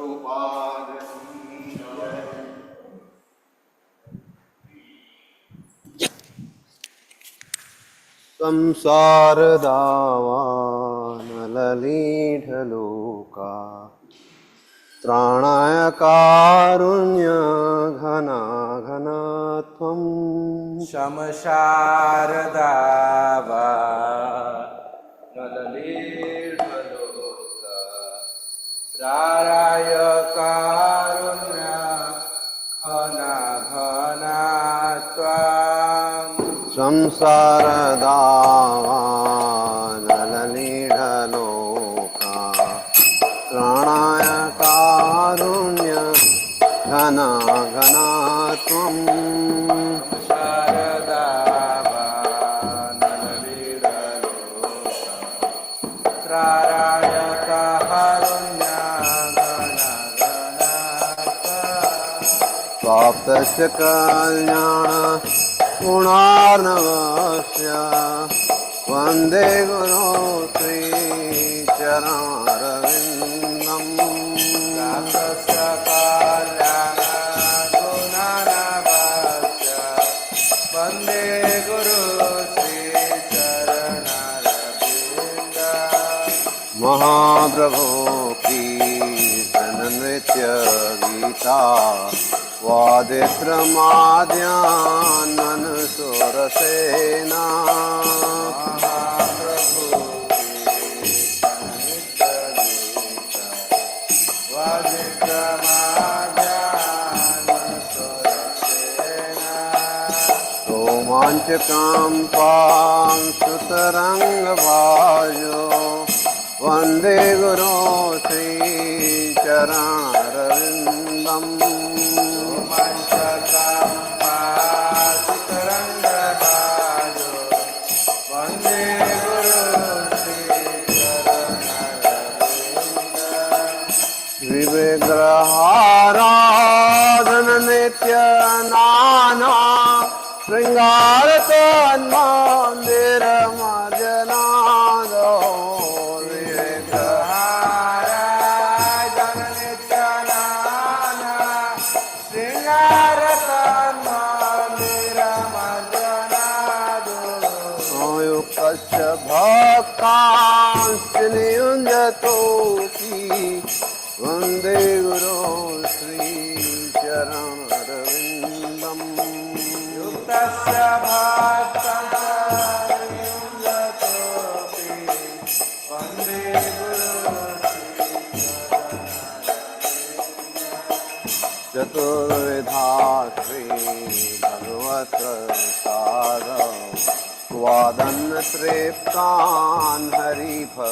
प्रभुपाद की जय। संसार दावानललीढलोका त्राणाय कारुण्य घना घनत्वं शमशारदावा नललीढलोका त्राणाय कारुण्य घना घनत्वं संसार दावानललीढलोका त्राणाय कारुण्य घना घनत्वं शारदावा नललीढलोका त्राणाय कारुण्य घना घनत्वं स्वाप्तस्य कल्याण गुणार्णवस्य वन्दे गुरो श्रीचरणारविन्दम् प्राप्तस्य कल्याणगुणार्णवस्य वन्दे गुरो श्रीचरणारविन्दम् महाप्रभो कीर्तन नृत्य गीता वादित्रमाद्यान् मनसोरसेना महाप्रभु रोमाञ्चकां पांसुतरङ्गभाजो वन्दे गुरो श्रीचरणारविन्दम् वन्दे गुरो विग्रहाराधन नित्य नाना श्रृंगार तन्मंदिर मजनादो विग्रहाराधन नित्य नाना श्रृंगार तन्मंदिर मजनादो युक्तस्य भक्तांश्च नियुञ्जतोऽपि वन्दे गुरो श्रीचरणरविन्दम् युक्तस्य भक्तयुञ्जतोऽपि वन्दे गुरो चतुर्विधा श्रीभगवत्प्रसाद स्वादन्न तृप्तान् हरिभक्तसङ्गान्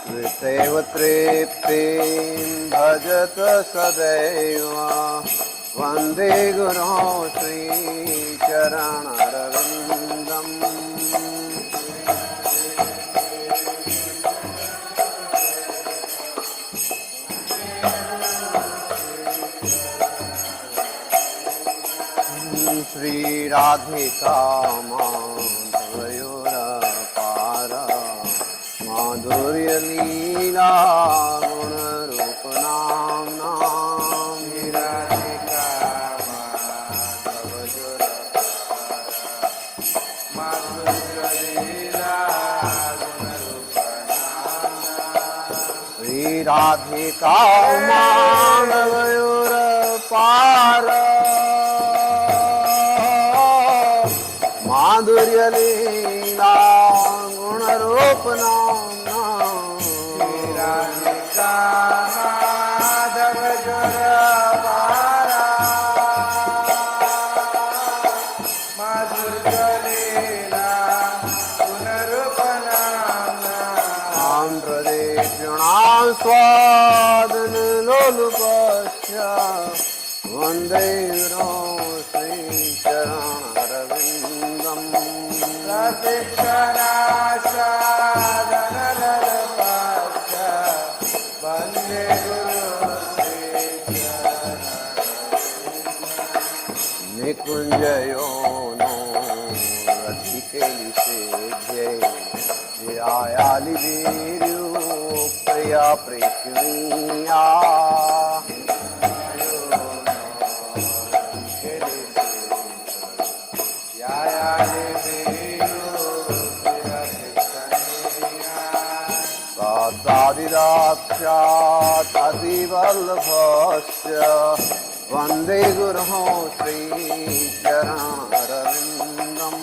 तृप्तेव तृप्तिं भजत सदैव वन्दे गुरो श्रीचरणरविन्दम् श्रीराधिका माधवयोरपार माधुर्यलीला गुणरूपनाम्नां राधिका माधुर्यलीला श्रीराधिका माधवयोरपार माधुर्यलीला गुणरूपनाम्नां राधिका माधवयोरपार माधुर्यलीला गुणरूपनाम्नां प्रदेशिणां स्वादनलोलुपस्य वन्दे गुरो श्रीचरणरविन्दम् प्रतीक्षणाशादनललपास्य वन्दे गुरो श्रीचरणरविन्दम् जयो नो रथिकेलिसेभ्ये जयायालिवीर्योक्तया प्रेक्षणीया साक्षात् अतिवल्लभस्य वन्दे गुरुः श्रीचरणरविन्दम्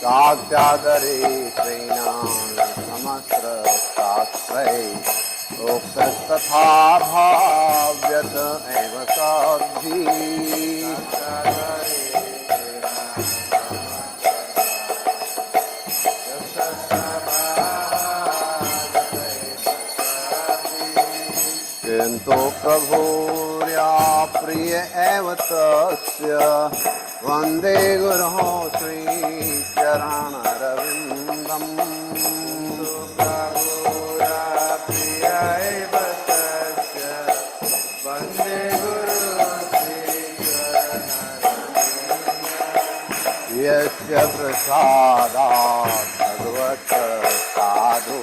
साक्षादरे श्रीणां समस्रशास्त्रै उक्तस्तथा भाव्यत एव साध्वी किन्तु प्रभुर्या प्रिय एव तस्य वन्दे गुरुः श्रीचरणरविन्दम् यस्य प्रसादात् भगवत्प्रसादो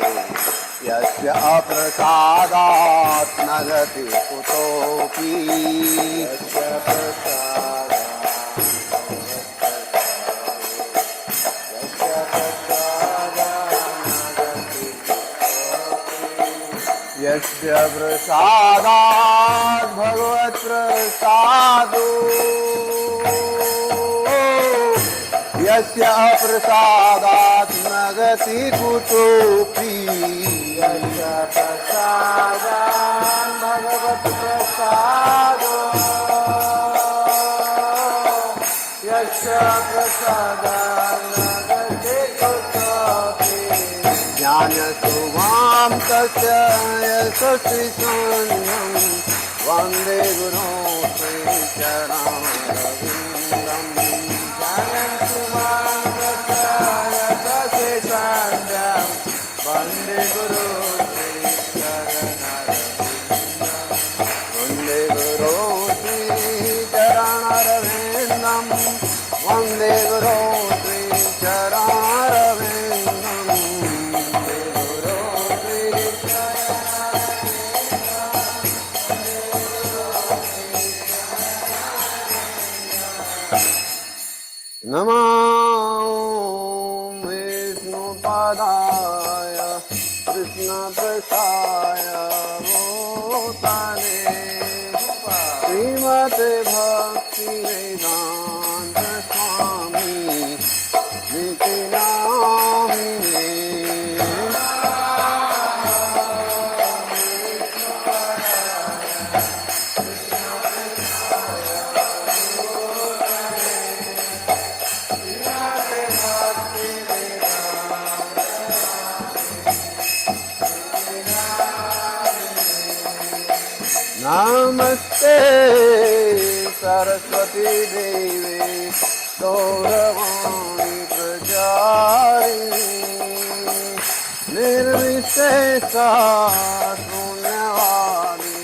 यस्य अप्रसादात् न गति कुतोऽपि यस्य प्रसादात् भगवत्प्रसादो यस्य अप्रसादात् न गति कुतोऽपि यस्य प्रसादात् भगवत्प्रसादो यस्य प्रसादात् न गति कुतोऽपि ज्ञानसुवां तस्य यशस्वी शून्यं वन्दे गुरुं श्रीचरणरविन्दम् वन्दे गुरु श्रीचरणरविन्दम् वन्दे गुरु श्रीचरणरविन्दम् नमो विष्णुपादाय कृष्णप्रसाय भूतले श्रीमते भक्तिवेदान्त स्वामी इति नामिने नमस्ते सरस्वती देवे गौरवाणी प्रचारिणी निर्विशेषा शून्यवादी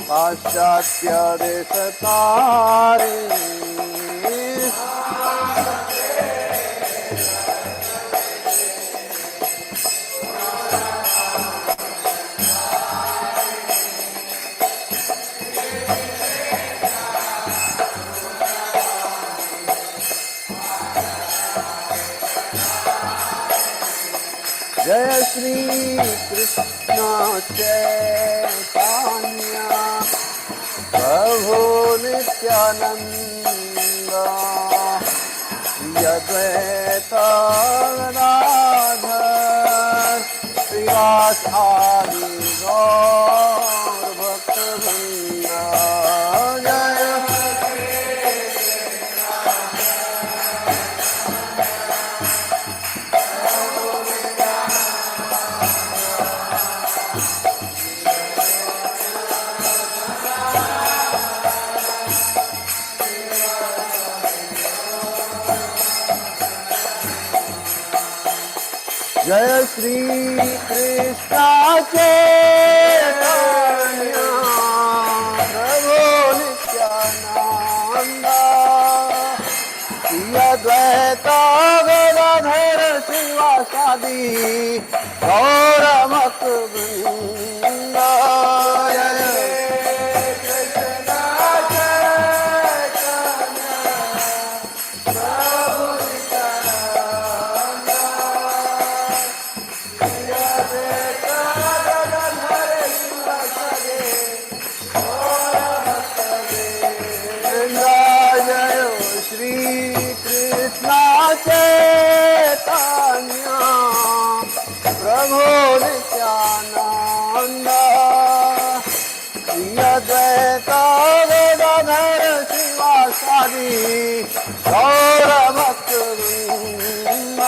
पाश्चात्य देशतारिणी जय श्री कृष्ण चैतन्य प्रभु नित्यानंद अद्वैत गदाधर श्रीवासादि गौर भक्तवृंद जय जय श्री कृष्ण चैतन्य प्रभु नित्यानंद श्री अद्वैत गदाधर शिवासादि गौर भक्तवृंद जय चैतन्य प्रभु नित्यानंद श्री अद्वैत गदाधर शिवासादि गौर भक्तवृंद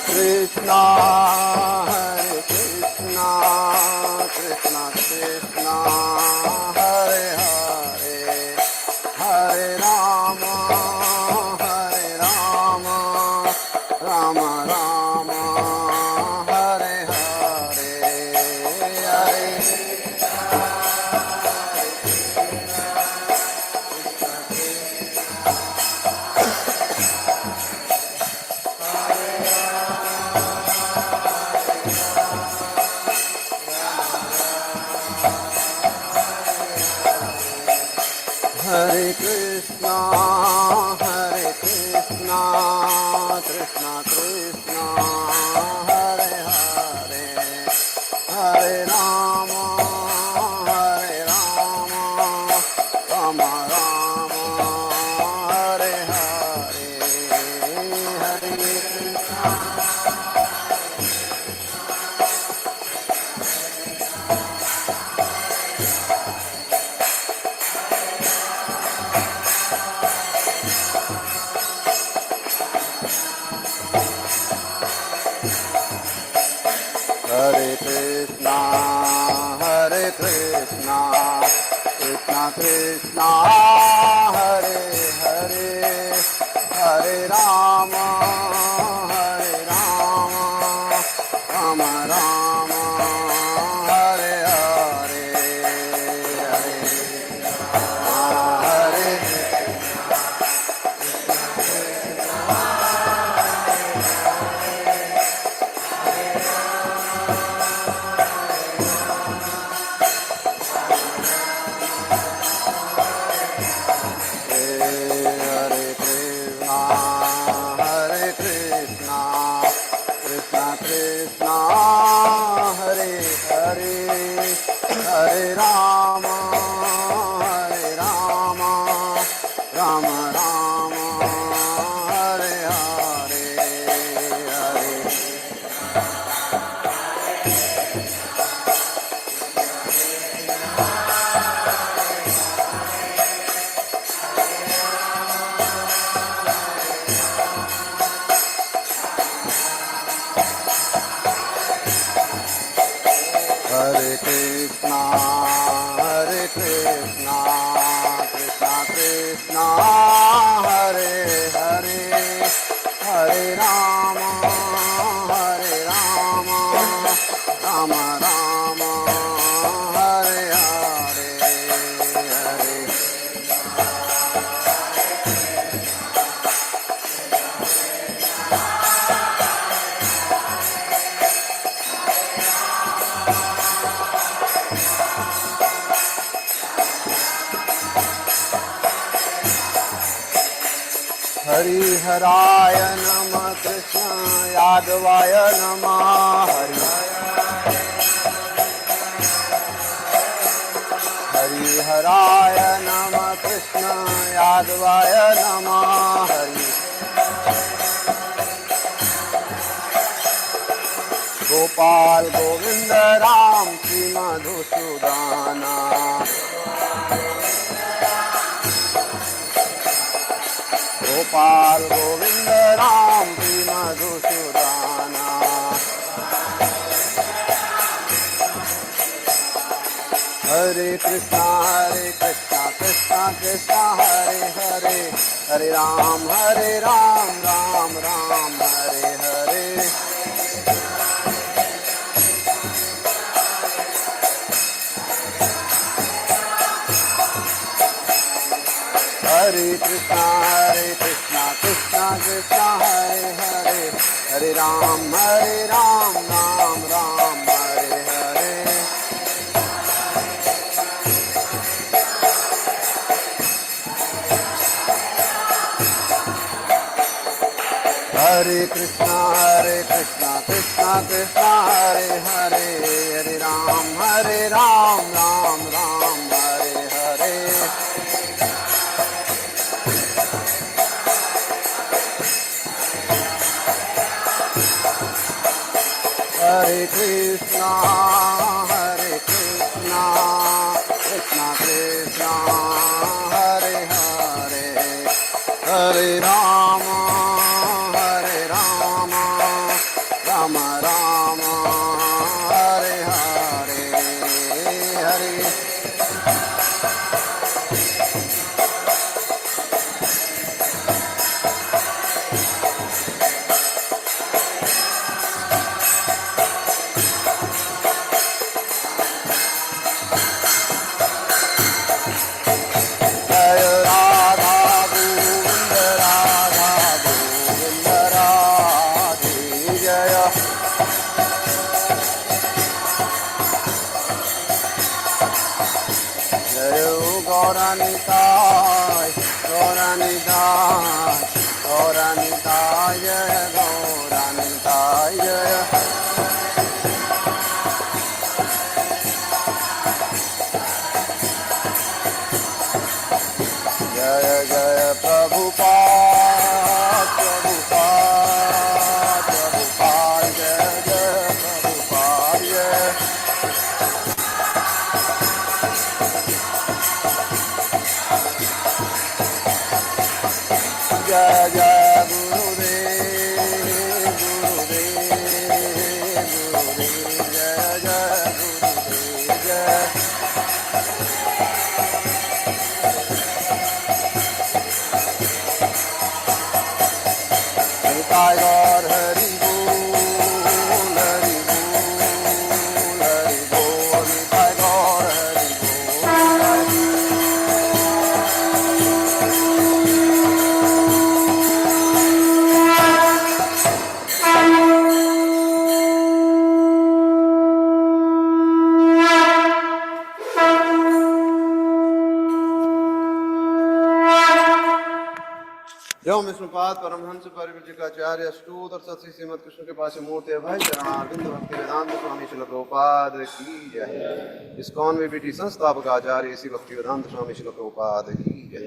Krishna, Hare Krishna, Krishna Krishna, Hare Hare, Hare Rama, Hare Rama, Rama Rama, Hare Hare, Hare Hare Krishna, Krishna Krishna, Hare Hare, Hare Rama, Rama Rama, Hare Hare, Hare Krishna. Hare Krishna, Krishna Krishna, Hare Hare, Hare Rama, Rama Rama, Hare Hare, Hare Hare. Krishna, Hare Hare, Hare Rama, Rama Rama, Hare Hare, Hare. Hare Krishna, Krishna Krishna, Hare Hare, Hare Rama, Rama Rama, Hare Hare, Hare. हरिहराय नमः, कृष्ण यादवाय नमः, हरिहराय नमः, कृष्ण यादवाय नमः, गोपाल गोविंद राम श्री मधुसूदना, गोपाल गोविंद राम श्री मधुसूदना। हरे कृष्णा कृष्णा कृष्णा हरे हरे, हरे राम राम राम हरे हरे। हरे कृष्णा कृष्णा कृष्णा हरे हरे, हरे राम राम राम हरे हरे। हरे कृष्णा कृष्णा कृष्णा हरे हरे, हरे राम राम राम हरे हरे। हरे कृष्णा कृष्णा कृष्णा हरे हरे, हरे राम राम राम हरे हरे। हरे जय राधा गोविंद राधे जय। जय गौरानिताय गौरानिताय गौरानिताय जय गौरानिताय जय। जय जय प्रभुपाद प्रभुपाद प्रभुपाद जय जय प्रभुपाद जय। जय जय गुरुदेव गुरुदेव गुरुदेव जय जय गुरुदेव जय। निताय गौर हरि बोल हरि बोल हरि बोल, निताय गौर हरि बोल। एवं विष्णुपाद परमहंस परिव्राजकाचार्य अष्टोत्तर सत्सी श्रीमद कृष्ण के पास मूर्ति भाई चरणारविंद भक्ति वेदांत स्वामी श्रील प्रभुपाद की जय। इस्कॉन वीपीटी संस्थापक आचार्य श्री भक्ति वेदांत स्वामी श्रील प्रभुपाद की जय।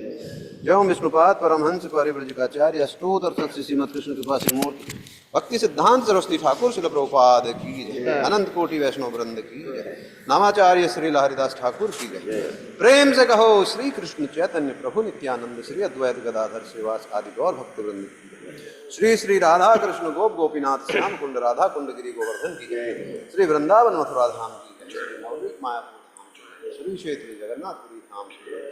एवं विष्णुपाद परमहंस परिव्राजकाचार्य अष्टोत्तर सत्सी श्रीमद कृष्ण के पास मूर्ति भक्ति सिद्धांत सरस्वती ठाकुर श्रील प्रभुपाद की जय। अनंत कोटि वैष्णव वृंद की जय। नामाचार्य श्री हरिदास ठाकुर की जय। प्रेम से कहो श्री कृष्ण चैतन्य प्रभु नित्यानंद श्री अद्वैत गदाधर श्रीवास आदि गौर भक्त वृंद की जय। श्री श्री राधा कृष्ण गोप गोपीनाथ श्याम कुंड राधा कुंड गिरी गोवर्धन की जय। श्री वृंदावन मथुरा धाम की जय। श्री नवद्वीप मायापुर धाम की जय। श्री क्षेत्र जगन्नाथपुरी धाम की जय।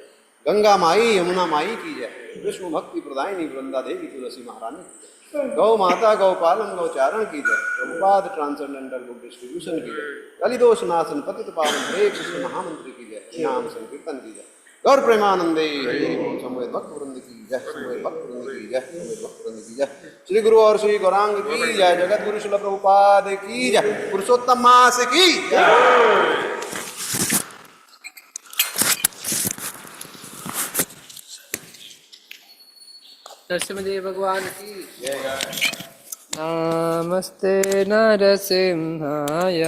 गंगा माई यमुना माई की जय। विष्णु भक्ति प्रदायिनी वृंदा देवी तुलसी महारानी की जय। गौ माता गौ पालन गौ चारण की जय। प्रभुपाद ट्रांसेंडेंटल बुक डिस्ट्रीब्यूशन की जय। कलिदोष नाशन पतित पावन हरे कृष्ण महामंत्र की जय। नाम संकीर्तन की जय। गौर प्रेमानंदे समवेत भक्त वृंद की जय। समवेत भक्त वृंद की जय। समवेत भक्त वृंद की जय। श्री गुरु और श्री गौरांग की जय। जगत गुरु श्रील प्रभुपाद की जय। पुरुषोत्तम मास की जय। नरसिंहदेव भगवान की जय। नमस्ते नरसिंहाय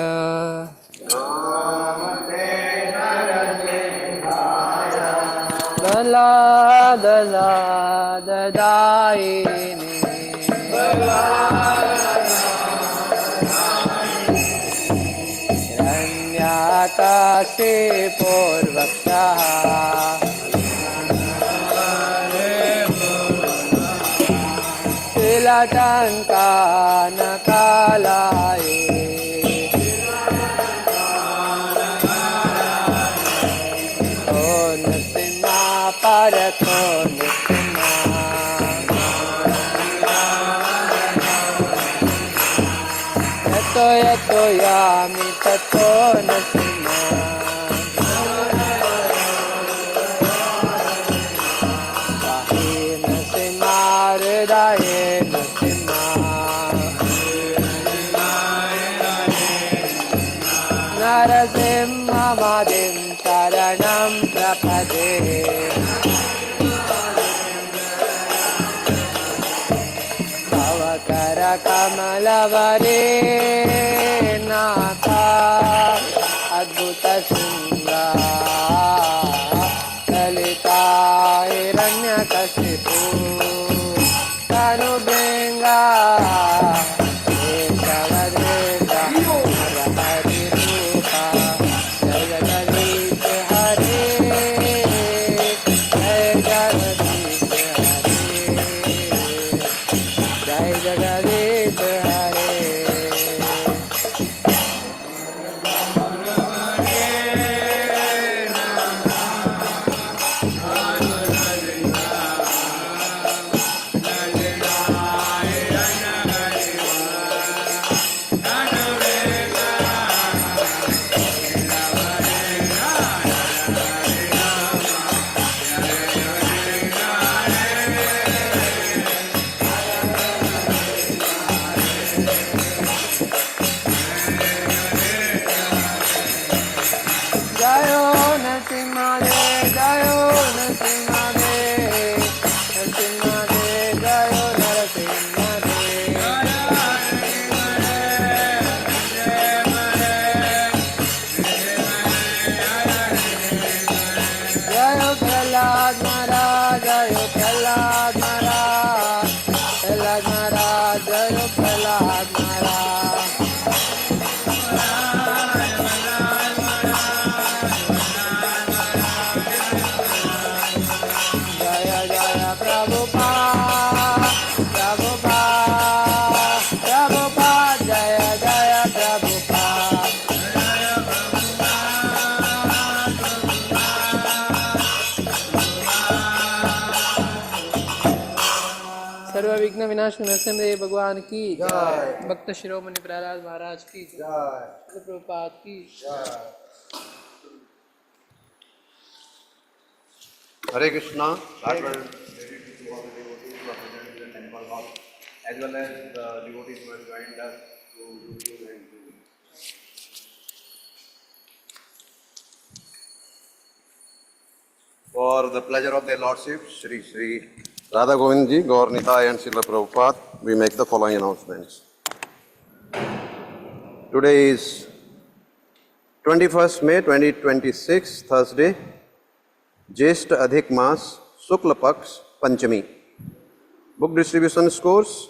नमस्ते नरसिंहाय ददायिने रम्याकाशे पूर्वक्षः तिलटंका नकालाए ओ नरसिम्हा परको नरसिम्हा यतो यतो यामि ततो नरसिम्हा पाहि नरसिम्हा हृदये नरसिम्हा नरसिंहमदिं शरणं प्रपदे तव करकमलवरे नाथ अद्भुतशृङ्गा ललिता हिरण्यकशिपु तनुभृङ्गा केशवदेशा हरहरिरूपा जय जगदीश हरे जय जगदीश हरे जय जगदीश हरे जयो नरसिम्हा देव जयो नरसिम्हा देव नरसिम्हा देव जयो नरसिम्हा देव जयो प्रहलाद महाराज जयो प्रहलाद महाराज प्रहलाद महाराज जयो प्रहलाद महाराज जय जय प्रभुपाद प्रभुपाद प्रभुपाद जय जय प्रभुपाद सर्व विघ्न विनाश नरसिंहदेव भगवान की जय। भक्त शिरोमणि प्रहलाद महाराज की जय प्रभुपाद की Hare Krishna. That was dedicated to all the devotees who are present in the temple hall, as well as the devotees who have joined us through YouTube and Zoom. For the pleasure of their lordship, Shri Shri Radha Govind Ji, Gaur Nitai and Srila Prabhupada, we make the following announcements. Today is 21st May 2026, Thursday, Jyesht Adhik Mas, Shukla Paksh, Panchami. Book distribution scores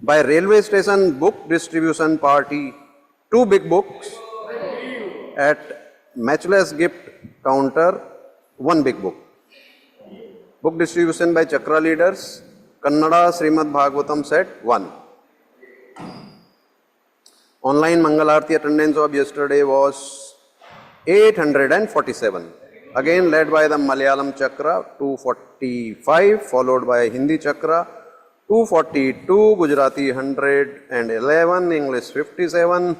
by Railway Station Book Distribution Party, 2 big books. At Matchless Gift Counter, 1 big book. Book distribution by Chakra Leaders, Kannada Srimad Bhagavatam set 1. Online Mangal Aarti attendance of yesterday was 847. Again led by the Malayalam Chakra 245, followed by Hindi Chakra 242, Gujarati 111, English 57,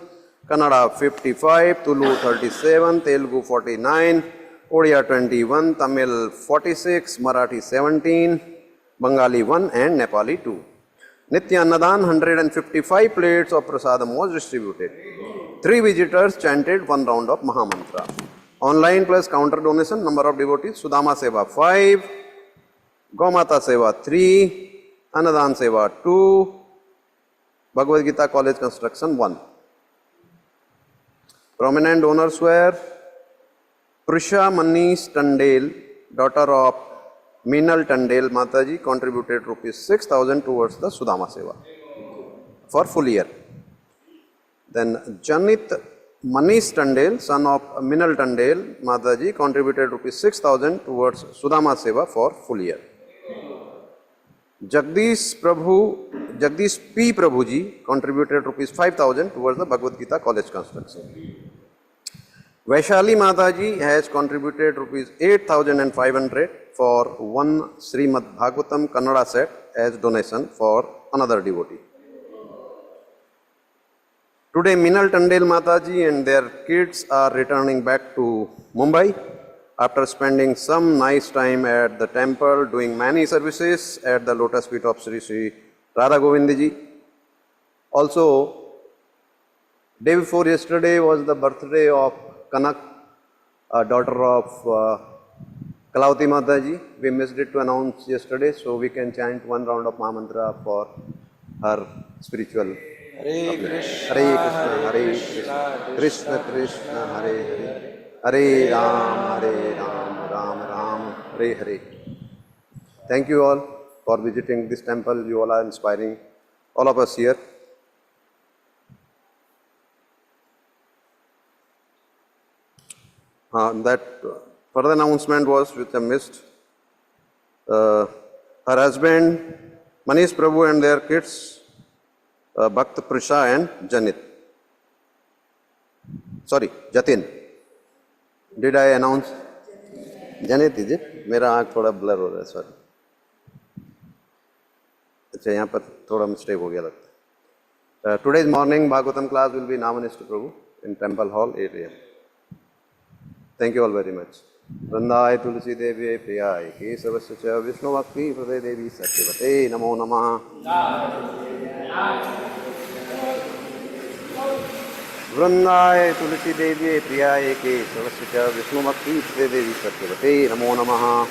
Kannada 55, Tulu 37, Telugu 49, Odia 21, Tamil 46, Marathi 17, Bengali 1 and Nepali 2. Nitya Annadan 155 plates of prasadam was distributed. 3 visitors chanted 1 round of Mahamantra. Online plus counter donation, number of devotees, Sudama Seva 5, Gomata Seva 3, Annadan Seva 2, Bhagavad Gita College Construction 1. Prominent donors were Prisha Manish Tandel, daughter of Meenal Tandel Mataji, contributed rupees 6,000 towards the Sudama Seva for full year. Then Janit Manish Tandel, son of Meenal Tandel Mataji, contributed rupees 6,000 towards Sudama Seva for full year. Jagdish P. Prabhuji contributed rupees 5,000 towards the Bhagavad Gita college construction. Vaishali Mataji has contributed rupees 8,500 for one Srimad Bhagavatam Kannada set as donation for another devotee. Today, Minal Tandel Mataji and their kids are returning back to Mumbai after spending some nice time at the temple, doing many services at the lotus feet of Sri Sri Radha Govindji. Also, day before yesterday was the birthday of Kanak, a daughter of Kalavati Mataji. We missed it to announce yesterday, so we can chant one round of Mahamantra for her spiritual. Hare Krishna, Hare Krishna, Krishna Krishna, Hare Hare, Hare Ram, Ram Ram, Hare Hare. Thank you all for visiting this temple. You all are inspiring all of us here. That further announcement was which I missed. Her husband Manish Prabhu and their kids Bhakt Prisha and Janit. Sorry, Jatin. Did I announce? Janit is it? मेरा आँख थोड़ा blur हो रहा है, sorry. अच्छा, यहाँ पर थोड़ा मिस्टेक हो गया लगता है. Today's morning Bhagavatam class will be Namanishta Prabhu in Temple Hall 8 a.m. Thank you all very much. Vrindai Tulsi Devi Priyai Kesavasya Cha Vishnu Bhakti Prade Devi Satyavate Namo Namaha. Vrindai Tulsi Devi Priyai Kesavasya Cha Vishnu Bhakti Prade Devi Satyavate Namo Namaha.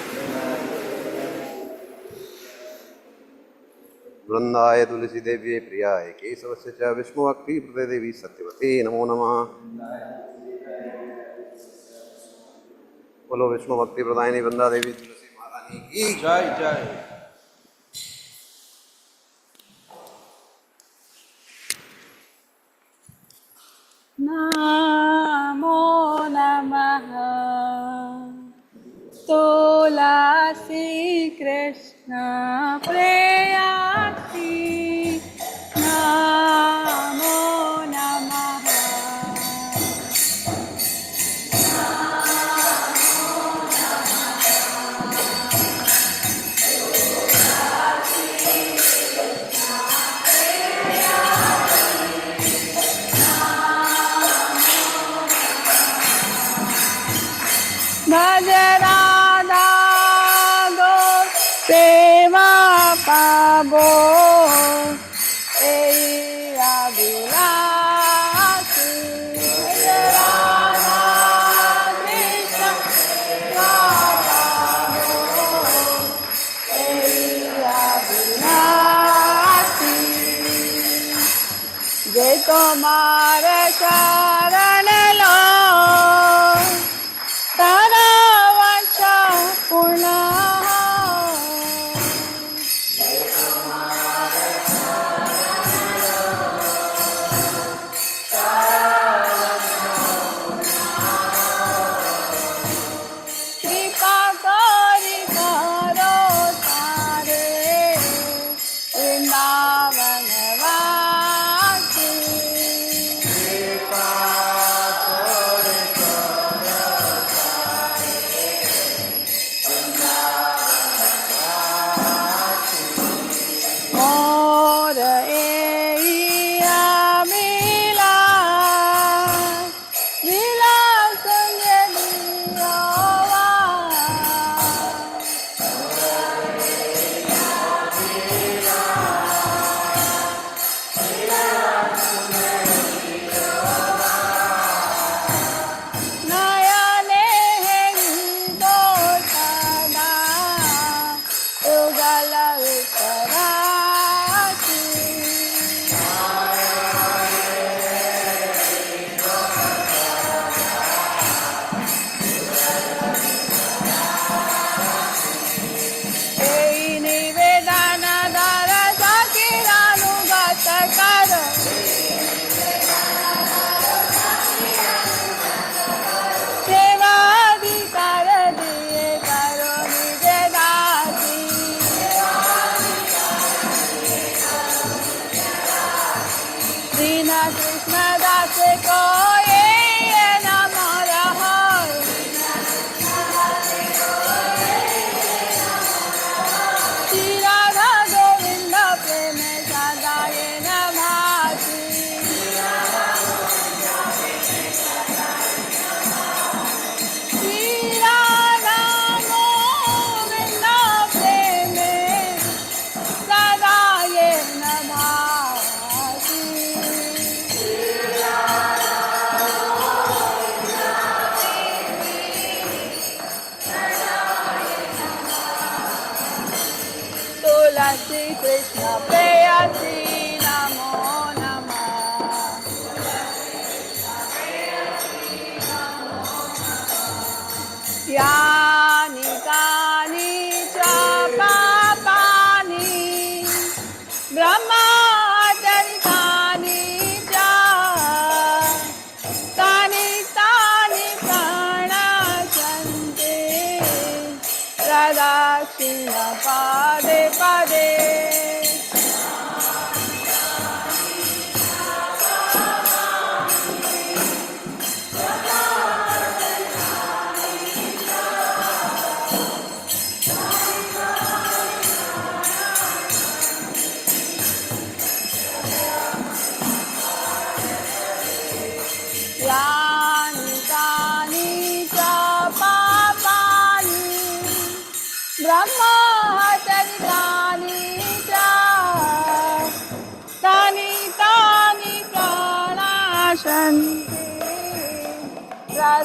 Vrindai Tulsi Devi Priyai Kesavasya Cha Vishnu Bhakti Prade Devi Satyavate Namo Namaha. बोलो विष्णु भक्ति प्रदायिनी वृंदा देवी तुलसी महारानी की जय जय. नमो नमः तुलसी कृष्ण प्रेयसी नमो नमः भज राधा गो प्रेमा पाबो अभिलाषी भज राधा कृष्ण पाबो अभिलाषी जे तुम्हार शरण लो तारा वंशा पुनः कृपा करी करो तारे वृंदावन वासी कृपा कृष्ण दास को ये नम रहो श्री राधा गोविंद प्रेम सदा ये नमासि श्री राधा गोविंद प्रेम सदा ये नमासि तुलसी कृष्ण प्रेयसी नमो नमः यानि कानि च पापानि ब्रह्मचरितानि च तानि तानि प्रणश्यन्ति प्रदक्षिण पदे पदे यानि कानि च पापानि ब्रह्मचरितानि च तानि तानि प्रणश्यन्ति प्रदक्षिण पदे पदे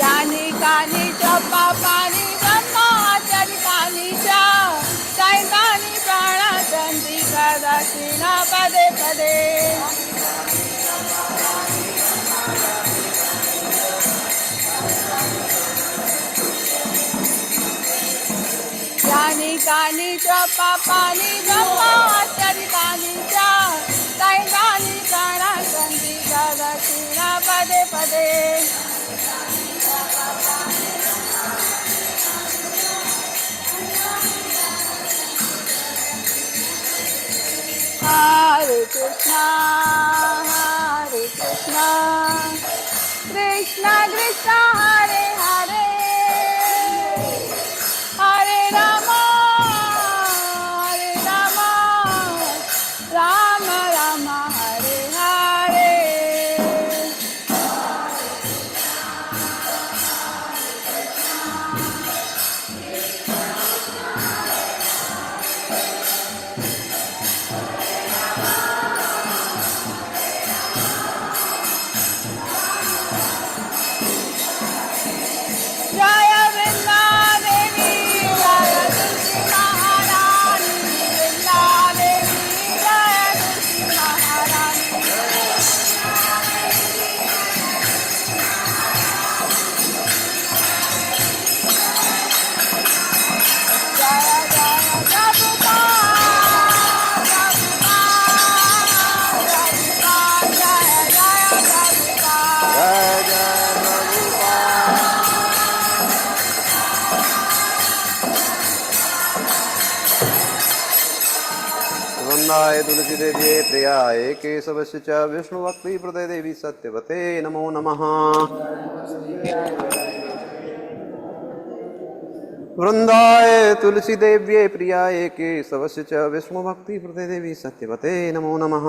यानि कानि च पापानि ब्रह्मचरितानि च तानि प्रणश्यन्ति प्रदक्षिण पदे पदे यानि कानि च पापानि ब्रह्मचरितानि च तानि प्रणश्यन्ति प्रदक्षिण पदे पदे Hare Krishna, Krishna Krishna, Hare Hare, Hare Rama, Rama Rama, Hare Hare. Jaya Vrinda Devi, Jaya Tulsi Maharani, Vrinda Devi, Jaya Tulsi Maharani. Jaya Jaya Prabhupada, Jaya Jaya Prabhupada. जय जय प्रभुपाद। वृंदाय तुलसी देवी प्रियाय केशवस्य च विष्णु भक्ति प्रदे देवी सत्यवते नमो नमः। वृंदाय तुलसी देव्ये प्रियाय केशवस्य च विष्णु भक्ति प्रदे देवी सत्यवते नमो नमः।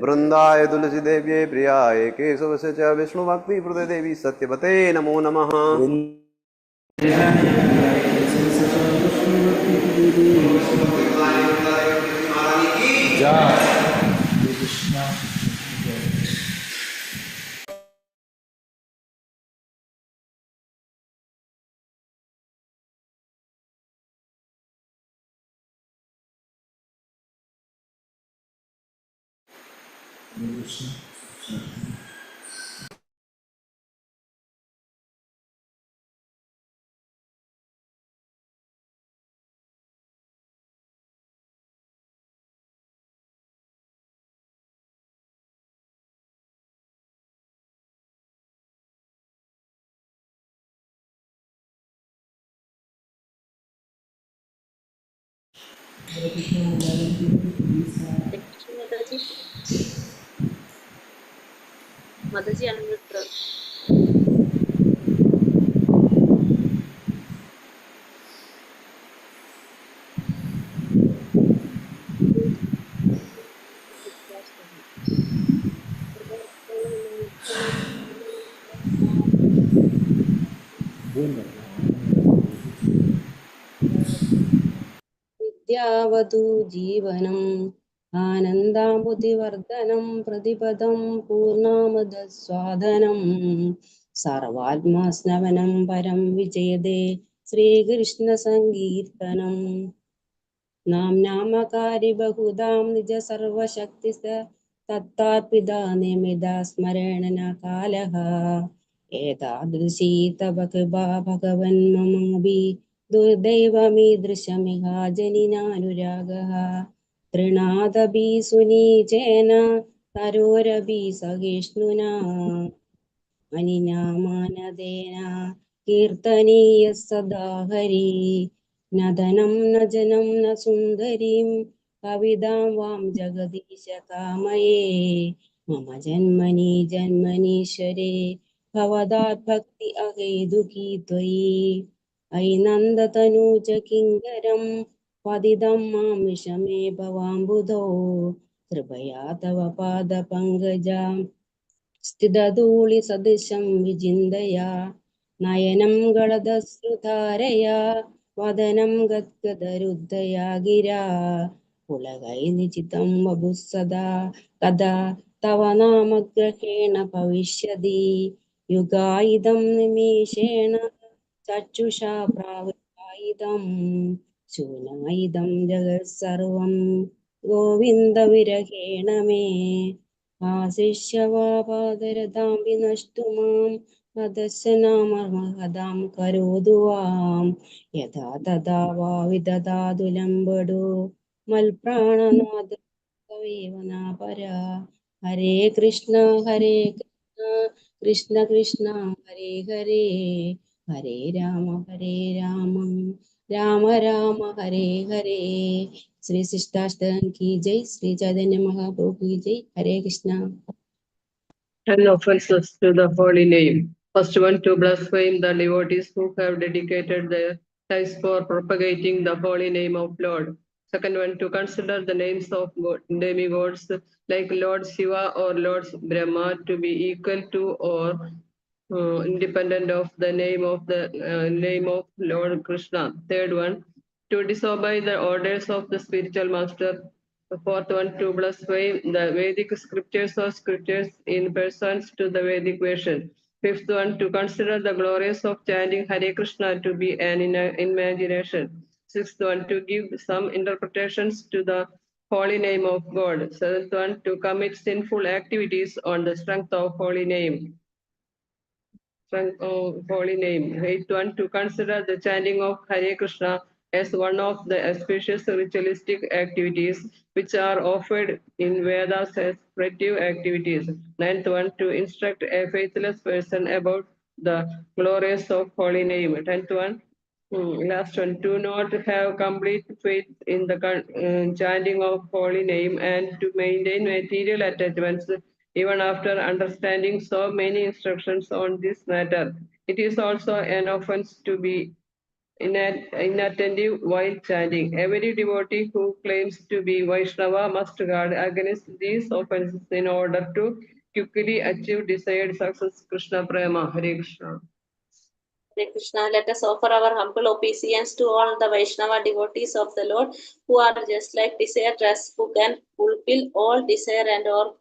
वृंदाय तुलसी देव्ये प्रियाय केशवस्य च विष्णु भक्ति प्रदे देवी सत्यवते नमो नमः। माताजी माताजी अनम्यूट करो. विद्यावतु जीवनम् आनन्दाम्बुधिवर्धनं प्रतिपदं पूर्णामदस्वादनं सर्वात्मास्नवनं परं विजयदे श्रीकृष्णसङ्कीर्तनम् नाम्नामकारि बहुधां निज सर्वशक्तिस तत्तात्पिता निमिदा स्मरेण न कालः एतादृशी तव कृपा भगवन् ममापि दुर्दैवमीदृशमिहा जनिनानुरागः तृणादपि सुनीचेन तरोरपि सहिष्णुना अनिना मानदेन कीर्तनीय सदा हरि न धनं न जनं न सुन्दरीं कवितां वां जगदीश कामये मम जन्मनि जन्मनीश्वरे भवदात् भक्ति अहेतुकी त्वयि अयि नन्दतनूज किङ्करं पतितं मां विषमे भवाम्बुधो कृपया तव पादपङ्कजां स्थितधूलिसदृशं विचिन्तया नयनं गलदश्रुधारया वदनं गद्गदरुद्धया गिरा पुलकैर्निचितं वपुः सदा कदा तव नामग्रहेण भविष्यति युगायिदं निमेषेण चक्षुषा प्रावृतायिदं शून्यमिदं जगत्सर्वं गोविन्दविरहेण मे आशिष्यवापादरतां विनष्टु मां तदस्य नामहदां करोतु वां यथा तथा वा विदधातु लम्बडो मल्प्राणनाद तवेव न परा हरे कृष्ण कृष्ण कृष्ण हरे हरे हरे राम राम राम हरे हरे श्री शिष्टाष्टक की जय श्री चैतन्य महाप्रभु की जय हरे Krishna 10 offenses to the holy name. First one, to blaspheme the devotees who have dedicated their lives for propagating the holy name of Lord. Second one, to consider the names of demigods like Lord Shiva or Lord Brahma to be equal to or independent of the name of Lord Krishna. Third one, to disobey the orders of the spiritual master. The fourth one, to blaspheme the Vedic scriptures or scriptures in persons to the Vedic version. Fifth one, to consider the glories of chanting Hare Krishna to be an imagination. Sixth one, to give some interpretations to the holy name of God. Seventh one, to commit sinful activities on the strength of holy name. Holy name. Eighth one, to consider the chanting of Hare Krishna as one of the auspicious ritualistic activities which are offered in Vedas as preparative activities. Ninth one, to instruct a faithless person about the glories of holy name. Tenth one, last one, to not have complete faith in the chanting of holy name and to maintain material attachments even after understanding so many instructions on this matter. It is also an offense to be inattentive while chanting. Every devotee who claims to be Vaishnava must guard against these offenses in order to quickly achieve desired success. Krishna Prema, Hare Krishna. Hare Krishna, let us offer our humble obeisance to all the Vaishnava devotees of the Lord who are just like desirous, who can fulfill all desire and are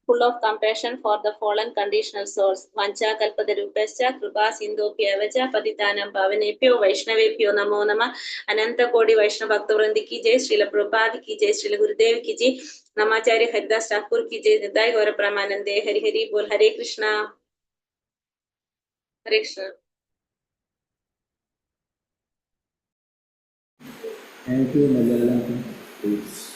full of compassion for the fallen conditional souls. Vancha kalpadarupascha kripa sindhopyavacha patitanam pavanebhyo Vaishnavebhyo namo namah. Ananta Kodi Vaishnava Bhakta Vrindi ki jai, Srila Prabhupada ki jai, Srila Gurudev ki jai, Namacharya Haridas Thakur ki jai, Nitai Gaura Pramanande, Hari Hari Bol, Hare Krishna. Hare Krishna. Thank you, Malayalam. Please.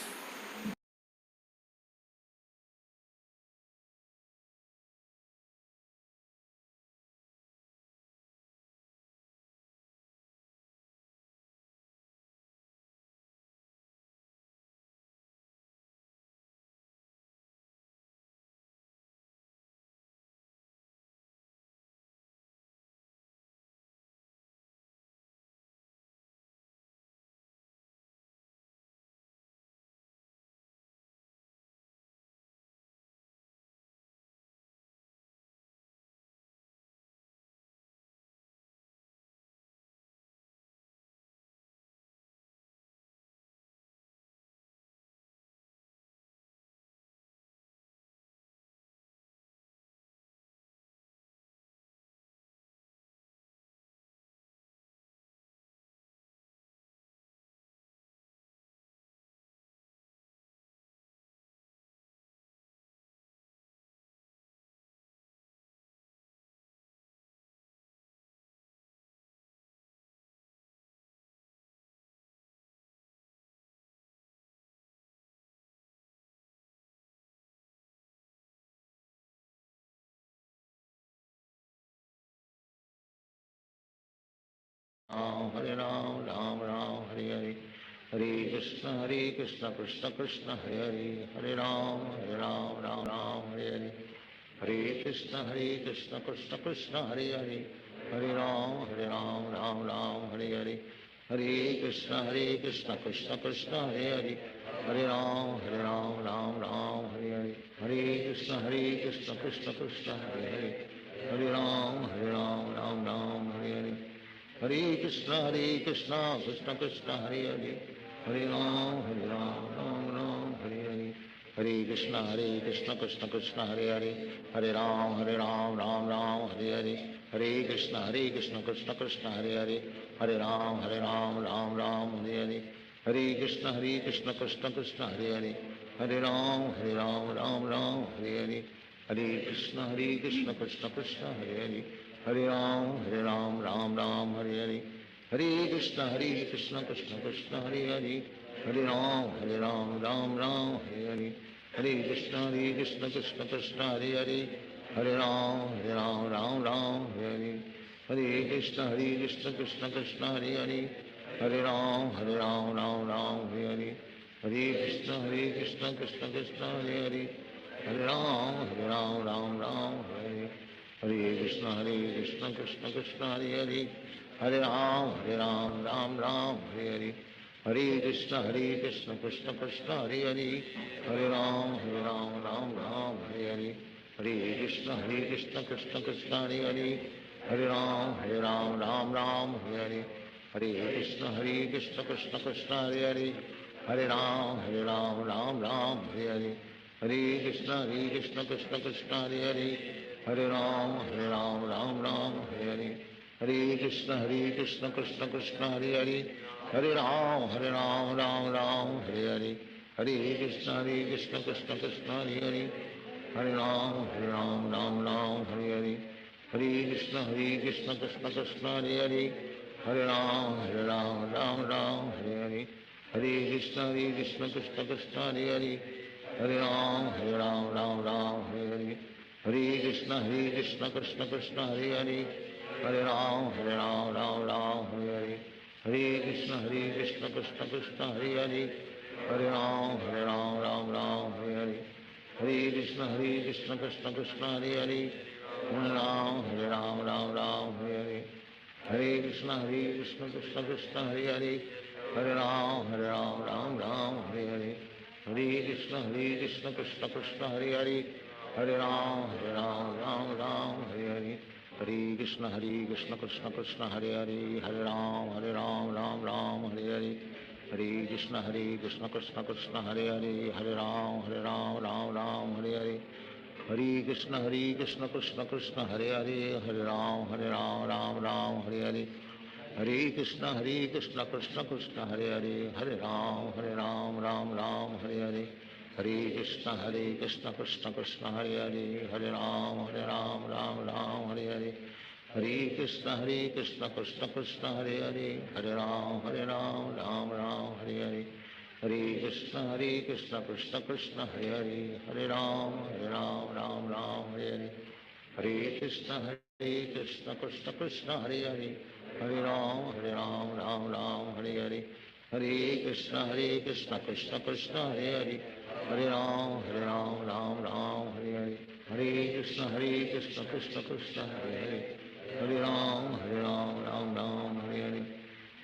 Ram Ram Ram Hare Hare, Hare Krishna Krishna Krishna Hare Ram Ram Ram Hare Hare, Hare Krishna Krishna Krishna Hare Ram Ram Hare Hare, Hare Krishna Krishna Krishna Hare Ram Ram Hare Hare, Hare Krishna Krishna Krishna Hare Ram Ram Hare Hare, Hare Krishna Krishna Krishna Hare Ram Hare Hare, Hare Krishna Krishna Krishna Hare Ram Ram Hare Hare, Hare Krishna Krishna Krishna Hare Ram Ram Hare Hare, Hare Krishna Krishna Krishna Hare Ram Ram Hare Hare, Hare Krishna Krishna Krishna Hare Ram Ram Hare Hare, Hare Krishna Krishna Krishna Hare Ram Ram Hare Hare, Hare Krishna Krishna Krishna Hare Ram Ram Hare Hare, Hare Krishna Krishna Krishna Hare Ram Ram Hare Hare, Hare Krishna Krishna Krishna Hare Ram Ram Hare Hare, Hare Krishna Krishna Krishna Hare Ram Ram Hare Hare, Hare Krishna Krishna Krishna Hare Ram Ram Hare Hare, Hare Krishna Krishna Krishna Hare Ram Ram Hare Hare, Hare Krishna Krishna Krishna Hare Ram Ram Hare Hare, Hare Krishna Krishna Krishna Hare Ram Ram Hare Hare, Hare Krishna Krishna Krishna Hare Ram Ram Hare Hare, Hare Krishna Krishna Krishna Hare Ram Ram Hare Hare, Hare Krishna Krishna Krishna Hare Ram Ram Hare Hare, Hare Krishna Krishna Krishna Hare Ram Ram Hare Hare, Hare Krishna Krishna Krishna Hare Ram Ram Hare Hare, Hare Krishna Krishna Krishna Hare Ram Ram Hare Hare, Hare Krishna Krishna Krishna Hare Ram Ram Hare Hare, Hare Krishna Krishna Krishna Hare Ram Ram Hare Hare, Hare Krishna Krishna Krishna Hare Ram Ram Hare Hare, Hare Krishna Krishna Krishna Hare Ram Ram Hare Hare, Hare Krishna Krishna Krishna Hare Ram Ram Hare Hare, Hare Krishna Krishna Krishna Hare Ram Ram Hare Hare, Hare Krishna Krishna Krishna Hare Ram Ram Hare Hare, Hare Krishna Krishna Krishna Hare Ram Ram Hare Hare, Hare Krishna Krishna Krishna Hare Ram Ram Hare Hare, Hare Krishna Krishna Krishna Hare Ram Ram Hare Hare, Hare Krishna Krishna Krishna Hare Ram Hare Hare, Hare Krishna Krishna Krishna Hare Ram Ram Hare Hare, Hare Krishna Krishna Krishna Hare Ram Ram Hare Hare, Hare Krishna Krishna Krishna Hare Ram Ram Hare Hare,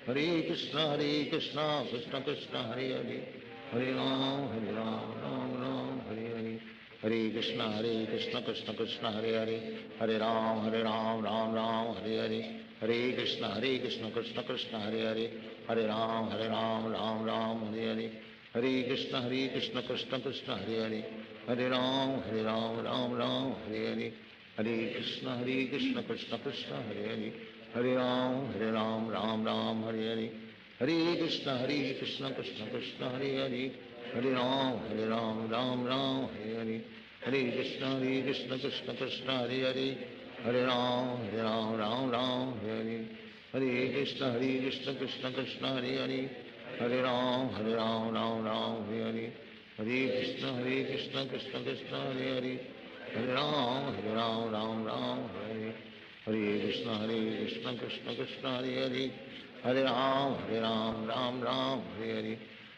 Hare Krishna Krishna Krishna Hare Ram Ram Hare Hare, Hare Krishna Krishna Krishna Hare Ram Ram Hare Hare, Hare Krishna Krishna Krishna Hare Ram Ram Hare Hare, Hare Krishna Krishna Krishna Hare Ram Ram Hare Hare, Hare Krishna Krishna Krishna Hare Ram Ram Hare Hare, Hare Krishna Krishna Krishna Hare Ram Ram Hare Hare, Hare Krishna Krishna Krishna Hare Ram Ram Hare Hare, Hare Krishna Krishna Krishna Hare Ram Ram Hare Hare, Hare Krishna Krishna Krishna Hare Hare Ram, Ram Ram, Hare Hare.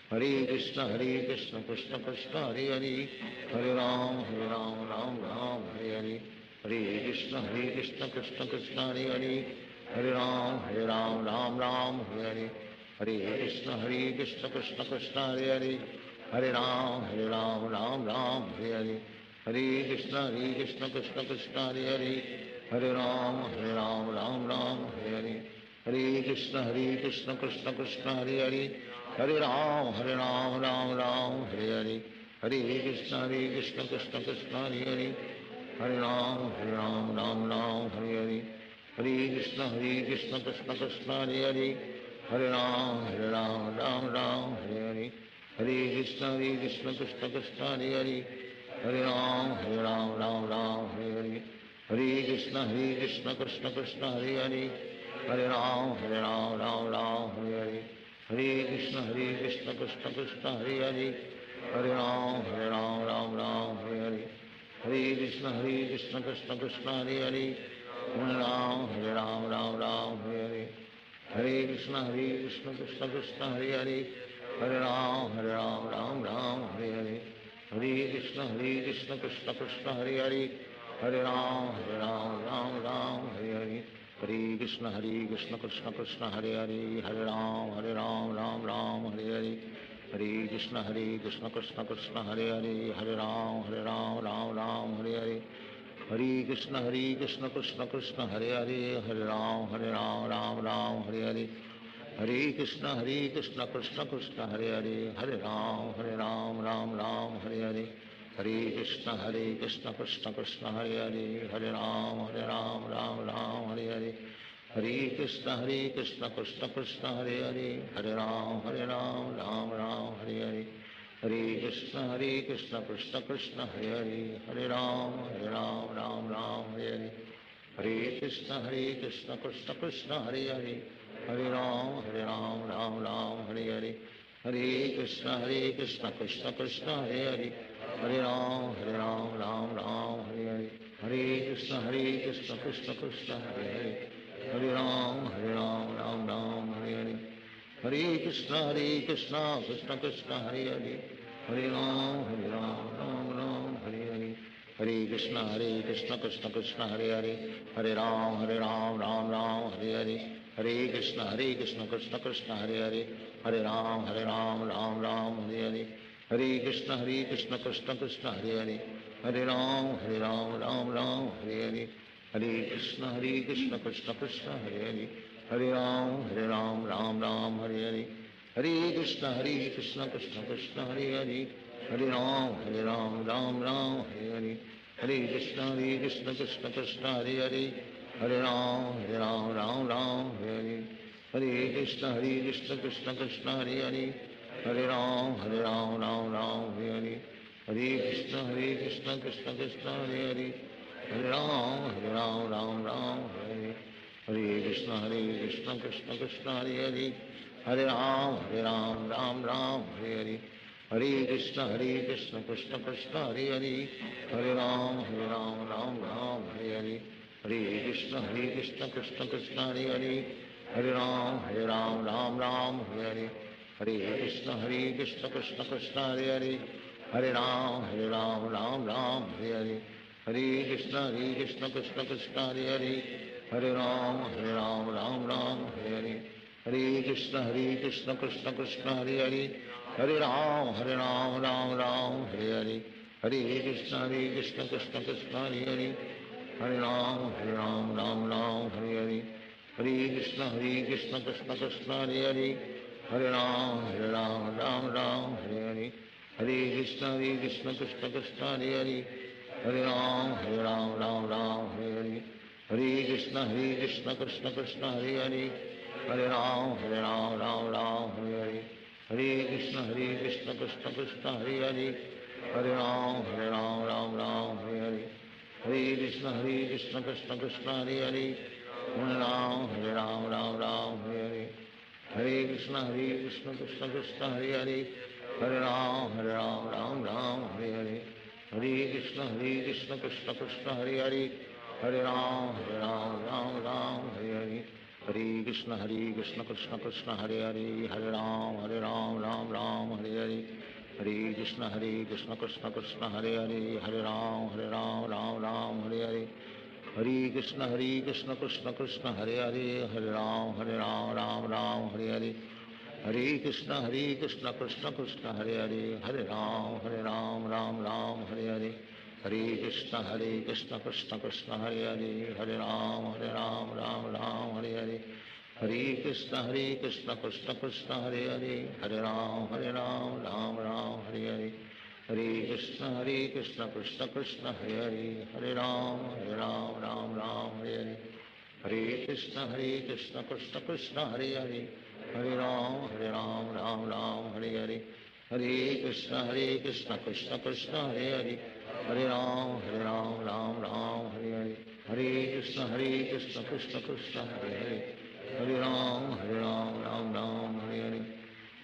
Hare Krishna, Krishna Krishna, Hare Hare. Hare Ram, Ram Ram, Hare Hare. Hare Krishna, Krishna Krishna, Hare Hare. Hare Ram, Ram Ram, Hare Hare. Hare Krishna, Krishna Krishna, Hare Hare. Hare Ram, Ram Ram, Hare Hare. Hare Krishna, Krishna Krishna, Hare Hare. Hare Ram, Ram Ram, Hare Hare. Hare Krishna, Krishna Krishna, Hare Hare. Hare Ram, Ram Ram, Hare Hare. Hare Krishna, Krishna Krishna, Hare Hare. Hare Ram, Ram Ram, Hare Hare. Hare Krishna, Krishna Krishna, Hare Hare. Hare Ram, Ram Ram, Hare Hare. Hare Krishna, Krishna Krishna, Hare Hare. Hare Ram, Ram Ram, Hare Hare. Hare Krishna, Krishna Krishna, Hare Hare. Hare Ram, Ram Ram, Hare Hare. Hare Krishna, Krishna Krishna, Hare Hare. Hare Ram, Ram Ram, Hare Hare. Hare Krishna, Krishna Krishna, Hare Hare. Hare Ram, Ram Ram, Hare Hare. Hare Krishna, Krishna Krishna, Hare Hare. Hare Ram, Ram Ram, Hare Hare. Hare Krishna, Krishna Krishna, Hare Hare. Hare Ram, Ram Ram, Hare Hare. Hare Krishna, Krishna Krishna, Hare Hare. Hare Ram, Ram Ram, Hare Hare. Hare Krishna, Krishna Krishna, Hare Hare. Hare Ram, Ram Hare Hare. Hare Krishna, Krishna Krishna, Hare Hare. Hare Ram, Ram Hare Hare. Hare Krishna, Krishna Krishna, Hare Hare. Hare Ram, Ram Hare Hare. Hare Krishna, Krishna Krishna, Hare Hare. Hare Ram, Ram Hare Hare. Hare Krishna, Krishna Krishna, Hare Hare. Hare Ram, Ram Hare Hare. Hare Krishna, Krishna Krishna, Hare Hare. Hare Ram, Ram Hare Hare. Hare Krishna, Krishna Krishna, Hare Hare. Hare Ram, Ram Hare Hare. Hare Krishna, Krishna Krishna, Hare Hare. Hare Ram, Ram Hare Hare. Hare Krishna, Krishna Krishna, Hare Hare. Hare Ram, Ram Hare Hare. Hare Krishna, Krishna Krishna, Hare Hare. Hare Ram, Ram Hare Hare. Hare Krishna, Krishna Krishna, Hare Hare. Hare Ram, Ram Hare Hare. Hare Krishna, Krishna Krishna, Hare Hare. Hare Ram, Ram Hare Hare. Hare Krishna, Krishna Krishna, Hare Hare. Hare Ram, Ram Hare Hare. Hare Krishna, Krishna Krishna, Hare Hare. Hare Ram, Ram Hare Hare. Hare Krishna, Krishna Krishna, Hare Hare. Hare Ram, Ram Hare Hare. Hare Krishna, Krishna Krishna, Hare Hare. Hare Ram, Ram Hare Hare. Hare Krishna, Krishna Krishna, Hare Hare. Hare Ram, Ram Hare Hare. Hare Krishna, Krishna Krishna, Hare Hare. Hare Ram, Ram Hare Hare. Hare Krishna, Krishna Krishna, Hare Hare. Hare Ram, Ram Hare Hare. Hare Krishna, Krishna Krishna, Hare Hare. Hare Ram, Ram Hare Hare. Hare Krishna, Krishna Krishna, Hare Hare. Hare Ram, Ram Hare Hare. Hare Krishna, Krishna Krishna, Hare Hare. Hare Ram, Ram Hare Hare. Hare Krishna, Krishna Krishna, Hare Hare. Hare Ram, Ram Hare Hare. Hare Krishna, Krishna Krishna, Hare Hare. Hare Ram, Ram Hare Hare. Hare Krishna, Krishna Krishna, Hare Hare. Hare Ram, Ram Hare Hare. Hare Krishna, Krishna Krishna, Hare Hare. Hare Ram, Ram Hare Hare. Hare Krishna, Krishna Krishna, Hare Hare. Hare Ram, Ram Hare Hare. Hare Krishna, Krishna Krishna, Hare Hare. Hare Ram, Ram Hare Hare. Hare Krishna, Krishna Krishna, Hare Hare. Hare Ram, Ram Hare Hare. Hare Krishna, Krishna Krishna, Hare Hare. Hare Ram, Ram Hare Hare. Hare Krishna, Krishna Krishna, Hare Hare. Hare Ram, Ram Hare Hare. Hare Krishna, Krishna Krishna, Hare Hare. Hare Ram, Ram Hare Hare. Hare Krishna Krishna Krishna Hare Hare, Hare Ram Ram Ram Hare Hare, Hare Krishna Krishna Krishna Hare Hare, Hare Ram Ram Ram Hare Hare, Hare Krishna Krishna Krishna Hare Hare, Hare Ram Ram Ram Hare Hare, Hare Krishna Krishna Krishna Hare Hare, Hare Ram Ram Ram Hare Hare, Hare Krishna Krishna Krishna Hare Hare, Hare Ram Ram Ram Hare Hare, Hare Krishna Krishna Krishna Hare Hare, Hare Ram Ram Ram Hare Hare, Hare Krishna Krishna Krishna Hare Hare, Hare Ram Ram Ram Hare Hare, Hare Krishna Krishna Krishna Hare Hare, Hare Ram Ram Hare Hare, Hare Krishna Krishna Krishna Hare Hare, Hare Ram Ram Hare Hare, Hare Krishna Krishna Krishna Hare Hare, Hare Ram Ram Ram Hare Hare,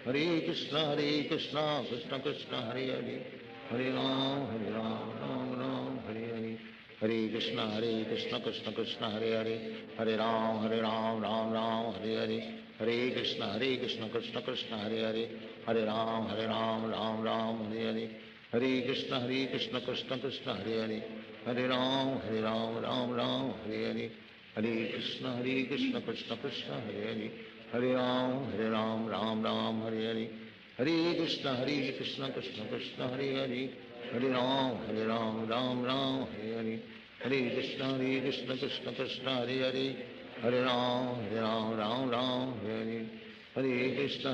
Hare Krishna Krishna Krishna Hare Hare, Hare Ram Ram Hare Hare, Hare Krishna Krishna Krishna Hare Hare, Hare Ram Ram Ram Hare Hare, Hare Krishna Krishna Krishna Hare Hare, Hare Ram Ram Ram Hare Hare, Hare Krishna Krishna Krishna Hare Hare, Hare Ram Ram Hare Hare, Hare Krishna Krishna Krishna Hare Hare, Hare Ram Ram Hare Hare, Hare Krishna Krishna Krishna Hare Hare, Hare Ram Ram Hare Hare, Hare Krishna Krishna Krishna Hare Hare, Hare Ram Ram Hare Hare, Hare Krishna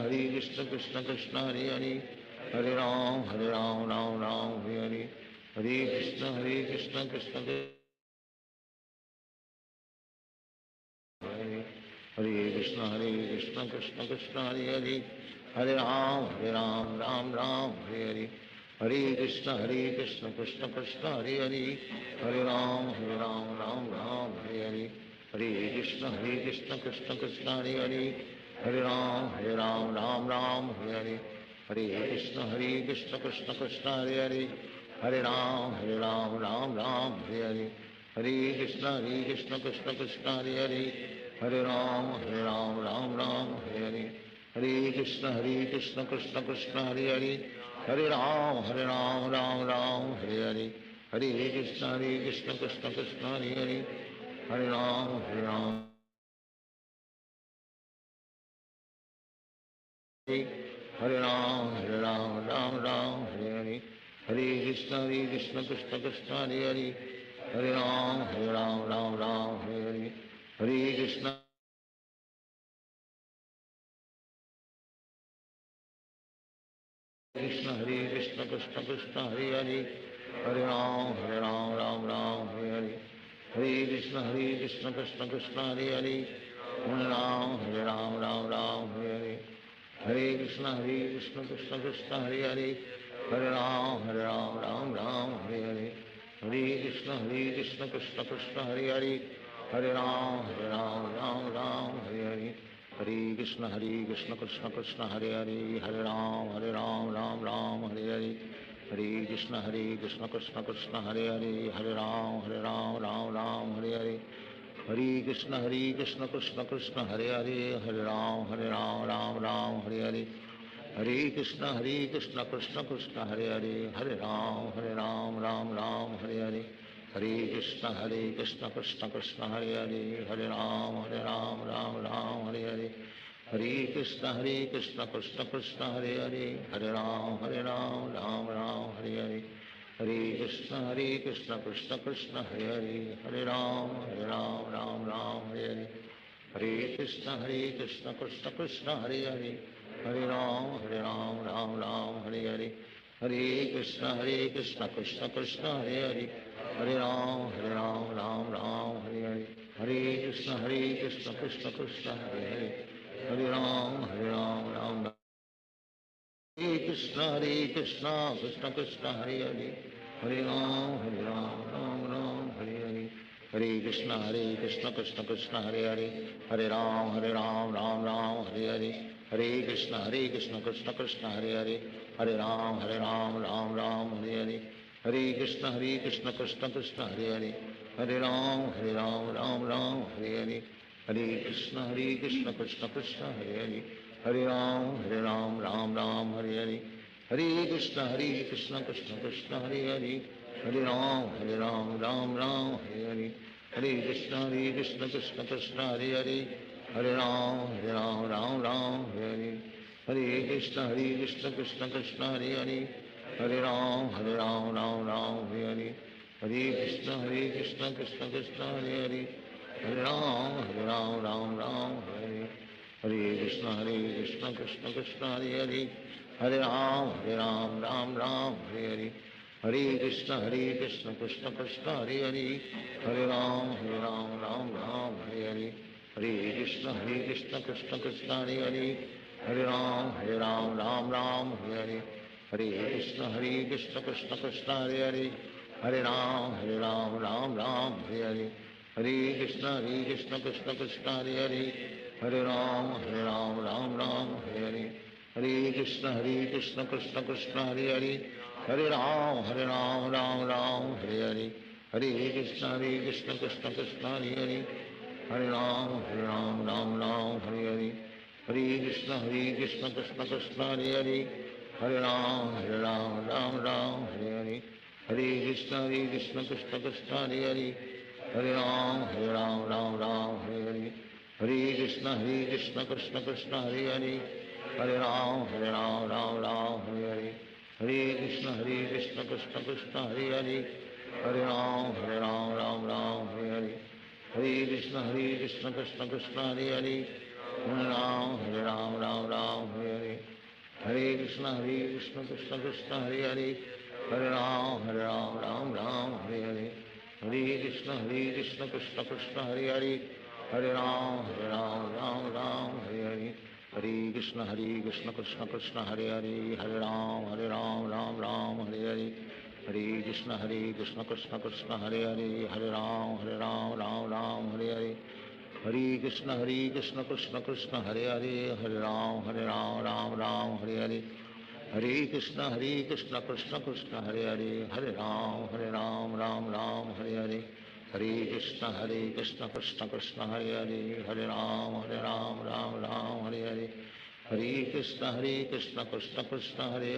Krishna Krishna Hare Hare, Hare Ram Ram Hare Hare, Hare Krishna Krishna Krishna Hare Krishna Krishna Krishna Hare Hare, Hare Ram Ram Hare Hare, Hare Krishna Krishna Krishna Hare Hare, Hare Ram Ram Hare Hare, Hare Krishna Krishna Krishna Hare Hare, Hare Ram Ram Hare Hare, Hare Krishna Krishna Krishna Hare Hare, Hare Ram Ram Hare Hare, Hare Krishna Krishna Krishna Hare Hare, Hare Ram Ram Hare Hare, Hare Krishna Krishna Krishna Hare Hare, Hare Ram Ram Hare Hare, Hare Krishna Krishna Krishna Hare Hare, Hare Ram Hare Ram Ram Hare Hare, Hare Krishna Krishna Krishna Hare Hare, Hare Ram Ram Hare Hare, Hare Krishna Krishna Krishna Krishna Hare Hare, Hare Ram Ram Hare Hare, Hare Krishna Krishna Krishna Hare Hare, Hare Ram Ram Hare Hare, Hare Krishna Krishna Krishna Hare Hare, Hare Ram Ram Hare Hare, Hare Krishna Krishna Krishna Hare Hare, Hare Ram Ram Hare Hare, Hare Krishna Krishna Krishna Hare Hare, Hare Ram Ram Hare Hare, Hare Krishna Krishna Krishna Hare Hare, Hare Ram Ram Hare Hare, Hare Krishna Krishna Krishna Hare Hare, Hare Ram Ram Hare Hare, Hare Krishna Krishna Krishna Hare Hare, Hare Ram Ram Hare Hare, Hare Krishna Krishna Krishna Hare Hare, Hare Ram Ram Hare Hare, Hare Krishna Krishna Krishna Hare Hare, Hare Ram Ram Hare Hare, Hare Krishna Krishna Krishna Hare Hare, Hare Ram Ram Hare Hare, Hare Krishna Krishna Krishna Hare Hare, Hare Ram Ram Hare Hare, Hare Krishna Krishna Krishna Hare Hare, Hare Ram Ram Hare Hare, Hare Krishna Krishna Krishna Hare Hare, Hare Ram Ram Hare Krishna Krishna Krishna Hare Hare, Hare Ram Ram Hare Hare, Hare Krishna Krishna Krishna Hare Hare, Hare Ram Ram Hare Hare, Hare Krishna Krishna Krishna Hare Hare, Hare Ram Ram Hare Hare, Hare Krishna Krishna Krishna Hare Hare, Hare Ram Ram Hare Hare, Hare Krishna Krishna Krishna Hare Hare, Hare Ram Ram Ram Hare Hare, Hare Krishna Krishna Krishna Hare Hare, Hare Ram Ram Ram Hare Hare, Hare Krishna Krishna Krishna Hare Hare, Hare Ram Ram Hare Hare, Hare Krishna Krishna Krishna Hare Hare, Hare Ram Ram Hare Hare, Hare Krishna Krishna Krishna Hare Hare, Hare Ram Hare, Hare Krishna Krishna Krishna Hare Hare, Hare Ram Hare Hare, Hare Krishna Krishna Krishna Hare Hare, Hare Ram Hare Hare, Hare Krishna Krishna Krishna Hare Hare, Hare Ram Hare Hare, Hare Krishna Krishna Krishna Hare Hare, Hare Ram Hare Hare, Hare Krishna Krishna Krishna Hare Hare, Hare Ram Hare Hare, Hare Krishna Krishna Krishna Hare Hare, Hare Ram Hare Hare, Hare Krishna Krishna Krishna Hare Hare, Hare Ram Hare Hare, Hare Krishna Krishna Krishna Hare Hare, Hare Ram Hare Hare, Hare Krishna Krishna Krishna Hare Hare, Hare Ram Hare Hare, Hare Krishna Krishna Krishna Hare Hare, Hare Ram Hare Hare, Hare Krishna Krishna Krishna Hare Hare, Hare Ram Hare Hare, Hare Krishna Krishna Krishna Hare Hare, Hare Ram Hare Hare, Hare Krishna Krishna Krishna Hare Hare, Hare Ram Hare Hare, Hare Krishna Krishna Krishna Hare Hare, Hare Ram Hare Hare, Hare Krishna Krishna Krishna Hare Hare, Hare Ram Hare Hare, Hare Krishna Krishna Krishna Hare Hare, Hare Ram Hare Hare, Hare Krishna Krishna Krishna Hare Hare, Hare Ram Hare Hare, Hare Krishna Krishna Krishna Hare Hare, Hare Ram Hare Hare, Hare Krishna Krishna Krishna Hare Hare, Hare Ram Hare Hare, Hare Krishna Krishna Krishna Hare Hare, Hare Ram Hare Hare, Hare Krishna Krishna Krishna Hare Hare, Hare Ram Hare Hare, Hare Krishna Krishna Krishna Hare Hare, Hare Ram Hare Hare, Hare Krishna Krishna Krishna Hare Hare,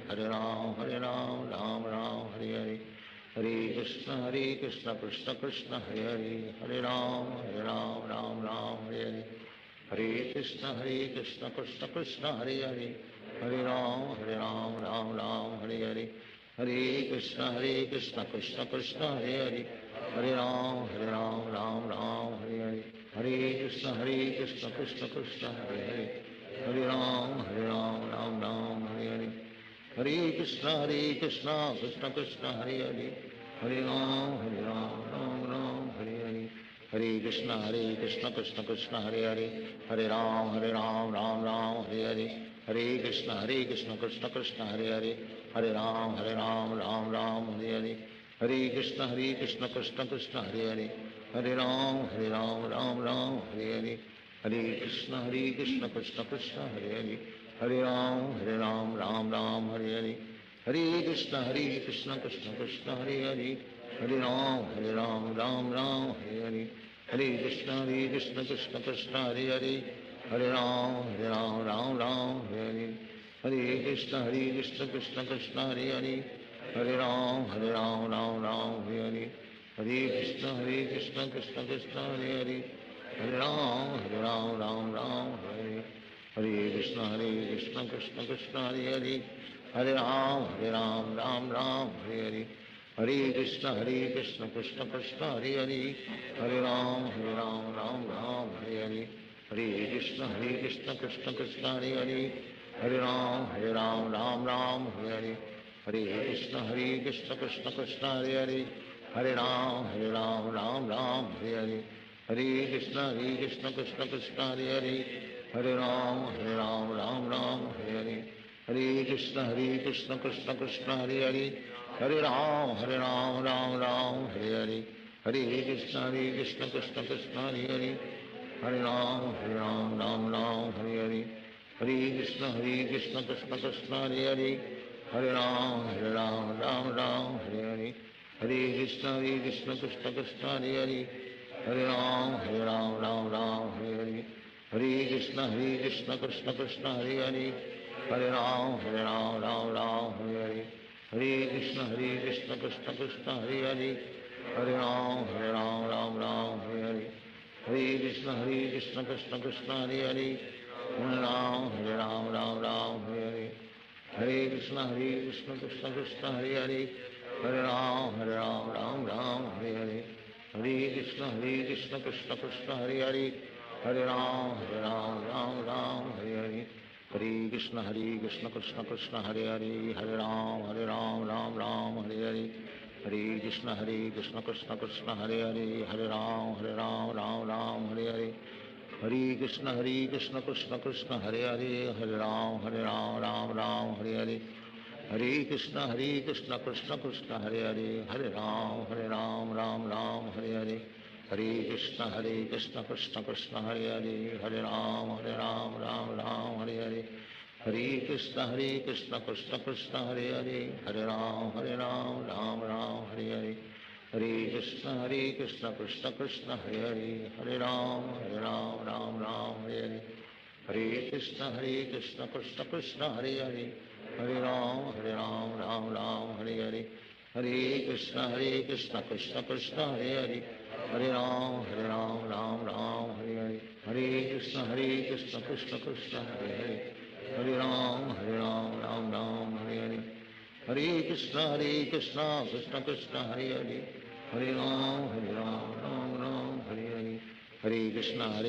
Hare Ram Hare Hare, Hare Krishna Krishna Krishna Hare Hare, Hare Ram Hare Hare, Hare Krishna Krishna Krishna Hare Hare, Hare Ram Hare Hare, Hare Krishna Krishna Krishna Hare Hare, Hare Ram Hare Hare, Hare Krishna Krishna Krishna Hare Hare, Hare Ram Hare Hare, Hare Krishna Krishna Krishna Hare Hare, Hare Ram Hare Hare, Hare Krishna Krishna Krishna Hare Hare, Hare Ram Hare Hare, Hare Krishna Krishna Krishna Hare Hare, Hare Ram Hare Hare, Hare Krishna Krishna Krishna Hare Hare, Hare Ram Hare Hare, Hare Krishna Krishna Krishna Hare Hare, Hare Ram Hare Hare, Hare Krishna Krishna Krishna Hare Hare, Hare Ram Hare Hare, Hare Krishna Krishna Krishna Hare Hare, Hare Ram Hare Hare, Hare Krishna Krishna Krishna Hare Hare, Hare Ram Hare Hare, Hare Krishna Krishna Krishna Hare Hare, Hare Ram Hare Hare, Hare Krishna Krishna Krishna Hare Hare, Hare Ram Hare Hare, Hare Krishna Krishna Krishna Hare Hare, Hare Ram Hare Hare, Hare Krishna Krishna Krishna Hare Hare, Hare Ram Hare Hare, Hare Krishna Krishna Krishna Hare Hare, Hare Ram Hare Hare, Hare Krishna Krishna Krishna Hare Hare, Hare Ram Hare Hare, Hare Krishna Krishna Krishna Hare Hare, Hare Ram Ram Ram Hare Hare Hare Krishna Krishna Krishna Hare Hare Hare Ram Ram Ram Hare Hare Hare Krishna Krishna Krishna Hare Hare Hare Ram Ram Ram Hare Hare Hare Krishna Krishna Krishna Hare Hare Hare Ram Ram Hare Hare Hare Krishna Krishna Krishna Hare Hare Hare Ram Ram Hare Hare Hare Krishna Krishna Krishna Hare Hare Hare Ram Ram Hare Hare Hare Krishna Krishna Krishna Hare Hare Hare Ram Ram Hare Hare Hare Krishna Krishna Krishna Hare Hare Hare Ram Ram Hare Hare Hare Krishna Krishna Krishna Hare Hare Hare Ram Ram Hare Hare Hare Krishna Krishna Krishna Hare Hare Hare Ram Ram Hare Hare Hare Krishna Krishna Krishna Hare Hare Hare Ram Ram Hare Hare Hare Krishna Krishna Krishna Hare Hare Hare Ram Ram Hare Hare Hare Krishna Krishna Krishna Hare Hare Hare Ram Ram Hare Hare Hare Krishna Krishna Krishna Hare Hare Hare Ram Ram Hare Hare Hare Krishna Krishna Krishna Hare Hare Hare Ram Ram Hare Hare Hare Krishna Krishna Krishna Hare Hare Hare Ram Ram Hare Hare Hare Krishna Krishna Krishna Hare Hare Hare Ram Ram Hare Hare Hare Krishna Krishna Krishna Hare Hare Hare Ram Ram Hare Hare Hare Krishna Krishna Krishna Hare Hare Hare Ram Ram Hare Hare Hare Krishna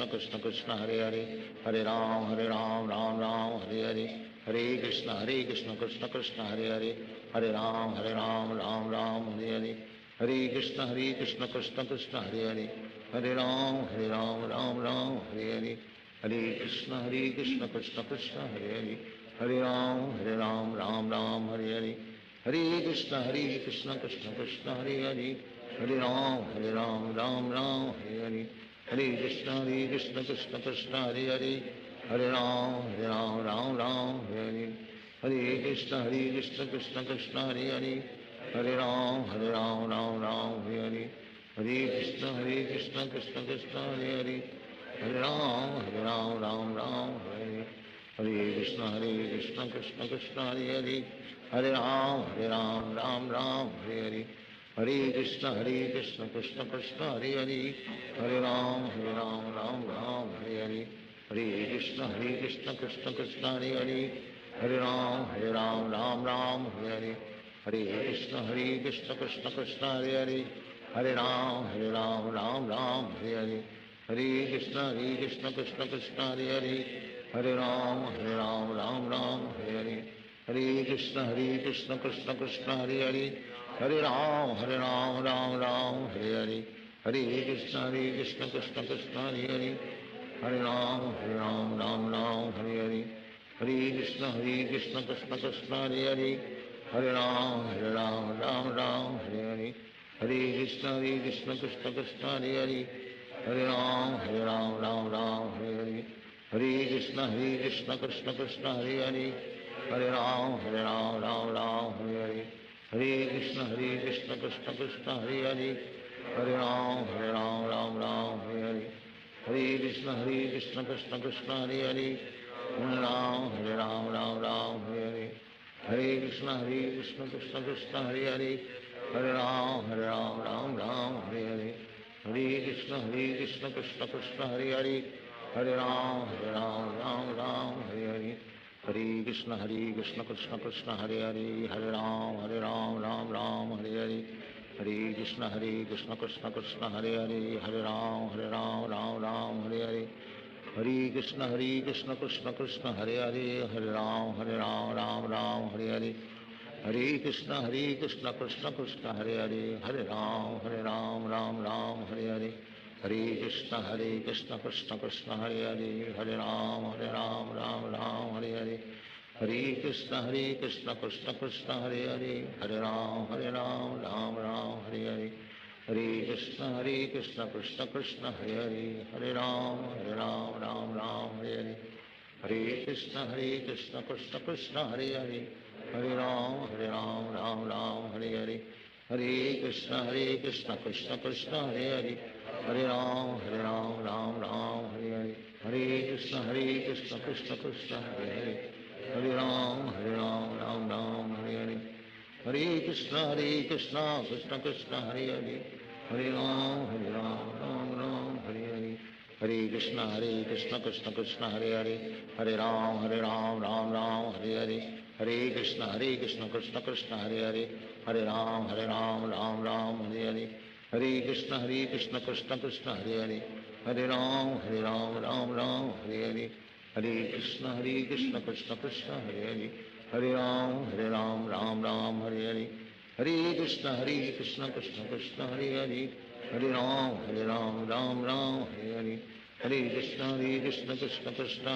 Krishna Krishna Hare Hare Hare Ram Ram Hare Hare Hare Krishna Krishna Krishna Hare Hare Hare Ram Ram Hare Hare Hare Krishna Krishna Krishna Hare Hare Hare Ram Ram Hare Hare Hare Krishna Krishna Krishna Hare Hare Hare Ram Ram Hare Hare Hare Krishna Krishna Krishna Hare Hare Hare Ram Ram Hare Hare Hare Krishna Krishna Krishna Hare Hare Hare Ram Ram Hare Hare Hare Krishna Krishna Krishna Hare Hare Hare Ram Ram Hare Hare Hare Krishna Krishna Krishna Hare Hare Hare Ram Ram Hare Hare Hare Krishna Krishna Krishna Hare Hare Hare Ram Ram Hare Hare Hare Krishna Krishna Krishna Hare Hare Hare Ram Ram Hare Hare Hare Krishna Krishna Krishna Hare Hare Hare Ram Ram Hare Hare Hare Krishna Krishna Krishna Hare Hare Hare Ram Ram Hare Hare Hare Krishna Krishna Krishna Hare Hare Hare Ram Ram Hare Hare Hare Krishna Krishna Krishna Hare Hare Hare Ram Ram Hare Hare Hare Krishna Krishna Krishna Hare Hare Hare Ram Ram Hare Hare Hare Krishna Krishna Krishna Hare Hare Hare Ram Ram Hare Hare Hare Krishna Krishna Krishna Hare Hare Hare Ram Ram Hare Hare Hare Krishna Krishna Krishna Hare Hare Hare Ram Ram Hare Hare Hare Krishna Krishna Krishna Hare Hare Hare Ram Ram Hare Hare Hare Krishna Krishna Krishna Hare Hare Hare Ram Ram Hare Hare Hare Krishna Krishna Krishna Hare Hare Hare Ram Ram Hare Hare Hare Krishna Krishna Krishna Hare Hare Hare Ram Ram Hare Hare Hare Krishna Krishna Krishna Hare Hare Hare Ram Ram Hare Hare Hare Krishna Krishna Krishna Hare Hare Hare Ram Ram Hare Hare Hare Krishna Krishna Krishna Hare Hare Hare Ram Ram Hare Hare Hare Krishna Krishna Krishna Hare Hare Hare Ram Ram Hare Hare Hare Krishna Krishna Krishna Hare Hare Hare Ram Ram Hare Hare Hare Krishna Krishna Krishna Hare Hare Hare Ram Ram Hare Hare Hare Krishna Krishna Krishna Hare Hare Hare Ram, Ram Ram, Hare Hare Krishna Krishna Krishna, Hare Hare Ram, Ram Hare Hare Krishna Krishna Krishna, Hare Hare Ram, Hare Hare Krishna Krishna Krishna, Hare Hare Ram, Ram Hare Hare Krishna Krishna Krishna, Hare Ram, Ram Hare Hare Krishna Krishna Krishna, Hare Ram, Hare Hare Krishna Krishna Krishna, Hare Ram, Ram Hare Hare Krishna Krishna Krishna, Hare Ram, Ram Hare Hare Krishna Krishna Krishna, Hare Ram, Ram Hare Hare Krishna Krishna Krishna,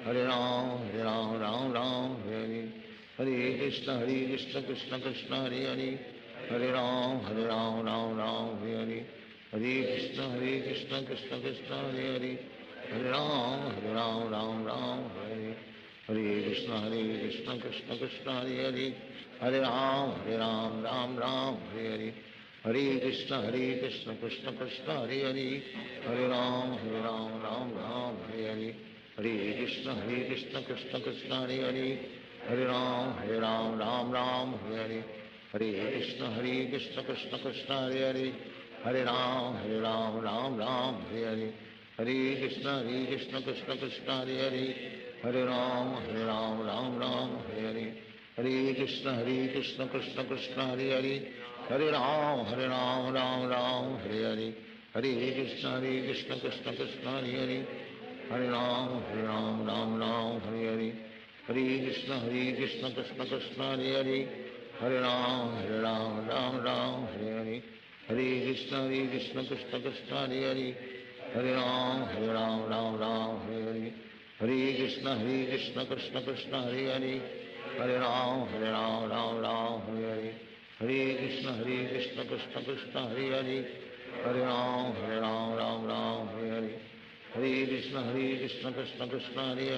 Hare Ram, Ram Hare Hare Krishna Krishna Krishna, Hare Ram, Hare Hare Krishna Krishna Krishna, Hare Ram, Ram Hare Hare Krishna Krishna Krishna, Hare Ram, Hare Hare Krishna Krishna Krishna, Hare Ram, Ram Hare Hare Krishna Krishna Krishna, Hare Ram, Ram Hare Hare Krishna Krishna Krishna, Hare Ram, Hare Hare Krishna Krishna Krishna, Hare Ram, Hare Hare Krishna Krishna Krishna, Hare Ram, Hare Hare Krishna Krishna Krishna, Hare Ram, Hare Hare Krishna Krishna Krishna, Hare Ram, Hare Hare Krishna Krishna Krishna, Hare Ram, Hare Hare Krishna Krishna Krishna, Hare Ram, Hare Hare Krishna Krishna Krishna, Hare Ram, Hare Hare Krishna Krishna Krishna, Hare Ram, Hare Hare Krishna Krishna Krishna, Hare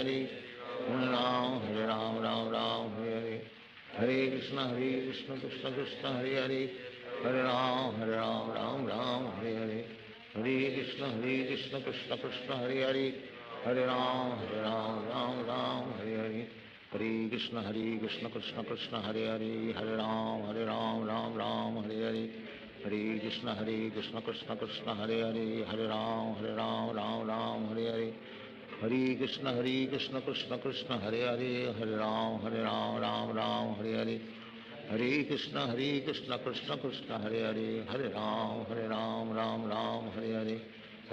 Ram, Hare Hare Krishna Krishna Krishna, Hare Ram, Hare Hare Krishna Krishna Krishna, Hare Ram, Hare Hare Krishna Krishna Krishna, Hare Ram, Hare Hare Krishna Krishna Krishna, Hare Ram, Hare Hare Krishna Krishna Krishna, Hare Ram, Hare Hare Krishna Krishna Krishna, Hare Ram, Hare Hare Krishna Krishna Krishna, Hare Ram, Hare Hare Krishna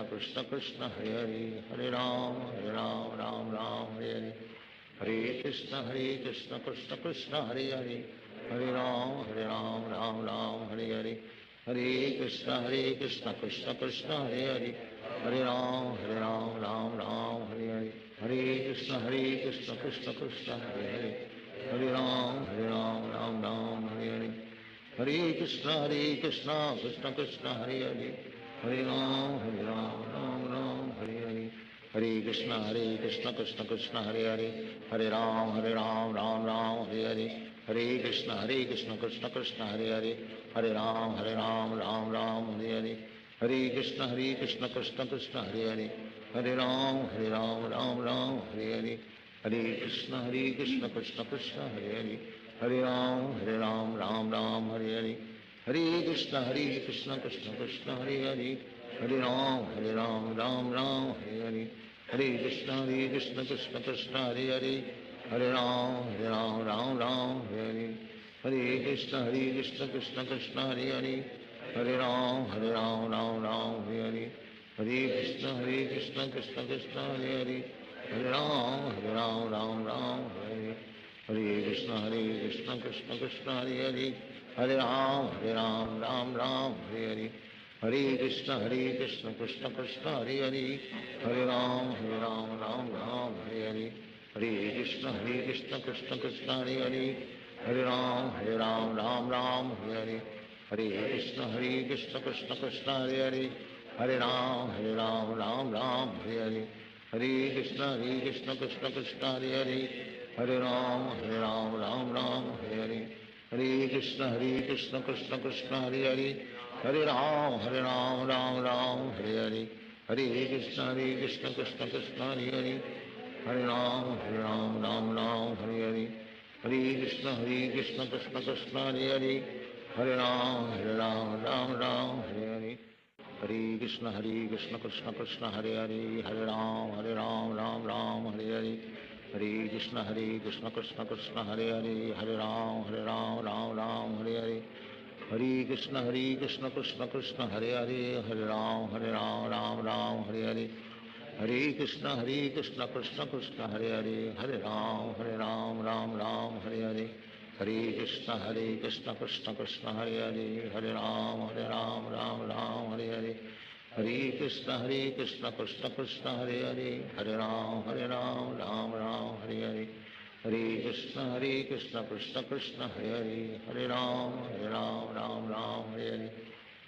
Krishna Krishna, Hare Ram, Hare Hare Krishna Krishna Krishna, Hare Ram, Hare Hare Krishna Krishna Krishna, Hare Ram, Hare Hare Krishna Krishna Krishna, Hare Ram, Hare Hare Krishna Krishna Krishna, Hare Ram, Ram Hare Hare Krishna Krishna Krishna, Hare Ram, Hare Hare Krishna Krishna Krishna, Hare Ram, Hare Hare Krishna Krishna Krishna, Hare Ram, Hare Hare Krishna Krishna Krishna, Hare Ram, Hare Hare Krishna Krishna Krishna, Hare Ram, Hare Hare Krishna Krishna Krishna, Hare Ram, Hare Hare Krishna Krishna Krishna, Hare Ram, Hare Hare Krishna Krishna Krishna, Hare Ram, Hare Hare Krishna Krishna Krishna, Hare Ram, Hare Hare Krishna Krishna Krishna, Hare Ram, Hare Hare Krishna Krishna Krishna, Hare Hare Ram, Ram Ram, Hare Hare. Hare Krishna, Krishna Krishna, Hare Hare. Hare Ram, Ram Ram, Hare Hare. Hare Krishna, Krishna Krishna, Hare Hare. Hare Ram, Ram Ram, Hare Hare. Hare Krishna, Krishna Krishna, Hare Hare. Hare Ram, Ram Ram, Hare Hare. Hare Krishna, Krishna Krishna, Hare Hare. Hare Ram, Ram, Hare Hare. Hare Krishna, Krishna Krishna, Hare Hare. Hare Ram, Ram, Hare Hare. Hare Krishna, Krishna Krishna, Hare Hare. Hare Ram, Ram, Hare Hare. Hare Krishna, Krishna Krishna, Hare Hare. Hare Ram, Ram, Hare Hare. Hare Krishna, Krishna Krishna, Hare Hare. Hare Ram, Ram, Hare Hare. Hare Krishna, Krishna Krishna, Hare Hare. Hare Ram, Ram, Hare Hare. Hare Krishna, Krishna Krishna, Hare Hare. Hare Ram, Ram, Hare Hare. Hare Krishna, Krishna Krishna, Hare Hare. Hare Ram, Ram, Hare Hare.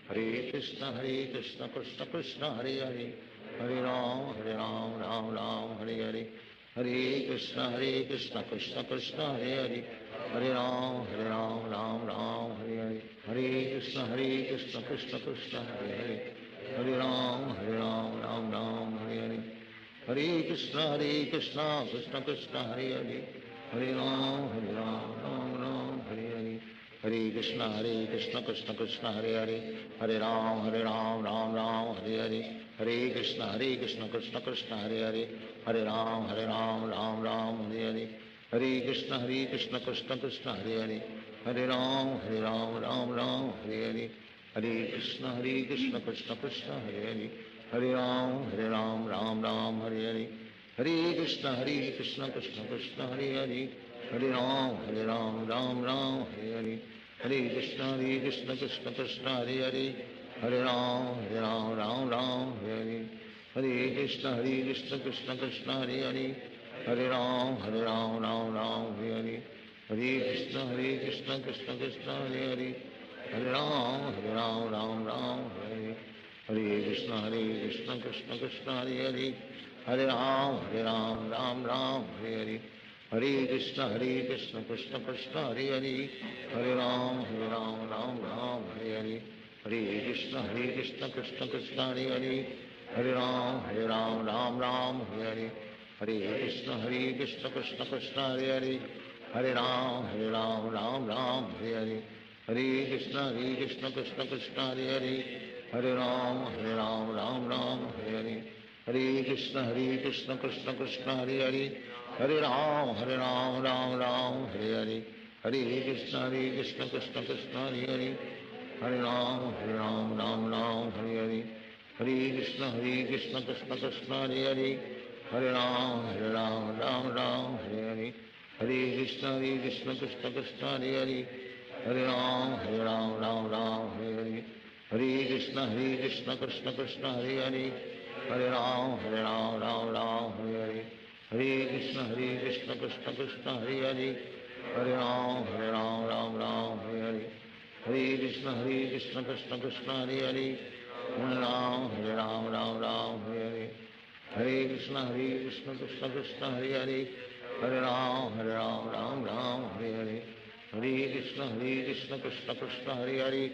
Hare Krishna, Krishna Krishna, Hare Hare. Hare Ram, Ram, Hare Hare. Hare Krishna, Krishna Krishna, Hare Hare. Hare Ram, Ram, Hare Hare. Hare Krishna, Krishna Krishna, Hare Hare. Hare Ram, Ram, Hare Hare. Hare Krishna, Krishna Krishna, Hare Hare. Hare Ram, Ram, Hare Hare. Hare Krishna, Krishna Krishna, Hare Hare. Hare Ram, Ram, Hare Hare. Hare Krishna, Krishna Krishna, Hare Hare. Hare Ram, Ram, Hare Hare. Hare Krishna, Krishna Krishna, Hare Hare. Hare Ram, Ram, Hare Hare. Hare Krishna, Krishna Krishna, Hare Hare. Hare Ram, Ram, Hare Hare. Hare Krishna, Krishna Krishna, Hare Hare. Hare Ram, Ram, Hare Hare. Hare Krishna, Krishna Krishna, Hare Hare. Hare Ram, Ram, Hare Hare. Hare Krishna, Krishna Krishna, Hare Hare. Hare Ram, Ram, Hare Hare. Hare Krishna, Krishna Krishna, Hare Hare. Hare Ram, Ram, Hare Hare. Hare Krishna, Krishna Krishna, Hare Hare. Hare Ram, Ram, Hare Hare. Hare Krishna, Krishna Krishna, Hare Hare. Hare Ram, Ram, Hare Hare. Hare Krishna, Krishna Krishna, Hare Hare. Hare Ram, Ram, Hare Hare. Hare Krishna, Krishna Krishna, Hare Hare. Hare Ram, Ram, Hare Hare. Hare Krishna, Krishna Krishna, Hare Hare. Hare Ram, Ram, Hare Hare. Hare Krishna, Krishna Krishna, Hare Hare. Hare Ram, Ram, Hare Hare. Hare Krishna, Krishna Krishna, Hare Hare. Hare Ram, Ram, Hare Hare. Hare Krishna, Krishna Krishna, Hare Hare. Hare Ram, Hare Hare. Hare Krishna, Krishna Krishna, Hare Hare. Hare Ram, Hare Hare. Hare Krishna, Krishna Krishna, Hare Hare. Hare Ram, Hare Hare. Hare Krishna, Krishna Krishna, Hare Hare. Hare Ram, Hare Hare. Hare Krishna, Krishna Krishna, Hare Hare. Hare Ram, Hare Hare. Hare Krishna, Krishna Krishna, Hare Hare. Hare Ram, Hare Hare. Hare Krishna, Krishna Krishna, Hare Hare.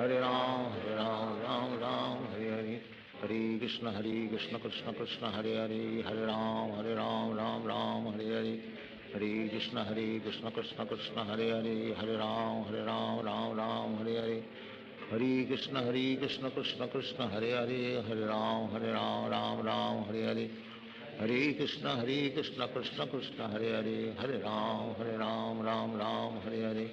Hare Ram, Hare Hare. Hare Krishna, Krishna Krishna, Hare Hare. Hare Ram, Hare Hare. Hare Krishna, Krishna Krishna, Hare Hare. Hare Ram, Hare Hare. Hare Krishna, Krishna Krishna, Hare Hare. Hare Ram, Hare Hare.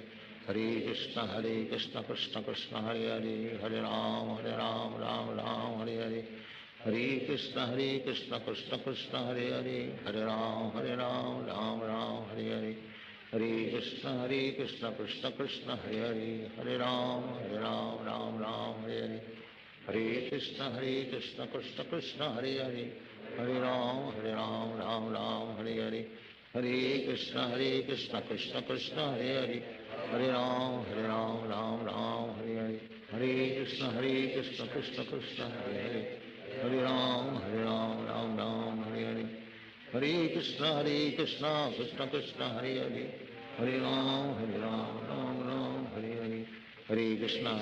Hare Krishna, Krishna Krishna, Hare Hare. Hare Ram, Ram, Hare Hare. Hare Krishna, Krishna Krishna, Hare Hare. Hare Ram, Ram, Hare Hare. Hare Krishna, Krishna Krishna, Hare Hare. Hare Ram, Ram, Hare Hare. Hare Krishna, Krishna Krishna, Hare Hare. Hare Ram, Ram, Hare Hare. Hare Krishna, Krishna Krishna, Hare Hare. Hare Ram, Ram, Hare Hare. Hare Krishna, Krishna Krishna, Hare Hare. Hare Ram, Ram, Hare Hare. Hare Krishna Krishna Krishna Hare Hare, Hare Ram Ram Ram Hare Hare, Hare Krishna Krishna Krishna Hare Hare, Hare Ram Ram Ram Hare Hare, Hare Krishna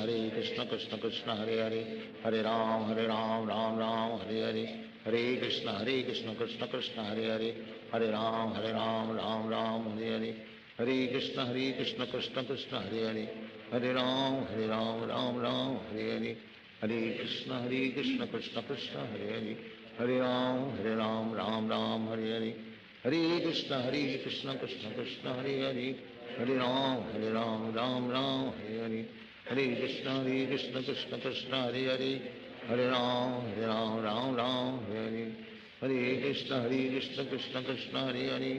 Krishna Krishna Hare Hare, Hare Ram Ram Ram Hare Hare, Hare Krishna Krishna Krishna Hare Hare, Hare Ram Ram Ram Hare Hare, Hare Krishna Krishna Krishna Hare Hare, Hare Ram Ram Ram Hare Hare, Hare Krishna Krishna Krishna Hare Hare, Hare Ram Ram Ram Hare Hare, Hare Krishna Krishna Krishna Hare Hare, Hare Ram Ram Ram Hare Hare, Hare Krishna Krishna Krishna Hare Hare, Hare Ram Ram Ram Hare Hare, Hare Krishna Krishna Krishna Hare Hare, Hare Ram Ram Ram Hare Hare, Hare Krishna Krishna Krishna Hare Hare,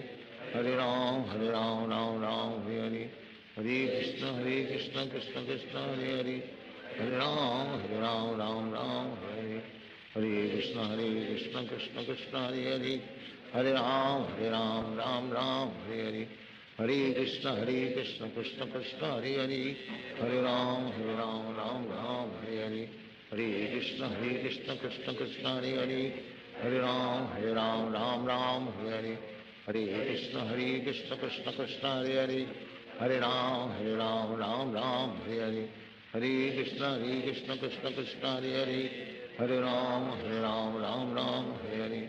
Hare Ram Ram Ram Hare Hare, Hare Krishna Krishna Krishna Hare Hare, Hare Ram Ram Ram Hare Hare, Hare Krishna Krishna Krishna Hare Hare, Hare Ram Ram Ram Hare Hare, Hare Krishna Krishna Krishna Hare Hare, Hare Ram Ram Ram Hare Hare, Hare Krishna Krishna Krishna Hare Hare, Hare Ram Ram Ram Hare Hare, Hare Krishna Krishna Krishna Hare Hare, Hare Ram Ram Ram Hare Hare, Hare Krishna Krishna Krishna Hare Hare, Hare Ram Ram Ram Hare Hare, Hare Krishna Krishna Krishna Hare Hare, Hare Ram Ram Ram Hare Hare,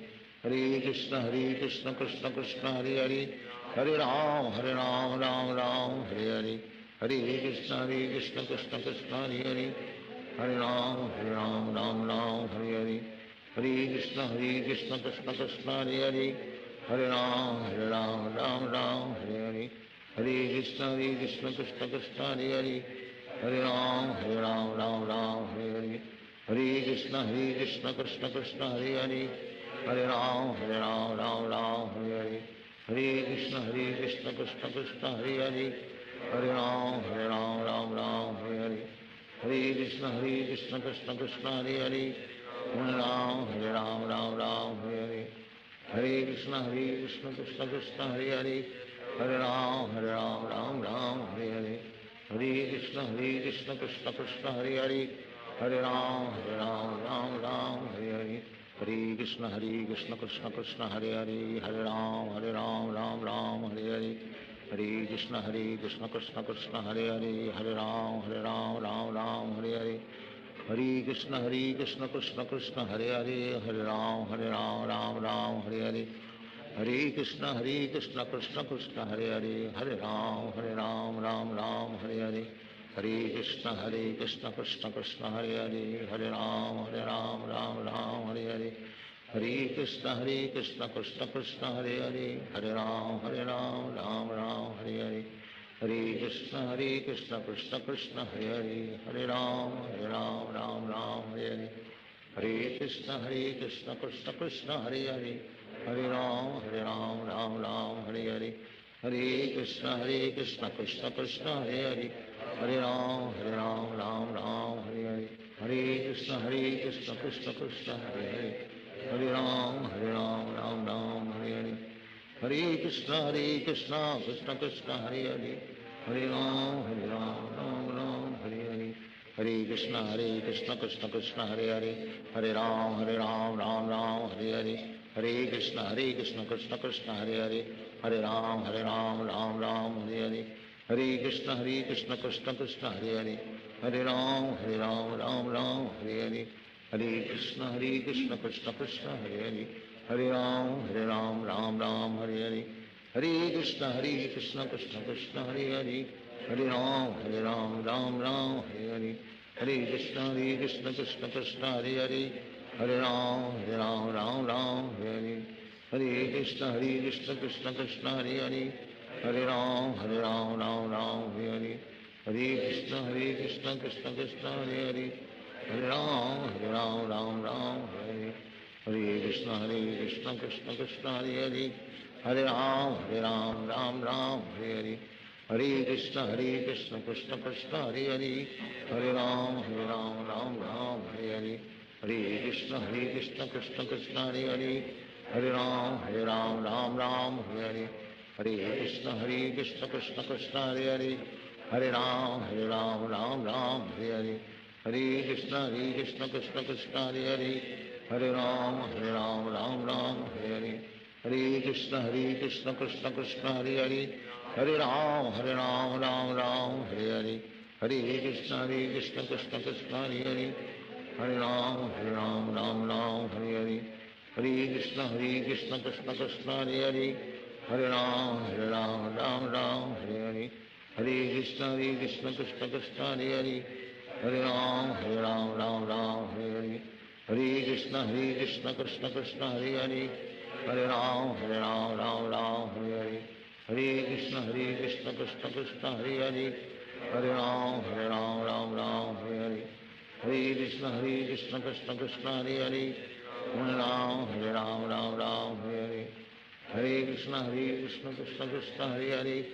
Hare Krishna Krishna Krishna Hare Hare, Hare Ram Ram Ram Hare Hare, Hare Krishna Krishna Krishna Hare Hare, Hare Ram Ram Ram Hare Hare, Hare Krishna Krishna Krishna Hare Hare, Hare Ram Ram Ram Hare Hare, Hare Krishna Krishna Krishna Hare Hare, Hare Ram Ram Ram Hare Hare, Hare Krishna Krishna Krishna Hare Hare, Hare Ram Ram Hare Hare, Hare Krishna Krishna Krishna Hare Hare, Hare Ram Ram Ram Hare Hare, Hare Krishna Krishna Krishna Hare Hare, Hare Ram Ram Ram Hare Hare, Hare Krishna Krishna Krishna Hare Hare, Hare Ram Ram Ram Hare Hare, Hare Krishna Krishna Krishna Hare Hare, Hare Ram Ram Ram Hare Hare, Hare Krishna Krishna Krishna Hare Hare, Hare Ram Ram Ram Hare Hare, Hare Krishna Krishna Krishna Hare Hare, Hare Ram Ram Ram Hare Hare, Hare Krishna Krishna Krishna Hare Hare, Hare Ram Ram Ram Hare Hare, Hare Krishna Krishna Krishna Hare Hare, Hare Ram Ram Ram Hare Hare, Hare Krishna Krishna Krishna Hare Hare, Hare Ram Ram Ram Hare Hare, Hare Krishna Krishna Krishna Hare Hare, Hare Ram Ram Ram Hare Hare, Hare Krishna Krishna Krishna Hare Hare, Hare Ram Ram Ram Hare Hare, Hare Krishna Krishna Krishna Hare Hare, Hare Ram Ram Ram Hare Hare, Hare Krishna Krishna Krishna Hare Hare, Hare Ram Ram Ram Hare Hare, Hare Krishna Krishna Krishna Hare Hare, Hare Ram Ram Ram Hare Hare, Hare Krishna Krishna Krishna Hare Hare, Hare Ram Ram Ram Hare Hare, Hare Krishna Krishna Krishna Hare Hare, Hare Ram Ram Ram Hare Hare, Hare Krishna Krishna Krishna Hare Hare, Hare Ram Ram Ram Hare Hare, Hare Krishna Krishna Krishna Hare Hare, Hare Ram Ram Ram Hare Hare, Hare Krishna Krishna Krishna Hare Hare, Hare Ram Ram Ram Hare Hare, Hare Krishna Krishna Krishna Hare Hare, Hare Ram Ram Ram Hare Hare, Hare Krishna Krishna Krishna Hare Hare, Hare Ram Ram Ram Hare Hare, Hare Krishna Krishna Krishna Hare Hare, Hare Ram Ram Ram Hare Hare, Hare Krishna Krishna Krishna Hare Hare, Hare Ram Ram Ram Hare Hare, Hare Krishna Krishna Krishna Hare Hare, Hare Ram Ram Ram Hare Hare, Hare Krishna Krishna Krishna Krishna Hare Hare, Hare Ram Ram Ram Hare Hare, Hare Krishna Krishna Krishna Hare Hare, Hare Ram Ram Ram Hare Hare, Hare Krishna Krishna Krishna Hare Hare, Hare Ram Ram Ram Hare Hare, Hare Krishna Krishna Krishna Hare Hare, Hare Ram Ram Ram Hare Hare, Hare Krishna Krishna Krishna Hare Hare, Hare Ram Ram Hare Hare, Hare Krishna Krishna Krishna Hare Hare, Hare Ram Ram Hare Hare, Hare Krishna Krishna Krishna Hare Hare, Hare Ram Ram Hare Hare, Hare Krishna Krishna Krishna Hare Hare, Hare Ram Ram Hare Hare, Hare Krishna Krishna Krishna Hare Hare, Hare Ram Ram Hare Hare, Hare Krishna Krishna Krishna Hare Hare,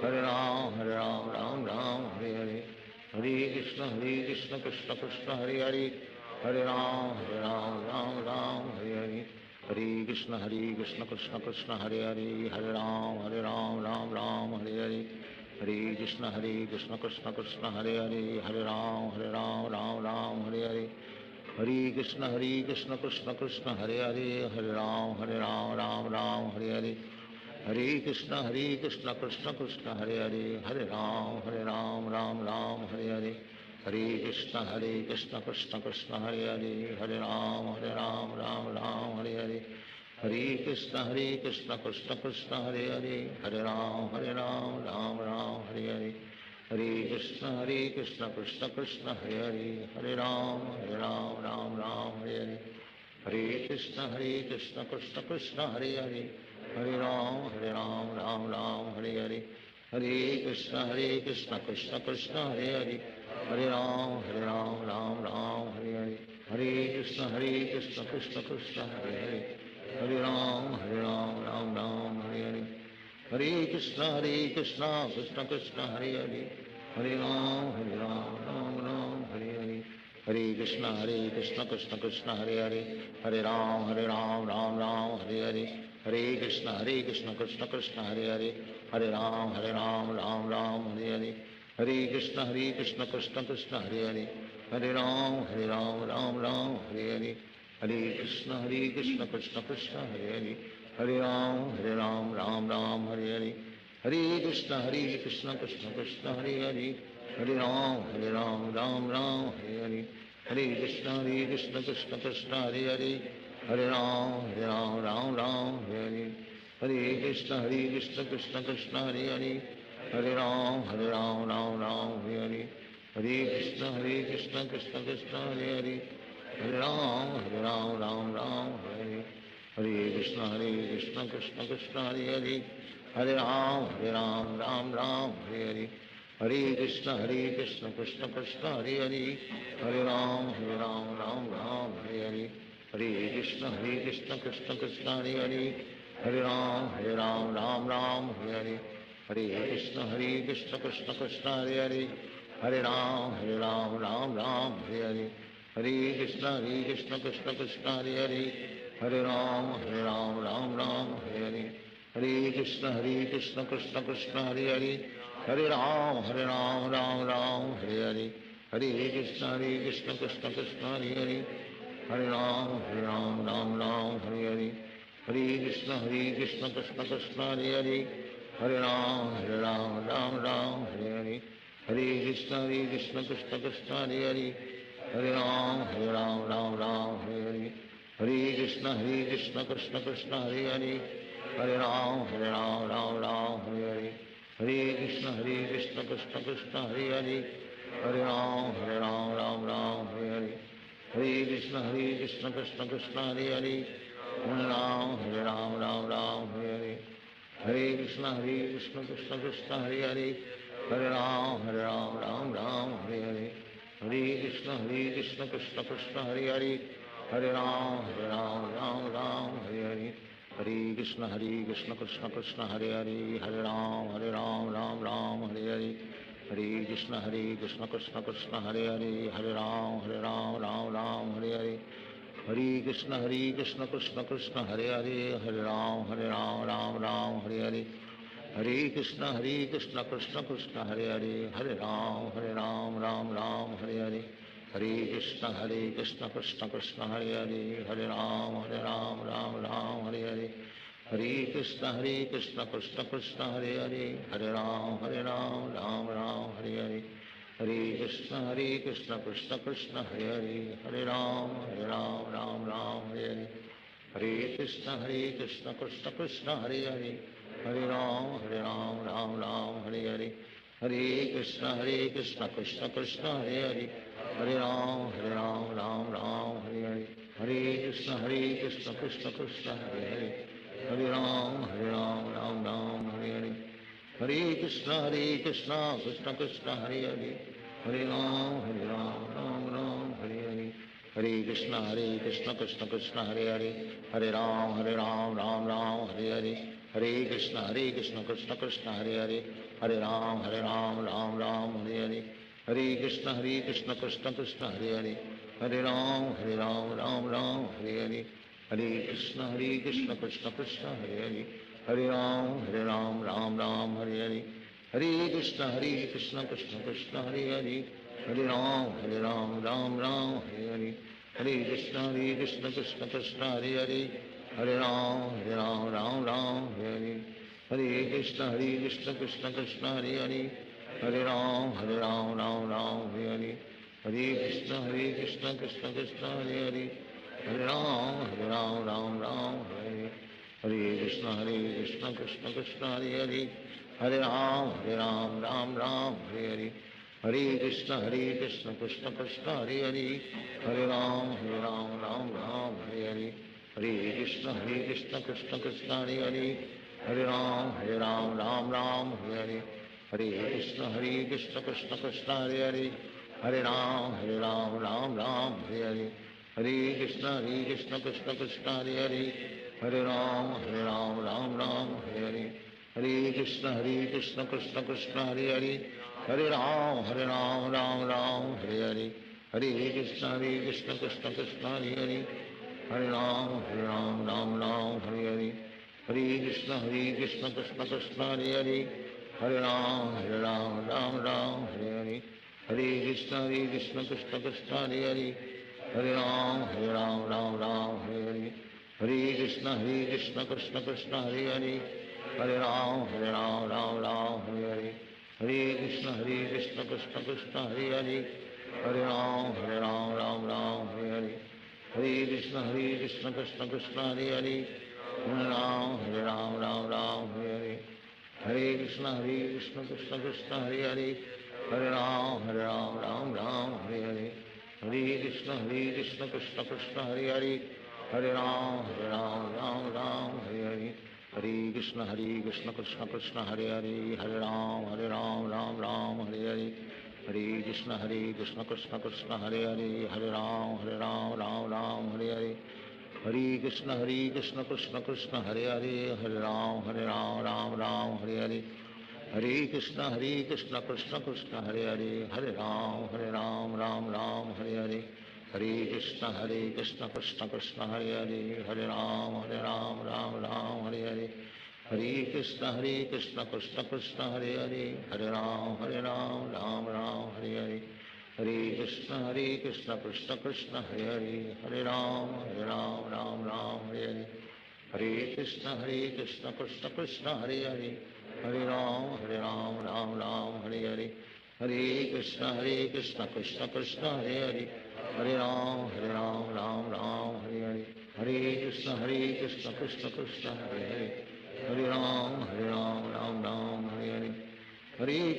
Hare Ram Ram Hare Hare, Hare Krishna Krishna Krishna Hare Hare, Hare Ram Ram Hare Hare, Hare Krishna Krishna Krishna Hare Hare, Hare Ram Ram Hare Hare, Hare Krishna Krishna Krishna Hare Hare, Hare Ram Ram Hare Hare, Hare Krishna Krishna Krishna Hare Hare, Hare Ram Ram Hare Hare, Hare Krishna Krishna Krishna Hare Hare, Hare Ram Ram Hare Hare, Hare Krishna Krishna Krishna Hare Hare, Hare Ram Ram Hare Hare, Hare Krishna Krishna Krishna Hare Hare, Hare Ram Ram Hare Hare, Hare Krishna Krishna Krishna Hare Hare, Hare Ram Ram Hare Hare, Hare Krishna Krishna Krishna Hare Hare, Hare Ram Ram Hare Hare, Hare Krishna Krishna Krishna Hare Hare, Hare Ram Ram Hare Hare, Hare Krishna Krishna Krishna Hare Hare, Hare Ram Ram Hare Hare, Hare Krishna Krishna Krishna Hare Hare, Hare Ram Ram Hare Hare, Hare Krishna Krishna Krishna Hare Hare, Hare Ram Ram Hare Hare, Hare Krishna Krishna Krishna Hare Hare, Hare Ram Ram Hare Hare, Hare Krishna Krishna Krishna Hare Hare, Hare Ram Ram Hare Hare, Hare Krishna Krishna Krishna Hare Hare, Hare Ram Ram Hare Hare, Hare Krishna Krishna Krishna Hare Hare, Hare Ram Ram Hare Hare, Hare Krishna Krishna Krishna Hare Hare, Hare Ram Ram Hare Hare, Hare Krishna Krishna Krishna Hare Hare, Hare Ram Ram Hare Hare, Hare Krishna Krishna Krishna Hare Hare, Hare Ram Ram Hare Hare, Hare Krishna Krishna Krishna Hare Hare, Hare Ram Hare Hare, Hare Krishna Krishna Krishna Hare Hare, Hare Ram Ram Hare Hare, Hare Krishna Krishna Krishna Hare Hare, Hare Ram Ram Hare Hare, Hare Krishna Krishna Krishna Hare Hare, Hare Ram Ram Hare Hare, Hare Krishna Krishna Krishna Hare Hare, Hare Ram Ram Hare Hare, Hare Krishna Krishna Krishna Hare Hare, Hare Ram Ram Hare Hare, Hare Krishna Krishna Krishna Hare Hare, Hare Ram Ram Hare Hare, Hare Krishna Krishna Krishna Hare Hare, Hare Ram Hare Hare, Hare Krishna Krishna Krishna Hare Hare, Hare Ram Hare Hare, Hare Krishna Krishna Krishna Hare Hare, Hare Ram Hare Hare, Hare Krishna Krishna Krishna Hare Hare, Hare Ram Hare Hare, Hare Krishna Krishna Krishna Hare Hare, Hare Ram Hare Hare, Hare Krishna Krishna Krishna Hare Hare, Hare Ram Hare Hare, Hare Krishna Krishna Krishna Hare Hare, Hare Ram Hare Hare, Hare Krishna Krishna Krishna Hare Hare, Hare Ram Ram Hare Hare, Hare Krishna Krishna Krishna Hare Hare, Hare Ram Hare Hare, Hare Krishna Krishna Krishna Hare Hare, Hare Ram Hare Hare, Hare Krishna Krishna Krishna Hare Hare, Hare Ram Ram Hare Hare, Hare Krishna Krishna Krishna Hare Hare, Hare Ram Ram Ram Hare Hare. Hare Krishna Krishna Krishna Hare Hare, Hare Ram Ram Hare Hare. Hare Krishna Krishna Krishna Hare Hare, Hare Ram Ram Hare Hare. Hare Krishna Krishna Krishna Hare Hare, Hare Ram Ram Hare Hare. Hare Krishna Krishna Krishna Hare Hare, Hare Ram Ram Hare Hare. Hare Krishna Krishna Krishna Hare Hare, Hare Ram Ram Hare Hare. Hare Krishna Krishna Krishna Hare Hare, Hare Ram Ram Hare Hare. Hare Krishna Krishna Krishna Hare Hare, Hare Ram Ram Hare Hare. Hare Krishna Krishna Krishna Hare Hare, Hare Ram Ram Hare Hare. Hare Krishna Krishna Krishna Hare Hare, Hare Ram Ram Hare Hare. Hare Krishna Krishna Krishna Hare Hare, Hare Ram Ram Hare Hare. Hare Krishna Krishna Krishna Hare Hare, Hare Ram Ram Hare Hare. Hare Krishna Krishna Krishna Hare Hare, Hare Ram Ram Hare Hare. Hare Krishna Krishna Krishna Hare Hare, Hare Ram Ram Hare Hare. Hare Krishna Krishna Krishna Hare Hare, Hare Ram Ram Hare Hare. Hare Krishna Krishna Krishna Hare Hare, Hare Ram Ram Hare Hare. Hare Krishna Krishna Krishna Hare Hare, Hare Ram Ram Hare Hare. Hare Krishna Krishna Krishna Hare Hare, Hare Ram Ram Hare Hare. Hare Krishna Krishna Krishna Hare Hare, Hare Ram Ram Hare Hare. Hare Krishna Krishna Krishna Hare Hare, Hare Ram Ram Hare Hare. Hare Krishna Krishna Krishna Hare Hare, Hare Ram Ram Hare Hare. Hare Krishna Krishna Krishna Hare Hare, Hare Ram Ram Hare Hare. Hare Krishna Krishna Krishna Hare Hare, Hare Ram Ram Hare Hare. Hare Krishna Krishna Krishna Hare Hare, Hare Ram Ram Hare Hare. Hare Krishna Krishna Krishna Hare Hare, Hare Ram Ram Hare Hare. Hare Krishna Krishna Krishna Hare Hare, Hare Ram Ram Hare Hare. Hare Krishna Krishna Krishna Hare Hare, Hare Ram Ram Hare Hare. Hare Krishna Krishna Krishna Hare Hare, Hare Ram Ram Hare Hare. Hare Krishna Krishna Krishna Hare Hare, Hare Ram Ram Hare Hare. Hare Krishna Krishna Krishna Hare Hare, Hare Ram Ram Hare Hare. Hare Krishna Krishna Krishna Hare Hare, Hare Ram Ram Hare Hare. Hare Krishna Krishna Krishna Hare Hare, Hare Ram Ram Hare Hare. Hare Krishna Krishna Krishna Hare Hare, Hare Ram Ram Hare Hare. Hare Krishna Krishna Krishna Hare Hare, Hare Ram Ram Hare Hare. Hare Krishna Krishna Krishna Hare Hare, Hare Ram Ram Hare Hare. Hare Krishna Krishna Krishna Hare Hare, Hare Ram Ram Hare Hare. Hare Krishna Krishna Krishna Hare Hare, Hare Ram Ram Hare Hare. Hare Krishna Krishna Krishna Hare Hare, Hare Ram Ram Hare Hare. Hare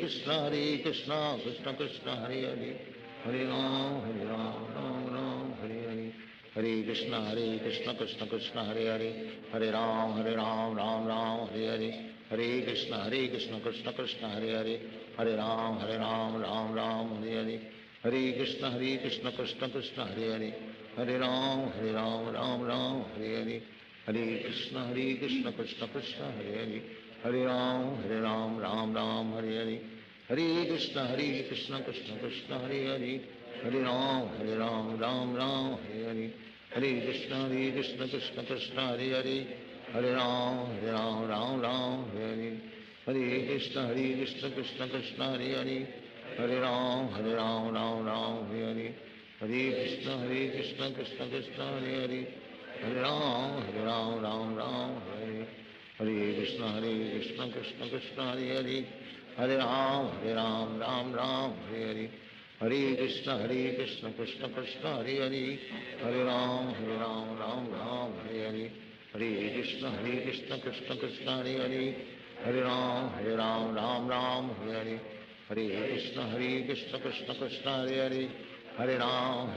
Krishna Krishna Krishna Hare Hare, Hare Ram Ram Hare Hare. Hare Krishna Krishna Krishna Hare Hare, Hare Ram Hare Hare. Hare Krishna Krishna Krishna Hare Hare, Hare Ram Ram Hare Hare. Hare Krishna Krishna Krishna Hare Hare, Hare Ram Ram Hare Hare. Hare Krishna Krishna Krishna Hare Hare, Hare Ram Ram Hare Hare. Hare Krishna Krishna Krishna Hare Hare, Hare Ram Ram Hare Hare. Hare Krishna Krishna Krishna Hare Hare, Hare Ram Ram Hare Hare. Hare Krishna Krishna Krishna Hare Hare, Hare Ram Hare Hare. Hare Krishna Krishna Krishna Hare Hare, Hare Ram Ram Hare Hare. Hare Krishna Krishna Krishna Hare Hare, Hare Ram Ram Ram Hare Hare. Hare Krishna Krishna Krishna Hare Hare, Hare Ram Ram Ram Hare Hare. Hare Krishna Krishna Krishna Hare Hare, Hare Ram Ram Ram Hare Hare. Hare Krishna Krishna Krishna Hare Hare, Hare Ram Ram Hare Hare. Hare Krishna Krishna Krishna Hare Hare, Hare Ram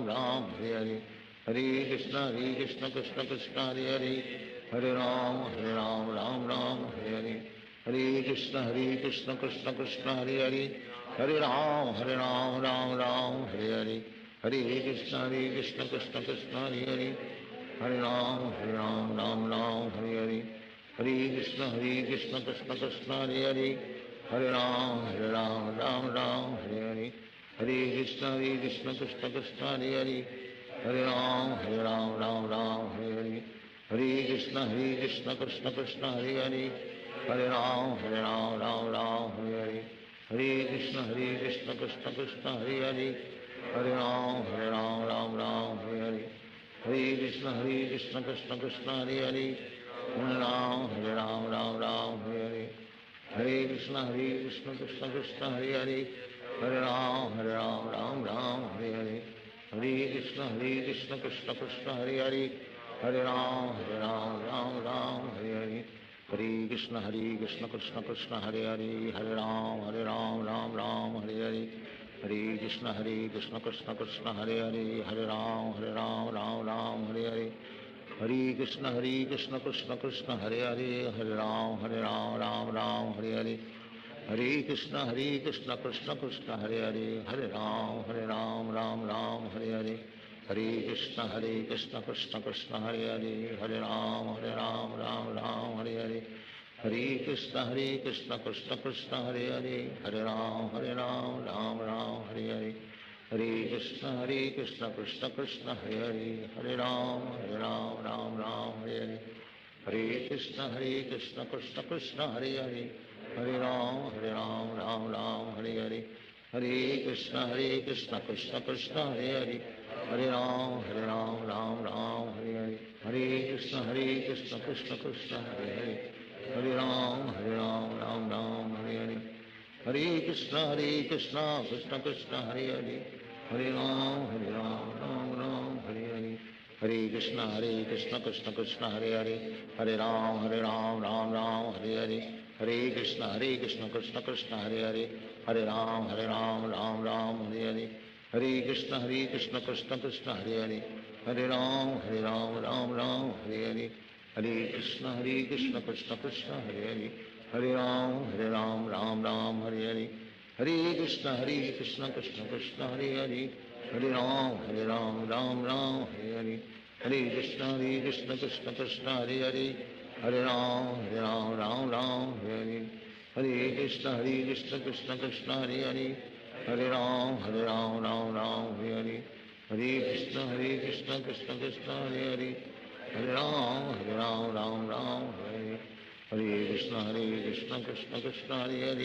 Ram Hare Hare. Hare Krishna Krishna Krishna Hare Hare, Hare Ram Ram Hare Hare. Hare Krishna Krishna Krishna Hare Hare, Hare Ram Ram Hare Hare. Hare Krishna Krishna Krishna Hare Hare, Hare Ram Ram Hare Hare. Hare Krishna Krishna Krishna Hare Hare, Hare Ram Ram Hare Hare. Hare Krishna Krishna Krishna Hare Hare, Hare Ram Ram Hare Hare. Hare Krishna Krishna Krishna Hare Hare, Hare Ram Ram Hare Hare. Hare Krishna Krishna Krishna Hare Hare, Hare Ram Ram Hare Hare. Hare Krishna Krishna Krishna Hare Hare, Hare Ram Ram Hare Hare. Hare Krishna Krishna Krishna Hare Hare, Hare Ram Ram Hare Hare. Hare Krishna Krishna Krishna Hare Hare, Hare Ram Ram Hare Hare. Hare Krishna Krishna Krishna Hare Hare, Hare Ram Ram Hare Hare. Hare Krishna Krishna Krishna Hare Hare, Hare Ram Ram Hare Hare. Hare Krishna Krishna Krishna Hare Hare, Hare Ram Ram Hare Hare. Hare Krishna Krishna Krishna Hare Hare, Hare Ram Ram Hare Hare. Hare Krishna Krishna Krishna Hare Hare, Hare Ram Ram Hare Hare. Hare Krishna Krishna Krishna Hare Hare, Hare Ram Ram Hare Hare. Hare Krishna Krishna Krishna Hare Hare, Hare Ram Ram Hare Hare. Hare Krishna Krishna Krishna Hare Hare, Hare Ram Ram Hare Hare. Hare Krishna Krishna Krishna Hare Hare, Hare Ram Ram Hare Hare. Hare Krishna Krishna Krishna Hare Hare, Hare Ram Ram Hare Hare. Hare Krishna Krishna Krishna Hare Hare, Hare Ram Ram Hare Hare. Hare Krishna Krishna Krishna Hare Hare, Hare Ram Ram Hare Hare. Hare Krishna Krishna Krishna Hare Hare, Hare Ram Ram Hare Hare. Hare Krishna Krishna Krishna Hare Hare, Hare Ram Ram Hare Hare. Hare Krishna Krishna Krishna Hare Hare, Hare Ram Ram Hare Hare. Hare Krishna Krishna Krishna Hare Hare, Hare Ram Ram Hare Hare. Hare Krishna Krishna Krishna Hare Hare, Hare Ram Ram Hare Hare. Hare Krishna Krishna Krishna Hare Hare, Hare Ram Ram Hare Hare. Hare Krishna Krishna Krishna Hare Hare, Hare Ram Ram Hare Hare. Hare Krishna Krishna Krishna Hare Hare,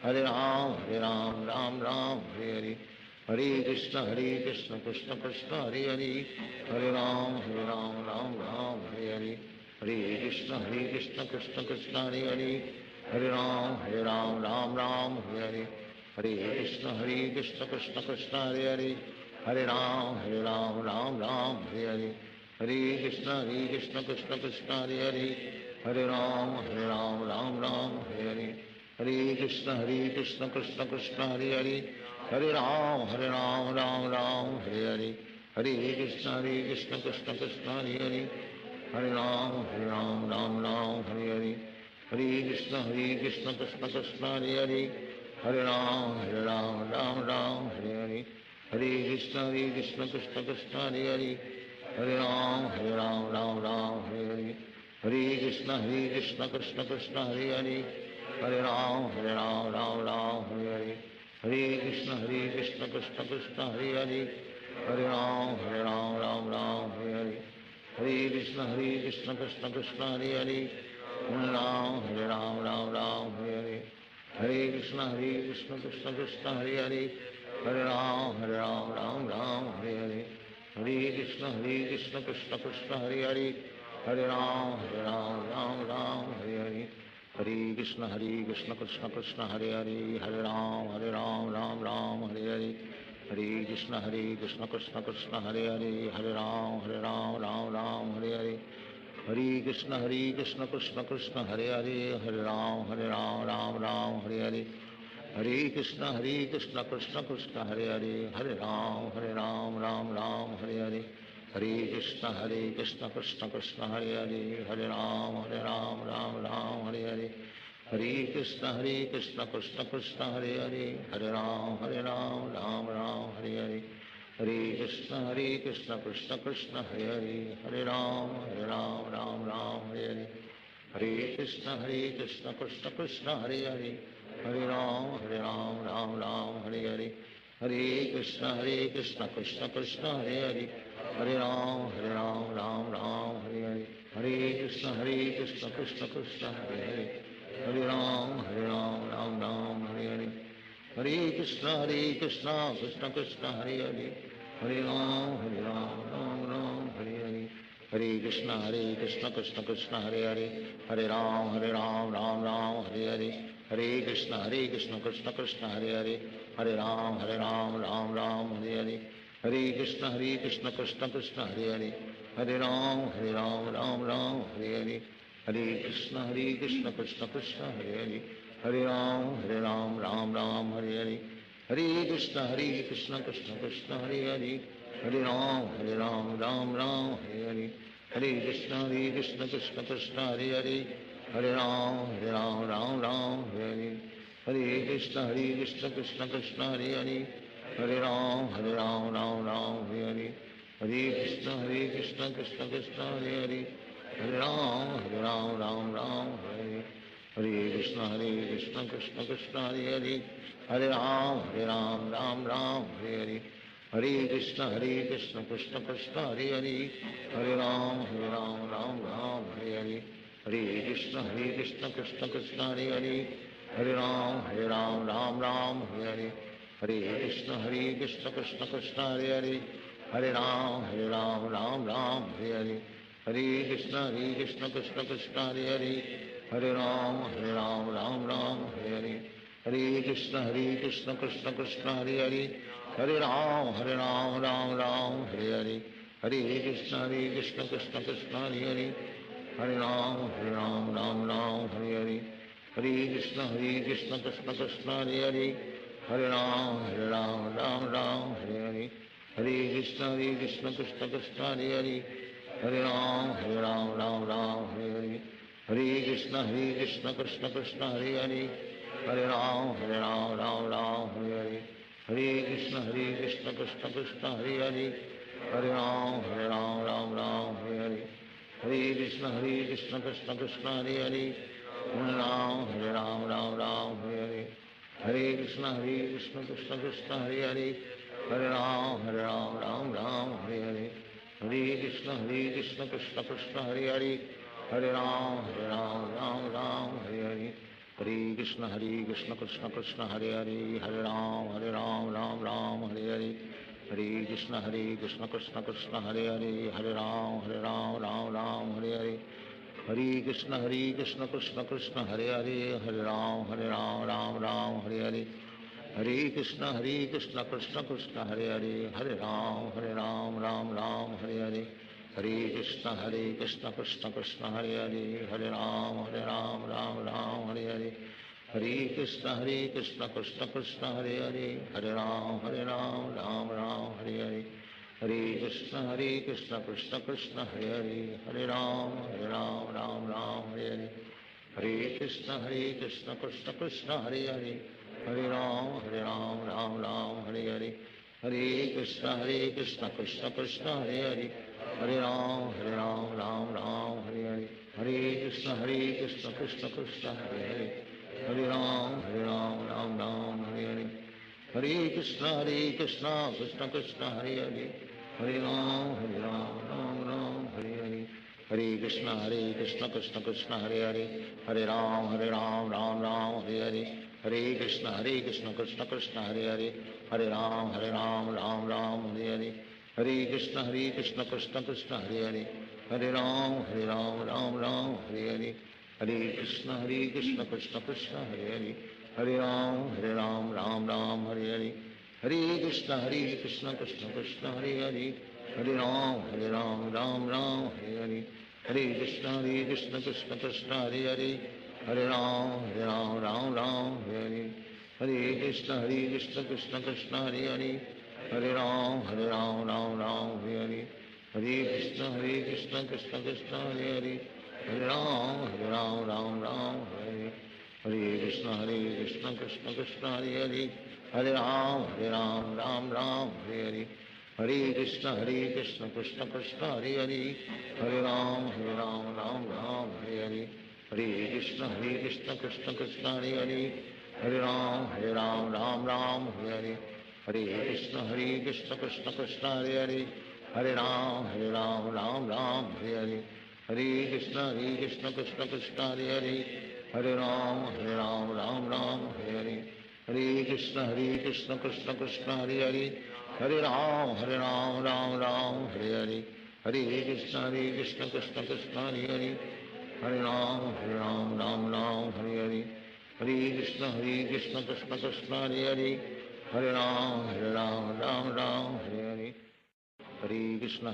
Hare Ram Ram Hare Hare. Hare Krishna Krishna Krishna Hare Hare, Hare Ram Ram Hare Hare. Hare Krishna Krishna Krishna Hare Hare, Hare Ram Ram Hare Hare. Hare Krishna Krishna Krishna Hare Hare, Hare Ram Ram Hare Hare. Hare Krishna Krishna Krishna Hare Hare, Hare Ram Ram Hare Hare. Hare Krishna Krishna Krishna Hare Hare, Hare Ram Ram Hare Hare. Hare Krishna Krishna Krishna Hare Hare, Hare Ram Ram Hare Hare. Hare Krishna Krishna Krishna Hare Hare, Hare Ram Ram Hare Hare. Hare Krishna Krishna Krishna Hare Hare, Hare Ram Ram Hare Hare. Hare Krishna Krishna Krishna Hare Hare, Hare Ram Ram Hare Hare. Hare Krishna Krishna Krishna Hare Hare, Hare Ram Ram Hare Hare. Hare Krishna Krishna Krishna Hare Hare, Hare Ram Ram Hare Hare. Hare Krishna Krishna Krishna Hare Hare, Hare Ram, Ram Ram, Hare Hare. Hare Krishna, Krishna Krishna, Hare Hare. Hare Ram, Ram Hare Hare. Hare Krishna, Krishna Krishna, Hare Hare. Hare Ram, Ram Hare Hare. Hare Krishna, Krishna Krishna, Hare Hare. Hare Ram, Ram Hare Hare. Hare Krishna, Krishna Krishna, Hare Hare. Hare Ram, Ram Hare Hare. Hare Krishna, Krishna Krishna, Hare Hare. Hare Ram, Ram Hare Hare. Hare Krishna, Krishna Krishna, Hare Hare. Hare Ram, Ram Hare Hare. Hare Krishna, Krishna Krishna, Hare Hare. Hare Ram, Ram Hare Hare. Hare Krishna, Krishna Krishna, Hare Hare. Hare Ram, Ram Hare Hare. Hare Krishna, Krishna Krishna, Hare Hare. Hare Ram, Ram Hare Hare. Hare Krishna, Krishna Krishna, Hare Hare. Hare Ram, Ram Hare Hare. Hare Krishna, Krishna Krishna, Hare Hare. Hare Ram, Ram Hare Hare. Hare Krishna, Krishna Krishna, Hare Hare. Hare Ram, Hare Hare. Hare Krishna, Krishna Krishna, Hare Hare. Hare Ram, Ram Hare Hare. Hare Krishna, Krishna Krishna, Hare Hare. Hare Ram, Ram Hare Hare. Hare Krishna, Krishna Krishna, Hare Hare. Hare Ram, Ram Hare Hare. Hare Krishna, Krishna Krishna, Hare Hare. Hare Ram, Ram Hare Hare. Hare Krishna, Krishna Krishna, Hare Hare. Hare Ram, Ram Hare Hare. Hare Krishna, Krishna Krishna, Hare Hare. Hare Ram, Ram Hare Hare. Hare Krishna, Krishna Krishna, Hare Hare. Hare Ram, Ram Hare Hare. Hare Krishna, Krishna Krishna, Hare Hare. Hare Ram, Ram Hare. Hare Krishna, Krishna Krishna, Hare Hare. Hare Ram, Ram Hare Hare. Hare Krishna, Krishna Krishna, Hare Hare. Hare Ram, Ram Hare Hare. Hare Krishna, Krishna Krishna, Hare Hare. Hare Ram, Ram Hare Hare. Hare Krishna, Krishna Krishna, Hare Hare. Hare Ram, Ram Hare Hare. Hare Krishna, Krishna Krishna, Hare Hare. Hare Ram, Hare Hare. Hare Krishna, Krishna Krishna, Hare Hare. Hare Ram, Ram Hare Hare. Hare Krishna, Krishna Krishna, Hare Hare. Hare Ram, Ram Hare Hare. Hare Krishna, Krishna Krishna, Hare Hare. Hare Ram, Ram Hare Hare. Hare Krishna, Krishna Krishna, Hare Hare. Hare Ram, Ram Hare Hare. Hare Krishna, Krishna Krishna, Hare Hare. Hare Ram, Ram Hare Hare. Hare Krishna, Krishna Krishna, Hare Hare. Hare Ram, Ram Hare Hare. Hare Krishna, Krishna Krishna, Hare Hare. Hare Ram, Ram Hare Hare. Hare Krishna, Krishna Krishna, Hare Hare. Hare Ram, Ram Hare Hare. Hare Krishna, Krishna Krishna, Hare Hare. Hare Ram, Hare Hare. Hare Krishna, Krishna Krishna, Hare Hare. Hare Ram, Ram Hare Hare. Hare Krishna, Krishna Krishna, Hare Hare. Hare Ram, Hare Hare. Hare Krishna, Krishna Krishna, Hare Hare. Hare Ram, Ram Hare Hare. Hare Krishna, Krishna Krishna, Hare Hare. Hare Ram, Ram Hare Hare. Hare Krishna, Krishna Krishna, Hare Hare. Hare Ram, Ram Hare Hare. Hare Krishna, Krishna Krishna, Hare Hare. Hare Ram, Ram Hare Hare. Hare Krishna, Krishna Krishna, Hare Hare. Hare Ram, Ram Hare Hare. Hare Krishna, Krishna Krishna, Hare Hare. Hare Ram, Ram Hare Hare. Hare Krishna, Krishna Krishna, Hare Hare. Hare Ram, Ram Hare Hare. Hare Krishna, Krishna Krishna, Hare Hare. Hare Ram, Ram Hare Hare. Hare Krishna, Krishna Krishna, Hare Hare. Hare Ram, Ram Hare Hare. Hare Krishna Krishna Krishna Hare Hare, Hare Ram Ram Ram Hare Hare, Hare Krishna Krishna Krishna Hare Hare, Hare Ram Ram Ram Hare Hare, Hare Krishna Krishna Krishna Hare Hare, Hare Ram Ram Ram Hare Hare, Hare Krishna Krishna Krishna Hare Hare, Hare Ram Ram Hare Hare, Hare Krishna Krishna Krishna Hare Hare, Hare Ram Ram Ram Hare Hare, Hare Krishna Krishna Krishna Hare Hare, Hare Ram Ram Hare Hare, Hare Krishna Krishna Krishna Hare Hare, Hare Ram Ram Hare Hare, Hare Krishna Krishna Krishna Hare Hare, Hare Ram Ram Hare, Hare Krishna Krishna Krishna Hare Hare, Hare Ram Ram Hare Hare, Hare Krishna Krishna Krishna Hare Hare, Hare Ram Ram Ram Hare Hare, Hare Krishna Krishna Krishna Hare Hare, Hare Ram Ram Hare Hare, Hare Krishna Krishna Krishna Hare Hare, Hare Ram Ram Hare Hare, Hare Krishna Krishna Krishna Hare Hare, Hare Ram Ram Hare Hare, Hare Krishna Krishna Krishna Hare Hare, Hare Ram Ram Hare Hare, Hare Krishna Krishna Krishna Hare Hare, Hare Ram Ram Hare Hare, Hare Krishna Krishna Krishna Hare Hare, Hare Ram Ram Hare Hare, Hare Krishna Krishna Krishna Hare Hare, Hare Ram Ram Hare Hare, Hare Krishna Krishna Krishna Hare Hare, Hare Ram Ram Hare Hare, Hare Krishna Krishna Krishna Hare Hare, Hare Ram Ram Hare Hare, Hare Krishna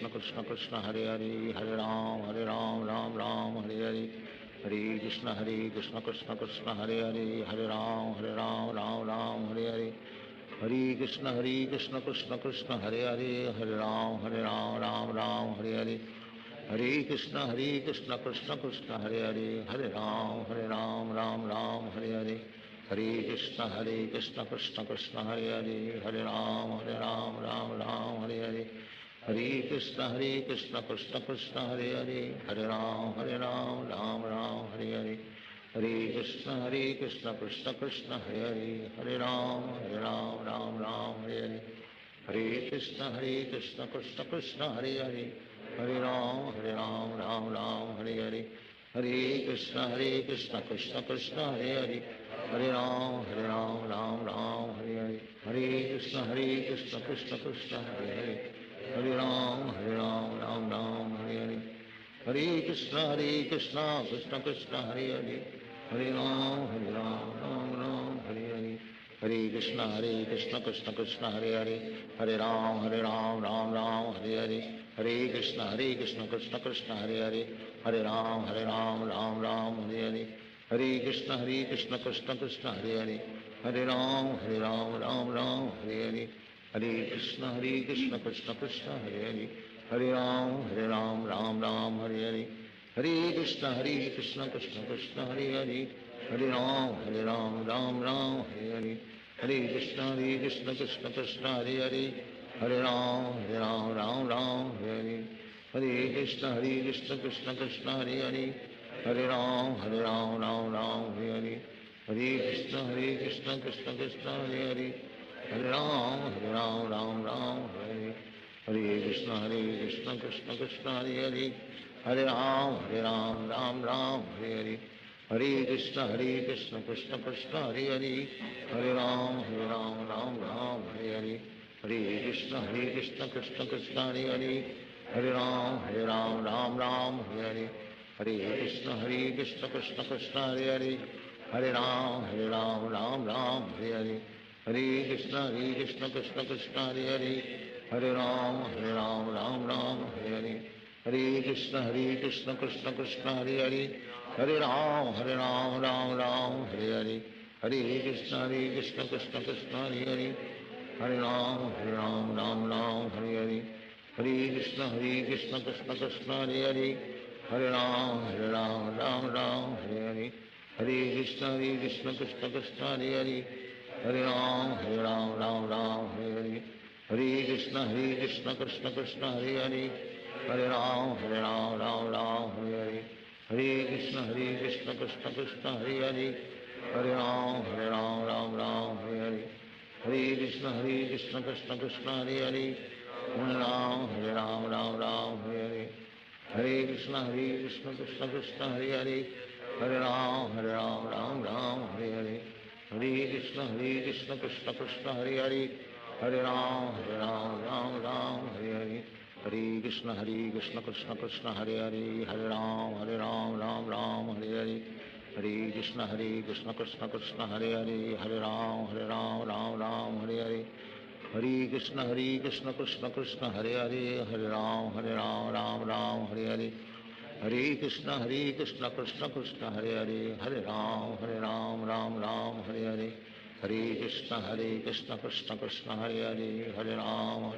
Krishna Krishna Hare Hare, Hare Ram Ram Hare Hare, Hare Krishna Krishna Krishna Hare Hare, Hare Ram Ram Hare Hare, Hare Krishna Krishna Krishna Hare Hare, Hare Ram Ram Hare Hare, Hare Krishna Krishna Krishna Hare Hare, Hare Ram Ram Hare Hare, Hare Krishna Krishna Krishna Hare Hare, Hare Ram Ram Hare Hare, Hare Krishna Krishna Krishna Hare Hare, Hare Ram Ram Hare Hare, Hare Krishna Krishna Krishna Hare Hare, Hare Ram Ram Hare Hare, Hare Krishna Krishna Krishna Hare Hare, Hare Ram Ram Hare Hare, Hare Krishna Krishna Krishna Hare Hare, Hare Ram Ram Hare Hare, Hare Krishna Krishna Krishna Hare Hare, Hare Ram Ram Hare Hare, Hare Krishna Krishna Krishna Hare Hare, Hare Ram Ram Hare Hare, Hare Krishna Krishna Krishna Hare Hare, Hare Ram Ram Hare Hare, Hare Krishna Krishna Krishna Hare Hare, Hare Ram Ram Hare Hare, Hare Krishna Krishna Krishna Hare Hare, Hare Ram Ram Hare Hare, Hare Krishna Krishna Krishna Hare Hare, Hare Ram Ram Hare Hare, Hare Krishna Krishna Krishna Hare Hare, Hare Ram Ram Hare Hare, Hare Krishna Krishna Krishna Hare Hare, Hare Ram Ram Hare Hare, Hare Krishna Krishna Krishna Hare Hare, Hare Ram Ram Hare Hare, Hare Krishna Krishna Krishna Hare Hare, Hare Ram Ram Hare Hare, Hare Krishna Krishna Krishna Hare Hare, Hare Ram Ram Hare Hare, Hare Krishna Krishna Krishna Hare Hare, Hare Ram Ram Hare Hare, Hare Krishna Krishna Krishna Hare Hare, Hare Ram Ram Hare Hare, Hare Krishna Krishna Krishna Hare Hare, Hare Ram Ram Hare Hare, Hare Krishna Krishna Krishna Hare Hare, Hare Ram Ram Hare Hare, Hare Krishna Krishna Krishna Hare Hare, Hare Ram Ram Hare Hare, Hare Krishna Krishna Krishna Hare Hare, Hare Ram Ram Hare Hare, Hare Krishna Krishna Krishna Hare Hare, Hare Ram Ram Hare Hare, Hare Krishna Krishna Krishna Hare Hare, Hare Ram Ram Hare Hare, Hare Krishna Krishna Krishna Hare Hare, Hare Ram Ram Ram Hare Hare, Hare Krishna Krishna Krishna Hare Hare, Hare Ram Ram Ram Hare Hare, Hare Krishna Krishna Krishna Hare Hare, Hare Ram Ram Ram Hare Hare, Hare Krishna Krishna Krishna Hare Hare, Hare Ram Ram Hare Hare, Hare Krishna Krishna Krishna Hare Hare, Hare Ram Ram Hare Hare, Hare Krishna Krishna Krishna Hare Hare, Hare Ram Ram Hare Hare, Hare Krishna Krishna Krishna Hare Hare, Hare Ram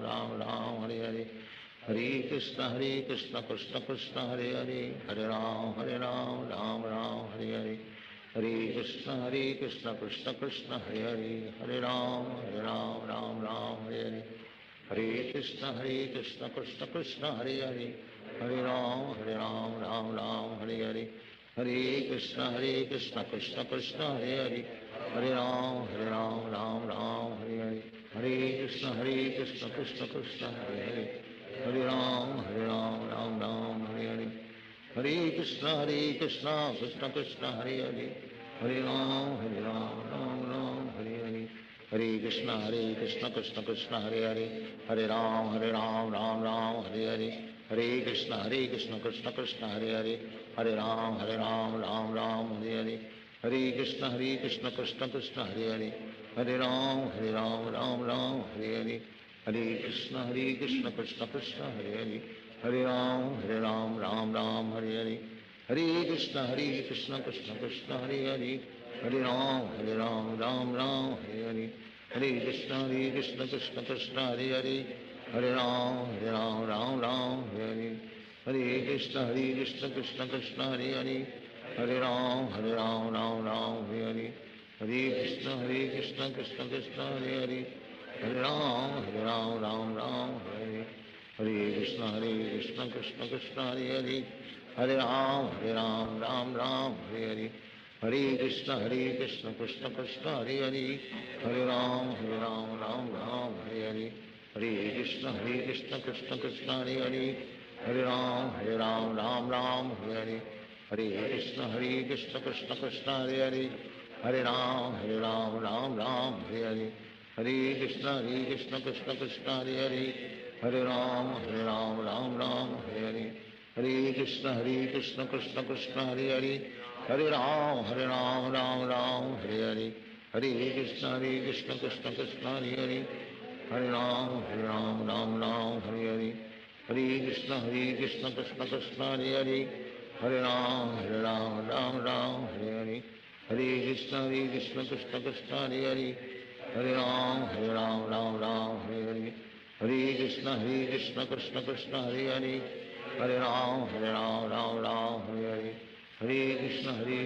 Ram Hare Hare, Hare Krishna Krishna Krishna Hare Hare, Hare Ram Ram Hare Hare, Hare Krishna Krishna Krishna Hare Hare, Hare Ram Ram Hare Hare, Hare Krishna Krishna Krishna Hare Hare, Hare Ram Ram Hare Hare, Hare Krishna Krishna Krishna Hare Hare, Hare Ram Ram Hare Hare, Hare Krishna Krishna Krishna Hare Hare, Hare Ram Ram Hare Hare, Hare Krishna Krishna Krishna Hare Hare, Hare Ram Ram Hare Hare, Hare Krishna Krishna Krishna Hare Hare, Hare Ram Ram Hare Hare, Hare Krishna Krishna Krishna Hare Hare, Hare Ram Ram Hare Hare, Hare Krishna Krishna Krishna Hare Hare, Hare Ram Ram Hare Hare, Hare Krishna Krishna Krishna Hare Hare, Hare Ram Ram Hare Hare, Hare Krishna Krishna Krishna Hare Hare, Hare Ram Ram Hare Hare, Hare Krishna Krishna Krishna Hare Hare, Hare Ram Ram Hare Hare, Hare Krishna Krishna Krishna Hare Hare, Hare Ram Ram Hare Hare, Hare Krishna Krishna Krishna Hare Hare, Hare Ram Ram Hare Hare, Hare Krishna Krishna Krishna Hare Hare, Hare Ram Ram Hare Hare, Hare Krishna Krishna Krishna Hare Hare, Hare Ram Ram Hare Hare, Hare Krishna Krishna Krishna Hare Hare, Hare Ram Ram Hare Hare, Hare Krishna Krishna Krishna Hare Hare, Hare Ram Ram Hare Hare, Hare Krishna Krishna Krishna Hare Hare, Hare Ram Ram Hare Hare, Hare Krishna Krishna Krishna Hare Hare, Hare Ram Ram Hare Hare, Hare Krishna Krishna Krishna Hare Hare, Hare Ram Ram Hare Hare, Hare Krishna Krishna Krishna Hare Hare, Hare Ram Ram Hare Hare, Hare Krishna Krishna Krishna Hare Hare, Hare Ram Ram Hare Hare, Hare Krishna Krishna Krishna Hare Hare, Hare Ram Ram Hare Hare, Hare Krishna Krishna Krishna Hare Hare, Hare Ram Ram Hare Hare, Hare Krishna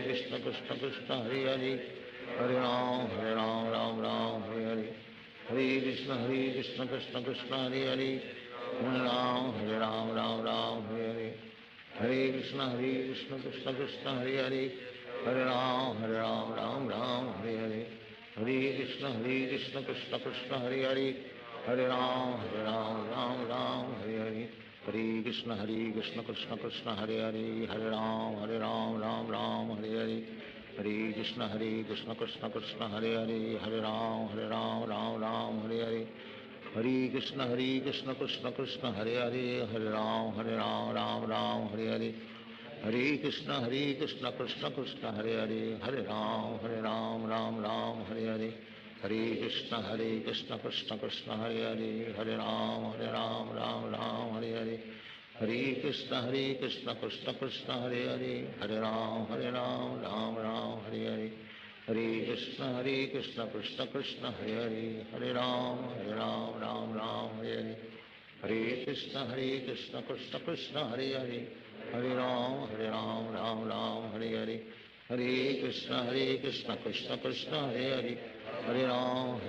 Krishna Krishna Hare Hare, Hare Ram Ram Hare Hare, Hare Krishna Krishna Krishna Hare Hare, Hare Ram Ram Hare Hare, Hare Krishna Krishna Krishna Hare Hare, Hare Ram Ram Hare Hare, Hare Krishna Krishna Krishna Hare Hare, Hare Ram Ram Hare Hare, Hare Krishna Krishna Krishna Hare Hare, Hare Ram Ram Hare Hare, Hare Krishna Krishna Krishna Hare Hare, Hare Ram Ram Hare Hare, Hare Krishna Krishna Krishna Hare Hare, Hare Ram Ram Hare Hare, Hare Krishna Krishna Krishna Hare Hare, Hare Ram Ram Hare Hare, Hare Krishna Krishna Krishna Hare Hare, Hare Ram Ram Hare Hare, Hare Krishna Krishna Krishna Hare Hare, Hare Ram Ram Hare Hare, Hare Krishna Krishna Krishna Hare Hare, Hare Ram Ram Hare Hare, Hare Krishna Krishna Krishna Hare Hare, Hare Ram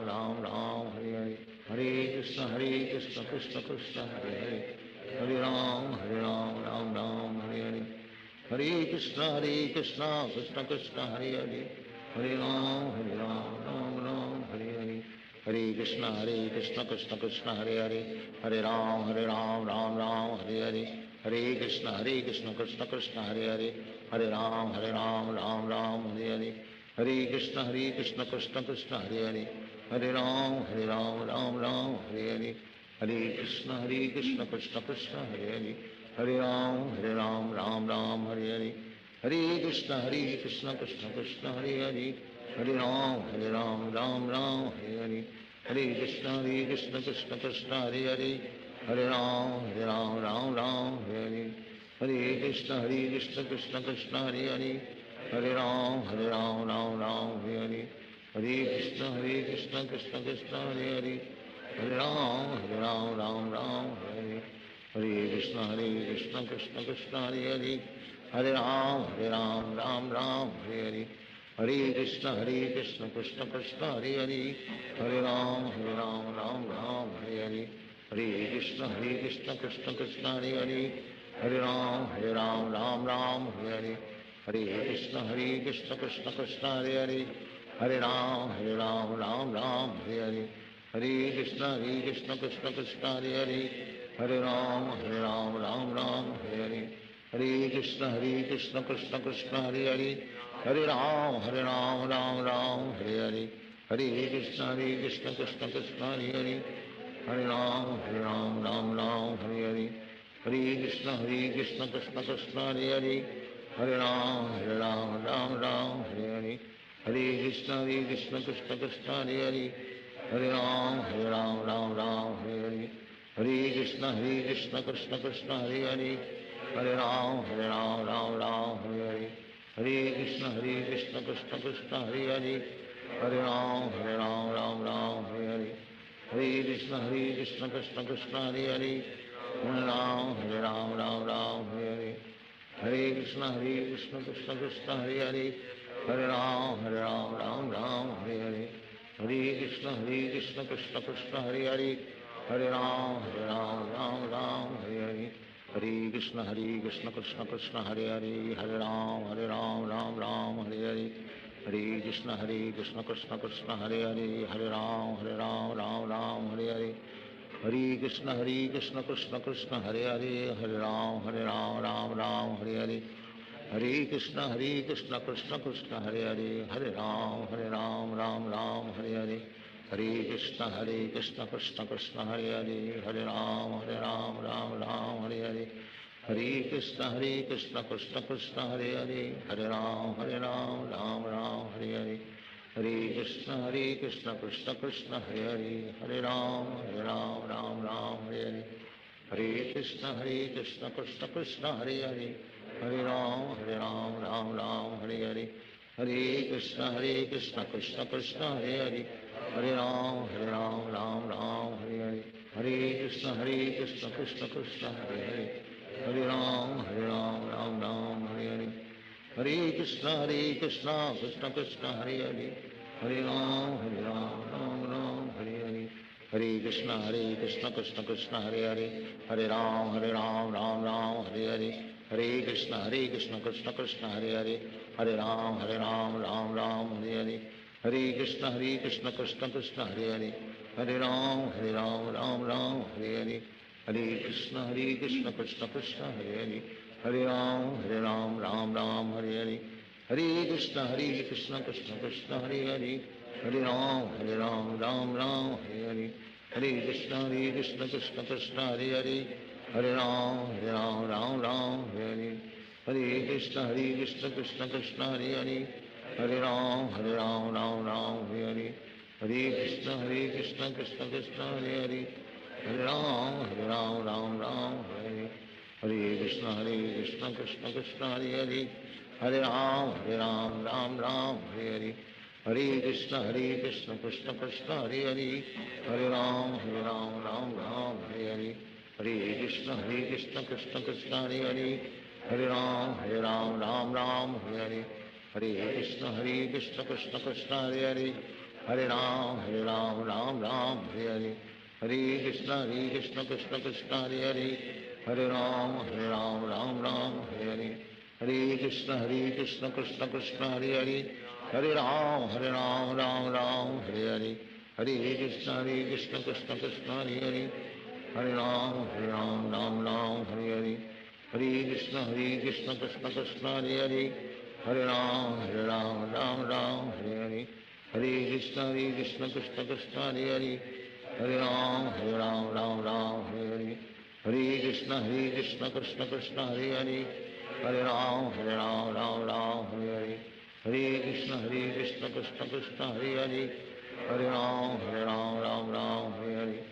Ram Hare Hare, Hare Krishna Krishna Krishna Hare Hare, Hare Ram Ram Hare Hare, Hare Krishna Krishna Krishna Hare Hare, Hare Ram Ram Hare Hare, Hare Krishna Krishna Krishna Hare Hare, Hare Ram Ram Hare Hare, Hare Krishna Krishna Krishna Hare Hare Hare Ram Ram Ram Hare Hare Hare Krishna Krishna Krishna Hare Hare Hare Ram Ram Ram Hare Hare Hare Krishna Krishna Krishna Hare Hare Hare Ram Ram Ram Hare Hare Hare Krishna Krishna Krishna Hare Hare Hare Ram Ram Ram Hare Hare Hare Krishna Krishna Krishna Hare Hare Hare Ram Ram Ram Hare Hare Hare Krishna Krishna Krishna Hare Hare Hare Ram Ram Ram Hare Hare Hare Krishna Krishna Krishna Hare Hare Hare Ram Ram Ram Hare Hare Hare Krishna Krishna Krishna Hare Hare Hare Ram Ram Ram Hare Hare Hare Krishna Krishna Krishna Hare Hare Hare Ram Ram Ram Hare Hare Hare Krishna Krishna Krishna Hare Hare Hare Ram Ram Ram Hare Hare Hare Krishna Krishna Krishna Hare Hare Hare Ram Ram Ram Hare Hare Hare Krishna Krishna Krishna Hare Hare Hare Ram Ram Ram Hare Hare Hare Krishna Krishna Krishna Hare Hare Hare Ram Ram Ram Hare Hare Hare Krishna Krishna Krishna Hare Hare Hare Ram Ram Ram Hare Hare Hare Krishna Krishna Krishna Hare Hare Hare Ram Ram Ram Hare Hare Hare Krishna Krishna Krishna Hare Hare Hare Ram Ram Ram Hare Hare Hare Krishna Krishna Krishna Hare Hare Hare Ram Ram Ram Hare Hare Hare Krishna Krishna Krishna Hare Hare Hare Ram Ram Ram Hare Hare Hare Krishna Krishna Krishna Hare Hare Hare Ram Ram Ram Hare Hare Hare Krishna Krishna Krishna Hare Hare Hare Ram Ram Ram Hare Hare Hare Krishna Krishna Krishna Hare Hare Hare Ram Ram Ram Hare Hare Hare Krishna Krishna Krishna Hare Hare Hare Ram Ram Ram Hare Hare Hare Krishna Krishna Krishna Hare Hare Hare Ram Ram Ram Hare Hare Hare Krishna Krishna Krishna Hare Hare Hare Ram Ram Ram Hare Hare Hare Krishna Krishna Krishna Hare Hare Hare Ram Ram Ram Hare Hare Hare Krishna Krishna Krishna Hare Hare Hare Ram Ram Ram Hare Hare Hare Krishna Krishna Krishna Hare Hare Hare Ram Ram Ram Hare Hare Hare Krishna Krishna Krishna Hare Hare Hare Ram Ram Ram Hare Hare Hare Krishna Krishna Krishna Hare Hare Hare Ram Ram Ram Hare Hare Hare Krishna Krishna Krishna Hare Hare Hare Ram Ram Ram Hare Hare Hare Krishna Krishna Krishna Hare Hare Hare Ram Ram Ram Hare Hare Hare Krishna Krishna Krishna Hare Hare Hare Ram Ram Ram Hare Hare Hare Krishna Krishna Krishna Hare Hare Hare Ram Ram Ram Hare Hare Hare Krishna Krishna Krishna Hare Hare Hare Ram Ram Ram Hare Hare Hare Krishna Krishna Krishna Hare Hare Hare Ram Ram Ram Hare Hare Hare Krishna Krishna Krishna Hare Hare Hare Ram Ram Ram Hare Hare Hare Krishna Krishna Krishna Hare Hare Hare Ram Ram Ram Hare Hare Hare Krishna Krishna Krishna Hare Hare Hare Ram Ram Ram Hare Hare Hare Krishna Krishna Krishna Hare Hare Hare Ram Ram Ram Hare Hare Hare Krishna Krishna Krishna Hare Hare Hare Ram Ram Ram Hare Hare Hare Krishna Krishna Krishna Hare Hare Hare Ram Ram Ram Hare Hare Hare Krishna Krishna Krishna Hare Hare Hare Ram Ram Ram Hare Hare Hare Krishna Krishna Krishna Hare Hare Hare Ram Ram Ram Hare Hare Hare Krishna Krishna Krishna Hare Hare Hare Ram Ram Ram Hare Hare Hare Krishna Krishna Krishna Hare Hare Hare Ram Ram Ram Hare Hare Hare Krishna Krishna Krishna Hare Hare Hare Ram Ram Ram Hare Hare Hare Krishna Krishna Krishna Hare Hare Hare Ram Ram Ram Hare Hare Hare Krishna Krishna Krishna Hare Hare, Hare Ram Ram Ram Hare Hare, Hare Krishna Krishna Krishna Hare Hare, Hare Ram Ram Ram Hare Hare, Hare Krishna Krishna Krishna Hare Hare, Hare Ram Ram Ram Hare Hare, Hare Krishna Krishna Krishna Hare Hare, Hare Ram Ram Hare Hare,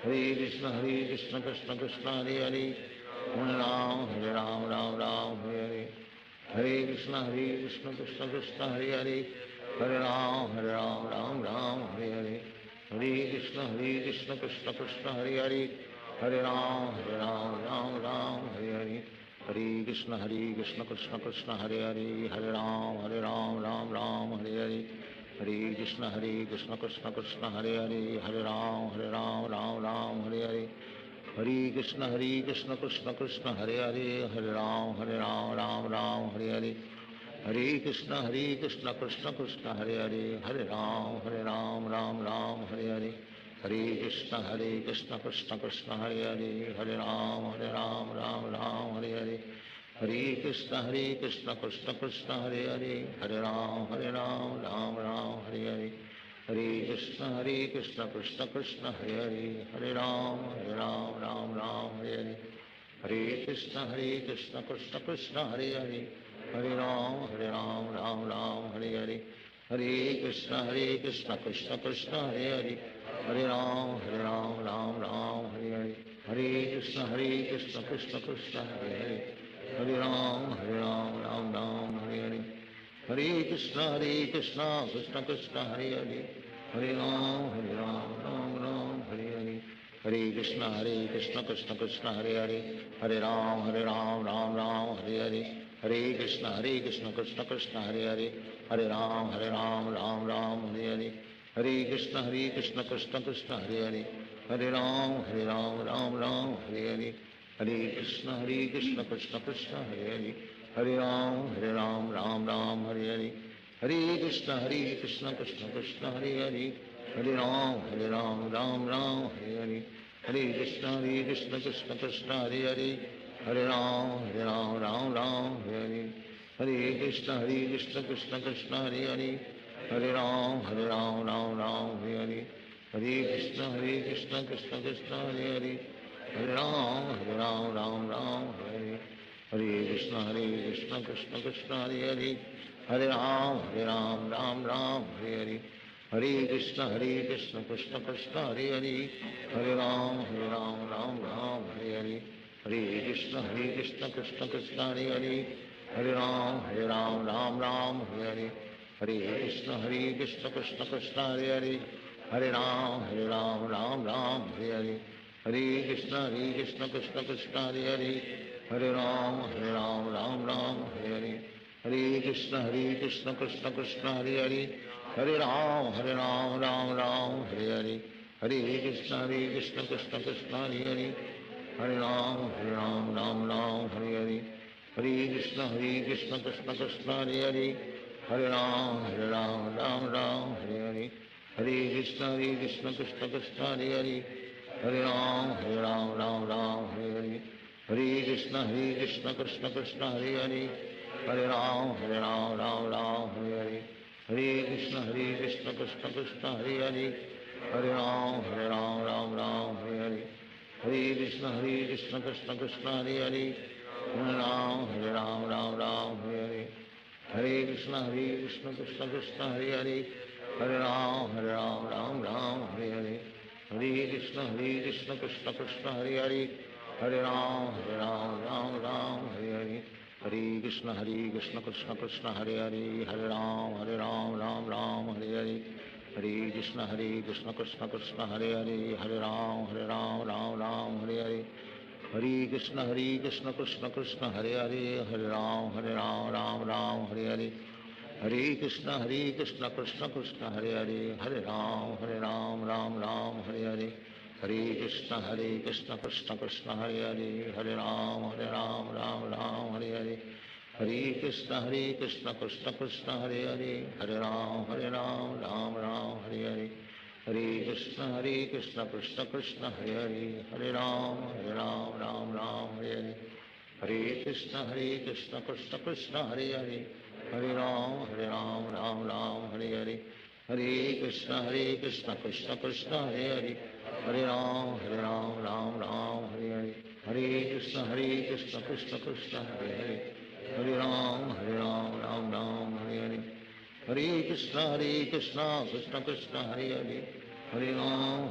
Hare Krishna Krishna Krishna Hare Hare, Hare Ram Ram Hare Hare, Hare Krishna Krishna Krishna Hare Hare, Hare Ram Ram Hare Hare, Hare Krishna Krishna Krishna Hare Hare, Hare Ram Ram Hare Hare, Hare Krishna Krishna Krishna Hare Hare, Hare Ram Ram Hare Hare, Hare Krishna Krishna Krishna Hare Hare, Hare Ram Ram Hare Hare, Hare Krishna Krishna Krishna Hare Hare, Hare Ram Ram Hare Hare, Hare Krishna Krishna Krishna Hare Hare, Hare Ram Ram Hare Hare, Hare Krishna Krishna Krishna Hare Hare, Hare Ram Ram Hare Hare, Hare Krishna Krishna Krishna Hare Hare, Hare Ram Ram Hare Hare, Hare Krishna Krishna Krishna Hare Hare, Hare Ram Ram Hare Hare, Hare Krishna Krishna Krishna Hare Hare, Hare Ram Ram Hare Hare, Hare Krishna Krishna Krishna Hare Hare, Hare Ram Ram Hare Hare, Hare Krishna Krishna Krishna Hare Hare, Hare Ram Ram Hare Hare, Hare Krishna Krishna Krishna Hare Hare, Hare Ram Ram Hare Hare, Hare Krishna Krishna Krishna Hare Hare, Hare Ram Ram Hare Hare, Hare Krishna Krishna Krishna Hare Hare, Hare Ram Ram Hare Hare, Hare Krishna Krishna Krishna Hare Hare, Hare Ram Ram Hare Hare, Hare Krishna Krishna Krishna Hare Hare, Hare Ram Ram Hare Hare, Hare Krishna Krishna Krishna Hare Hare, Hare Ram Ram Hare Hare, Hare Krishna Krishna Krishna Hare Hare, Hare Ram Ram Hare Hare, Hare Krishna Krishna Krishna Hare Hare, Hare Ram Ram Hare Hare, Hare Krishna Krishna Krishna Hare Hare, Hare Ram Ram Hare Hare, Hare Krishna Krishna Krishna Hare Hare, Hare Ram Ram Hare Hare, Hare Krishna Krishna Krishna Hare Hare, Hare Ram Ram Hare Hare, Hare Krishna Krishna Krishna Hare Hare, Hare Ram Ram Hare Hare, Hare Krishna Krishna Krishna Hare Hare, Hare Ram Ram Hare Hare, Hare Krishna Krishna Krishna Hare Hare, Hare Ram Ram Hare Hare, Hare Krishna Krishna Krishna Hare Hare, Hare Ram Ram Hare Hare, Hare Krishna Krishna Krishna Hare Hare, Hare Ram Ram Hare Hare, Hare Krishna Krishna Krishna Hare Hare, Hare Ram Ram Hare Hare, Hare Krishna Krishna Krishna Hare Hare, Hare Ram Ram Hare Hare, Hare Krishna Krishna Krishna Hare Hare, Hare Ram Ram Hare Hare, Hare Krishna Krishna Krishna Hare Hare, Hare Ram Ram Hare Hare, Hare Krishna Krishna Krishna Hare Hare, Hare Ram Hare Hare, Hare Krishna Krishna Krishna Hare Hare, Hare Ram Ram Hare Hare, Hare Krishna Krishna Krishna Hare Hare, Hare Ram Ram Hare Hare, Hare Krishna Krishna Krishna Hare Hare, Hare Ram Ram Hare Hare, Hare Krishna Krishna Krishna Hare Hare, Hare Ram Ram Hare Hare, Hare Krishna Krishna Krishna Hare Hare, Hare Ram Ram Hare Hare, Hare Krishna Krishna Krishna Hare Hare, Hare Ram Ram Hare Hare, Hare Krishna Krishna Krishna Hare Hare, Hare Ram Ram Hare Hare, Hare Krishna Krishna Krishna Hare Hare, Hare Ram Ram Hare Hare, Hare Krishna Krishna Krishna Hare Hare, Hare Ram Ram Ram Hare Hare, Hare Krishna Krishna Krishna Hare Hare, Hare Ram Ram Ram Hare Hare, Hare Krishna Krishna Krishna Hare Hare, Hare Ram Ram Ram Hare Hare, Hare Krishna Krishna Krishna Hare Hare, Hare Ram Ram Ram Hare Hare, Hare Krishna Krishna Krishna Hare Hare, Hare Ram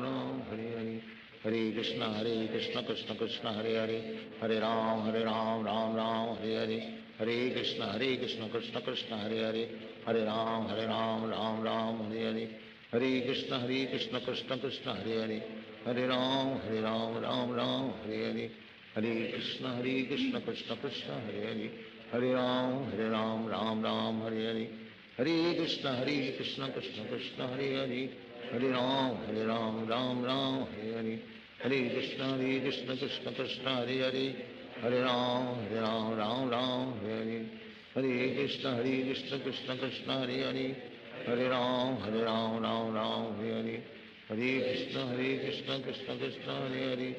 Ram Hare Hare, Hare Krishna Krishna Krishna Hare Hare, Hare Ram Ram Hare Hare, Hare Krishna Krishna Krishna Hare Hare, Hare Ram Ram Hare Hare, Hare Krishna Krishna Krishna Hare Hare, Hare Ram Hare Hare, Hare Krishna Krishna Krishna Hare Hare, Hare Ram Hare Hare, Hare Krishna Krishna Krishna Hare Hare, Hare Ram Hare Hare, Hare Krishna Krishna Krishna Hare Hare, Hare Ram Hare Hare, Hare Krishna Krishna Krishna Hare Hare, Hare Ram Hare Hare, Hare Krishna Krishna Krishna Hare Hare, Hare Ram Hare Hare, Hare Krishna Krishna Krishna Hare Hare,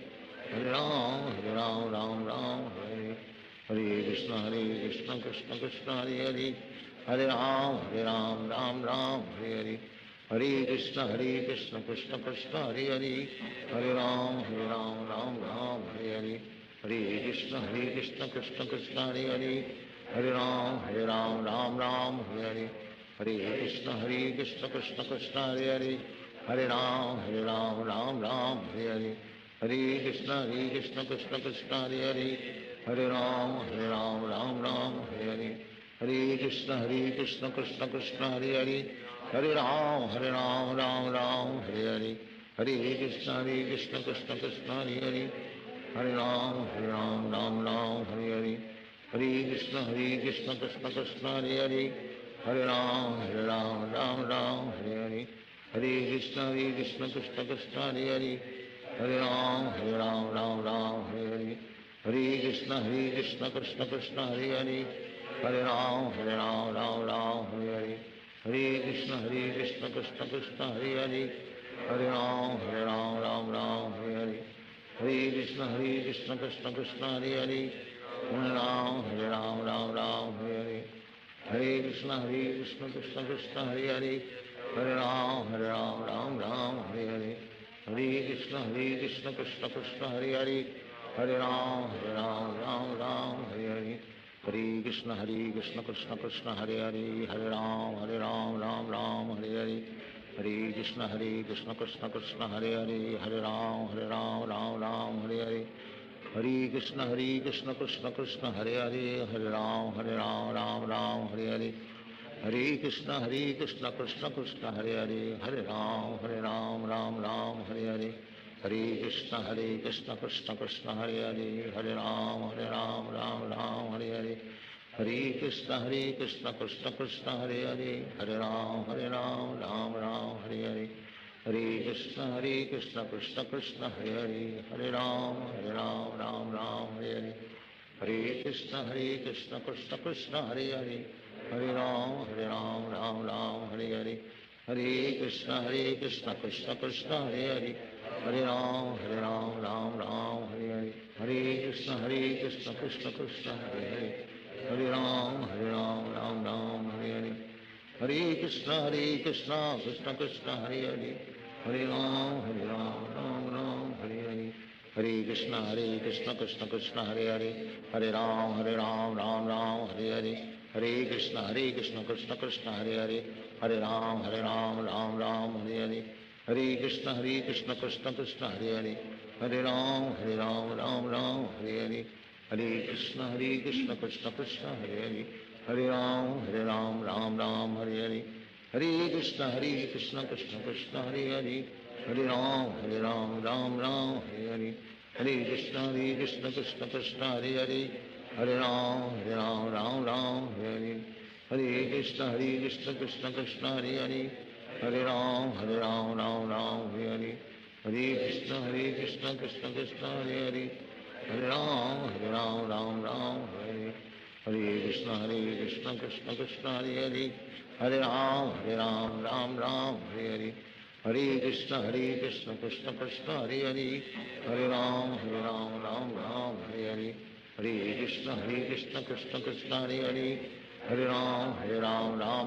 Hare Ram Hare Hare, Hare Krishna Krishna Krishna Hare Hare, Hare Ram Hare Hare, Hare Krishna Krishna Krishna Hare Hare, Hare Ram Hare Hare, Hare Krishna Krishna Krishna Hare Hare, Hare Ram Hare Hare, Hare Krishna Krishna Krishna Hare Hare, Hare Ram Hare Hare, Hare Krishna Krishna Krishna Hare Hare, Hare Ram Hare Hare, Hare Krishna Krishna Krishna Hare Hare, Hare Ram Hare Hare, Hare Krishna Krishna Krishna Hare Hare, Hare Ram Hare Hare, Hare Krishna Krishna Krishna Hare Hare, Hare Ram Hare Hare, Hare Krishna Krishna Krishna Hare Hare, Hare Ram Hare Hare, Hare Krishna Krishna Krishna Hare Hare, Hare Ram Hare Hare, Hare Krishna Krishna Krishna Hare Hare, Hare Ram Hare Hare, Hare Krishna Krishna Krishna Hare Hare, Hare Ram Hare Hare, Hare Krishna Krishna Krishna Hare Hare, Hare Ram Hare Hare, Hare Krishna Krishna Krishna Hare Hare, Hare Ram Hare Hare, Hare Krishna Krishna Krishna Hare Hare, Hare Ram Hare Hare, Hare Krishna Krishna Krishna Hare Hare, Hare Ram Hare Hare, Hare Krishna Krishna Krishna Hare Hare, Hare Ram Hare Hare, Hare Krishna Krishna Krishna Hare Hare, Hare Ram Hare Hare, Hare Krishna Krishna Krishna Hare Hare, Hare Ram Hare Hare, Hare Krishna Krishna Krishna Hare Hare, Hare Ram Hare Hare, Hare Krishna Krishna Krishna Hare Hare, Hare Ram Hare Hare, Hare Krishna Krishna Krishna Hare Hare, Hare Ram Hare Hare, Hare Krishna Krishna Krishna Hare Hare, Hare Ram Hare Hare, Hare Krishna Krishna Krishna Hare Hare, Hare Ram Hare Hare, Hare Krishna Krishna Krishna Hare Hare, Hare Ram Hare Hare, Hare Krishna Krishna Krishna Hare Hare, Hare Ram Hare Hare, Hare Krishna Krishna Krishna Hare Hare, Hare Ram Hare Hare, Hare Krishna Krishna Krishna Hare Hare, Hare Ram Hare Hare, Hare Krishna Krishna Krishna Hare Hare, Hare Ram Hare Hare, Hare Krishna Krishna Krishna Hare Hare, Hare Ram Hare Hare, Hare Krishna Krishna Krishna Hare Hare, Hare Ram Hare Hare, Hare Krishna Krishna Krishna Hare Hare, Hare Ram Hare Hare, Hare Krishna Krishna Krishna Hare Hare, Hare Ram Hare Hare, Hare Krishna Krishna Krishna Hare Hare, Hare Ram Ram Ram Hare Hare, Hare Krishna Krishna Krishna Hare Hare, Hare Ram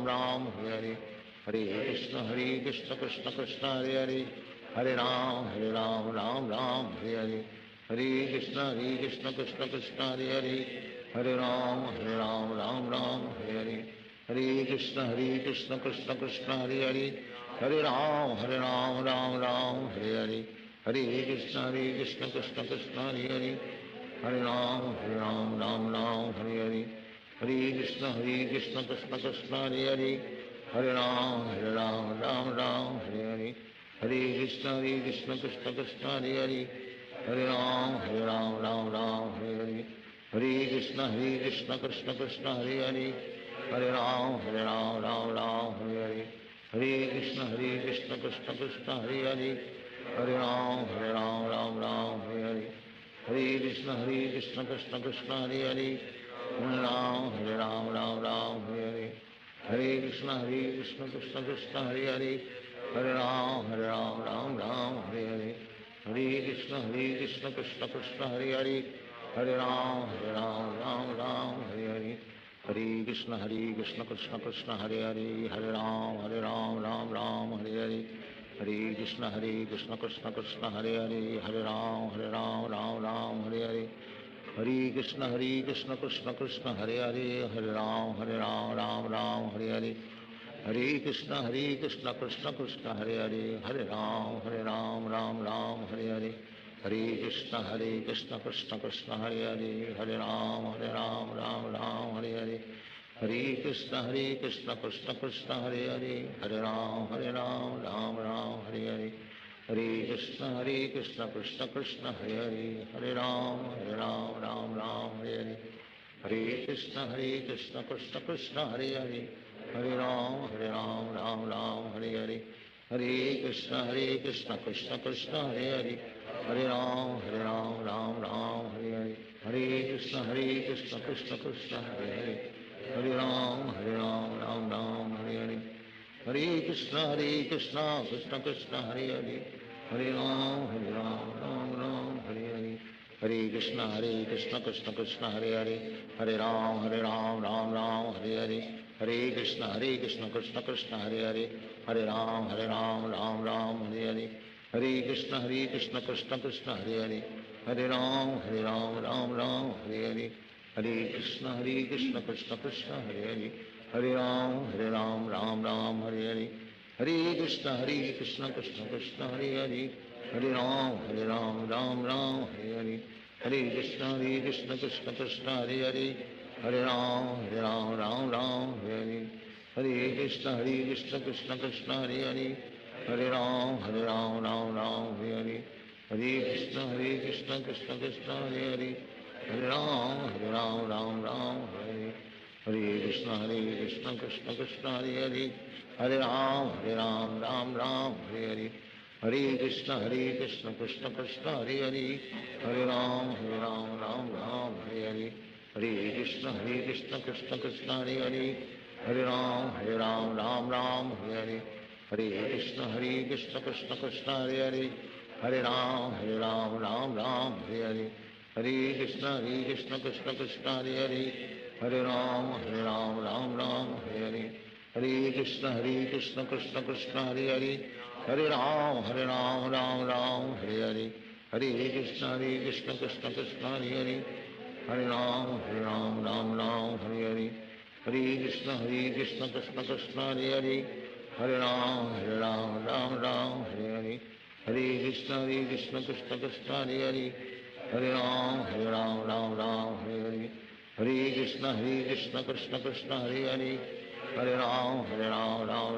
Ram Hare Hare, Hare Krishna Krishna Krishna Hare Hare, Hare Ram Ram Hare Hare, Hare Krishna Krishna Krishna Hare Hare, Hare Ram Ram Hare Hare, Hare Krishna Krishna Krishna Hare Hare, Hare Ram Ram Hare Hare, Hare Krishna Krishna Krishna Hare Hare, Hare Ram Ram Hare Hare, Hare Krishna Krishna Krishna Hare Hare, Hare Ram Ram Hare Hare, Hare Krishna Krishna Krishna Hare Hare, Hare Ram Ram Hare Hare, Hare Krishna Krishna Krishna Hare Hare, Hare Ram Ram Hare Hare, Hare Krishna Krishna Krishna Hare Hare, Hare Ram Ram Hare Hare, Hare Krishna Krishna Krishna Hare Hare, Hare Ram Ram Hare Hare, Hare Krishna Krishna Krishna Hare Hare, Hare Ram Ram Hare Hare, Hare Krishna Krishna Krishna Hare Hare, Hare Ram Ram Hare Hare, Hare Krishna Krishna Krishna Hare Hare, Hare Ram Ram Hare Hare, Hare Krishna Krishna Krishna Hare Hare, Hare Ram Ram Hare Hare, Hare Krishna Krishna Krishna Hare Hare, Hare Ram Ram Hare Hare, Hare Krishna Krishna Krishna Hare Hare, Hare Ram Ram Hare Hare, Hare Krishna Krishna Krishna Hare Hare, Hare Ram Ram Hare Hare, Hare Krishna Krishna Krishna Hare Hare, Hare Ram Ram Hare Hare, Hare Krishna Krishna Krishna Hare Hare, Hare Ram Ram Hare Hare, Hare Krishna Krishna Krishna Hare Hare, Hare Ram Ram Hare Hare, Hare Krishna Krishna Krishna Hare Hare, Hare Ram Ram Hare Hare, Hare Krishna Krishna Krishna Hare Hare, Hare Ram Ram Hare Hare, Hare Krishna Krishna Krishna Hare Hare, Hare Ram Ram Hare Hare, Hare Krishna Krishna Krishna Hare Hare, Hare Ram Ram Hare Hare, Hare Krishna Krishna Krishna Hare Hare, Hare Ram Ram Hare Hare, Hare Krishna Krishna Krishna Hare Hare, Hare Ram Ram Hare Hare, Hare Krishna Krishna Krishna Hare Hare, Hare Ram Ram Hare Hare, Hare Krishna Krishna Krishna Hare Hare, Hare Ram Ram Hare Hare, Hare Krishna Krishna Krishna Hare Hare, Hare Ram Ram Hare Hare, Hare Krishna Krishna Krishna Hare Hare, Hare Ram Ram Hare Hare, Hare Krishna Krishna Krishna Hare Hare, Hare Ram Ram Hare Hare, Hare Krishna Krishna Krishna Hare Hare, Hare Ram Ram Hare Hare, Hare Krishna Krishna Krishna Hare Hare, Hare Ram Ram Hare Hare, Hare Krishna Krishna Krishna Hare Hare, Hare Ram Ram Hare Hare, Hare Krishna Krishna Krishna Hare Hare, Hare Ram Ram Hare Hare, Hare Krishna Krishna Krishna Hare Hare, Hare Ram Ram Hare Hare, Hare Krishna Krishna Krishna Hare Hare, Hare Ram Ram Hare Hare, Hare Krishna Krishna Krishna Hare Hare, Hare Ram Ram Hare Hare, Hare Krishna Krishna Krishna Hare Hare, Hare Ram Ram Hare Hare, Hare Krishna Krishna Krishna Hare Hare, Hare Ram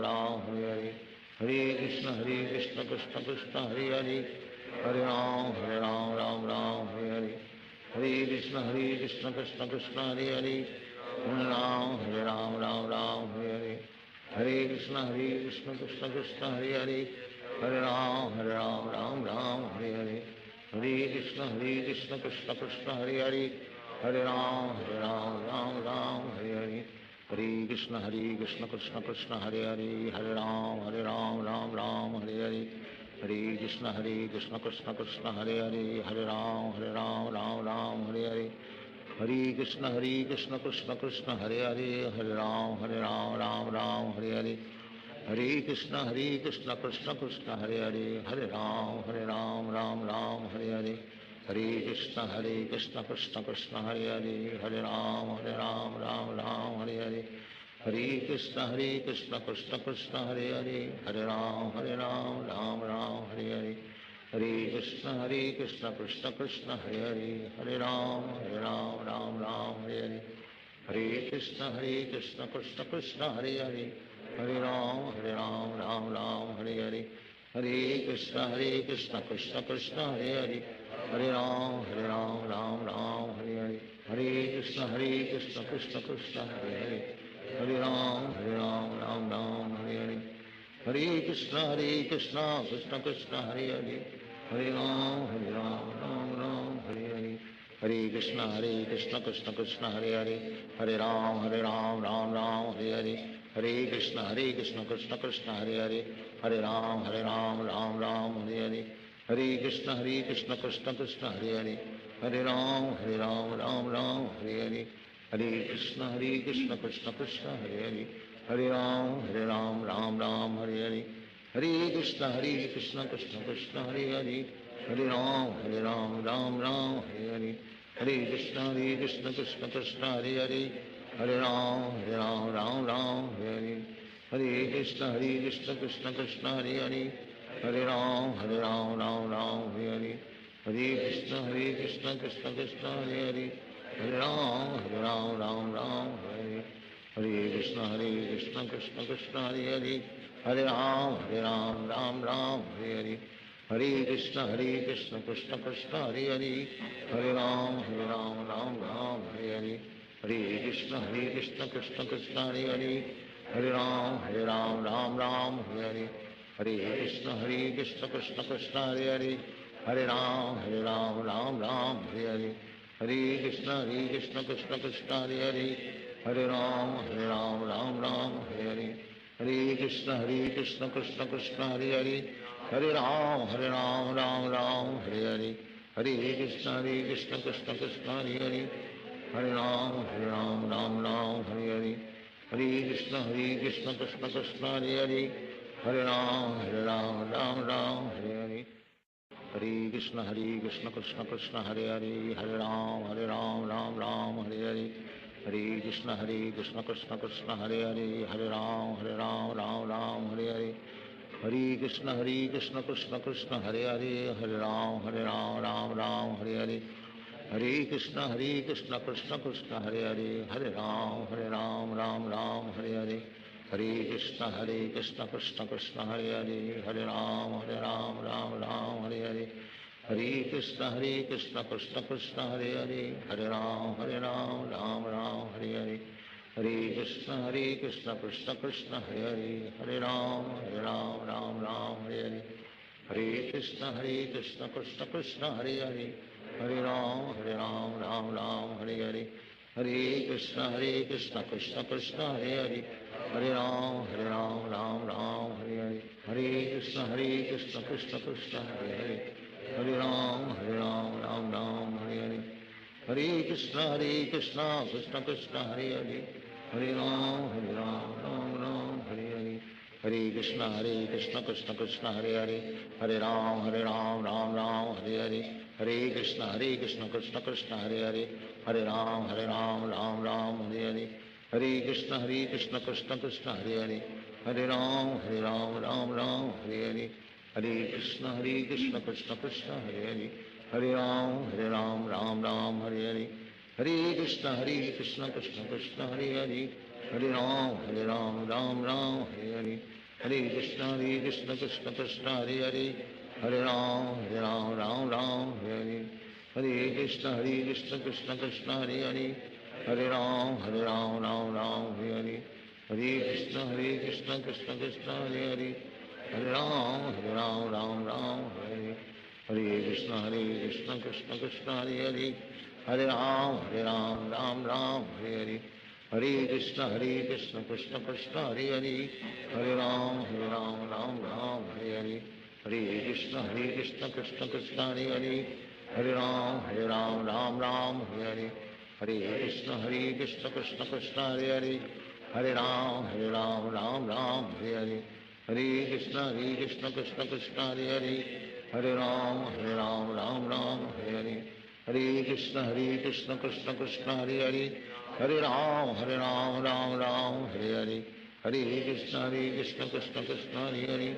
Ram Hare Hare, Hare Krishna Krishna Krishna Hare Hare, Hare Ram Ram Hare Hare, Hare Krishna Krishna Krishna Hare Hare, Hare Ram Ram Hare Hare, Hare Krishna Krishna Krishna Hare Hare, Hare Ram Ram Hare Hare, Hare Krishna Krishna Krishna Hare Hare, Hare Ram Ram Hare Hare, Hare Krishna Krishna Krishna Hare Hare, Hare Ram Ram Hare Hare, Hare Krishna Krishna Krishna Hare Hare, Hare Ram Ram Ram Hare Hare, Hare Krishna Krishna Krishna Hare Hare, Hare Ram Ram Hare Hare, Hare Krishna Krishna Krishna Hare Hare, Hare Ram Ram Hare Hare, Hare Krishna Krishna Krishna Hare Hare, Hare Ram Ram Hare Hare, Hare Krishna Krishna Krishna Hare Hare, Hare Ram Ram Hare Hare, Hare Krishna Krishna Krishna Hare Hare, Hare Ram Ram Hare Hare, Hare Krishna Krishna Krishna Hare Hare, Hare Ram Ram Hare Hare, Hare Krishna Krishna Krishna Hare Hare, Hare Ram Ram Hare Hare, Hare Krishna Krishna Krishna Hare Hare, Hare Ram Ram Hare Hare, Hare Krishna Krishna Krishna Hare Hare, Hare Ram Ram Hare Hare, Hare Krishna Krishna Krishna Hare Hare, Hare Ram Hare Hare, Hare Krishna Krishna Krishna Hare Hare, Hare Ram Ram Hare Hare, Hare Krishna Krishna Krishna Hare Hare, Hare Ram Ram Hare Hare, Hare Krishna Krishna Krishna Hare Hare, Hare Ram Ram Hare Hare, Hare Krishna Krishna Krishna Hare Hare, Hare Ram Ram Hare Hare, Hare Krishna Krishna Krishna Hare Hare, Hare Ram Ram Hare Hare, Hare Krishna Krishna Krishna Hare Hare, Hare Ram Ram Hare Hare, Hare Krishna Krishna Krishna Hare Hare, Hare Ram Ram Hare Hare, Hare Krishna Krishna Krishna Hare Hare, Hare Ram Ram Hare Hare, Hare Krishna Krishna Krishna Hare Hare, Hare Ram Ram Hare Hare, Hare Krishna Krishna Krishna Hare Hare, Hare Ram Ram Hare Hare, Hare Krishna Krishna Krishna Hare Hare, Hare Ram Ram Hare Hare, Hare Krishna Krishna Krishna Hare Hare, Hare Ram Ram Hare Hare, Hare Krishna Krishna Krishna Hare Hare, Hare Ram Ram Hare Hare, Hare Krishna Krishna Krishna Hare Hare, Hare Ram Ram Hare Hare, Hare Krishna Krishna Krishna Hare Hare, Hare Ram Ram Hare Hare, Hare Krishna Krishna Krishna Hare Hare, Hare Ram Ram Hare Hare, Hare Krishna Krishna Krishna Hare Hare, Hare Ram Ram Hare Hare, Hare Krishna Krishna Krishna Hare Hare, Hare Ram Ram Hare Hare, Hare Krishna Krishna Krishna Hare Hare, Hare Ram Ram Hare Hare, Hare Krishna Krishna Krishna Hare Hare, Hare Ram Ram Hare Hare, Hare Krishna Krishna Krishna Hare Hare, Hare Ram Ram Hare Hare, Hare Krishna Krishna Krishna Hare Hare, Hare Ram Ram Hare Hare, Hare Krishna Krishna Krishna Hare Hare, Hare Ram Ram Hare Hare, Hare Krishna Krishna Krishna Hare Hare, Hare Ram Ram Hare Hare, Hare Krishna Krishna Krishna Hare Hare, Hare Ram Ram Hare Hare, Hare Krishna Krishna Krishna Hare Hare, Hare Ram Ram Hare Hare, Hare Krishna Krishna Krishna Hare Hare, Hare Ram Hare Hare, Hare Krishna Krishna Krishna Hare Hare, Hare Ram Ram Hare Hare, Hare Krishna Krishna Krishna Hare Hare, Hare Ram Ram Hare Hare, Hare Krishna Krishna Krishna Hare Hare, Hare Ram Ram Hare Hare, Hare Krishna Krishna Krishna Hare Hare, Hare Ram Ram Hare Hare, Hare Krishna Krishna Krishna Hare Hare, Hare Ram Ram Hare Hare, Hare Krishna Krishna Krishna Hare Hare, Hare Ram Ram Hare Hare, Hare Krishna Krishna Krishna Hare Hare, Hare Ram Ram Hare Hare, Hare Krishna Krishna Krishna Hare Hare, Hare Ram Hare, Hare Krishna Krishna Krishna Hare Hare, Hare Ram Ram Hare Hare, Hare Krishna Krishna Krishna Hare Hare, Hare Ram Ram Ram Hare Hare, Hare Krishna Krishna Krishna Hare Hare, Hare Ram Ram Hare Hare, Hare Krishna Krishna Krishna Hare Hare, Hare Ram Ram Hare Hare, Hare Krishna Krishna Krishna Hare Hare, Hare Ram Ram Hare Hare, Hare Krishna Krishna Krishna Hare Hare, Hare Ram Ram Hare Hare, Hare Krishna Krishna Krishna Hare Hare,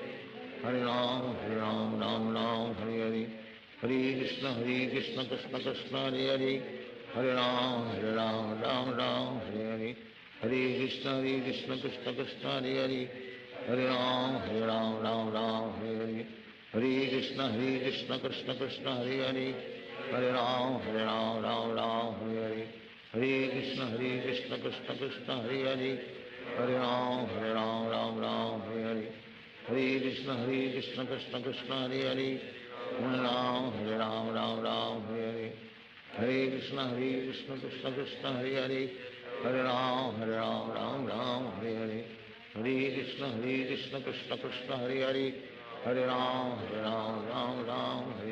Hare Ram Ram Hare Hare, Hare Krishna Krishna Krishna Hare Hare, Hare Ram Hare Hare, Hare Krishna Krishna Krishna Hare Hare, Hare Ram Hare Hare, Hare Krishna Krishna Krishna Hare Hare, Hare Ram Hare Hare, Hare Krishna Krishna Krishna Hare Hare, Hare Ram Hare Hare, Hare Krishna Krishna Krishna Hare Hare, Hare Ram Hare Hare, Hare Krishna Krishna Krishna Hare Hare, Hare Ram Hare Hare, Hare Krishna Krishna Krishna Hare Hare, Hare Ram Hare Hare, Hare Krishna Krishna Krishna Hare Hare, Hare Ram Hare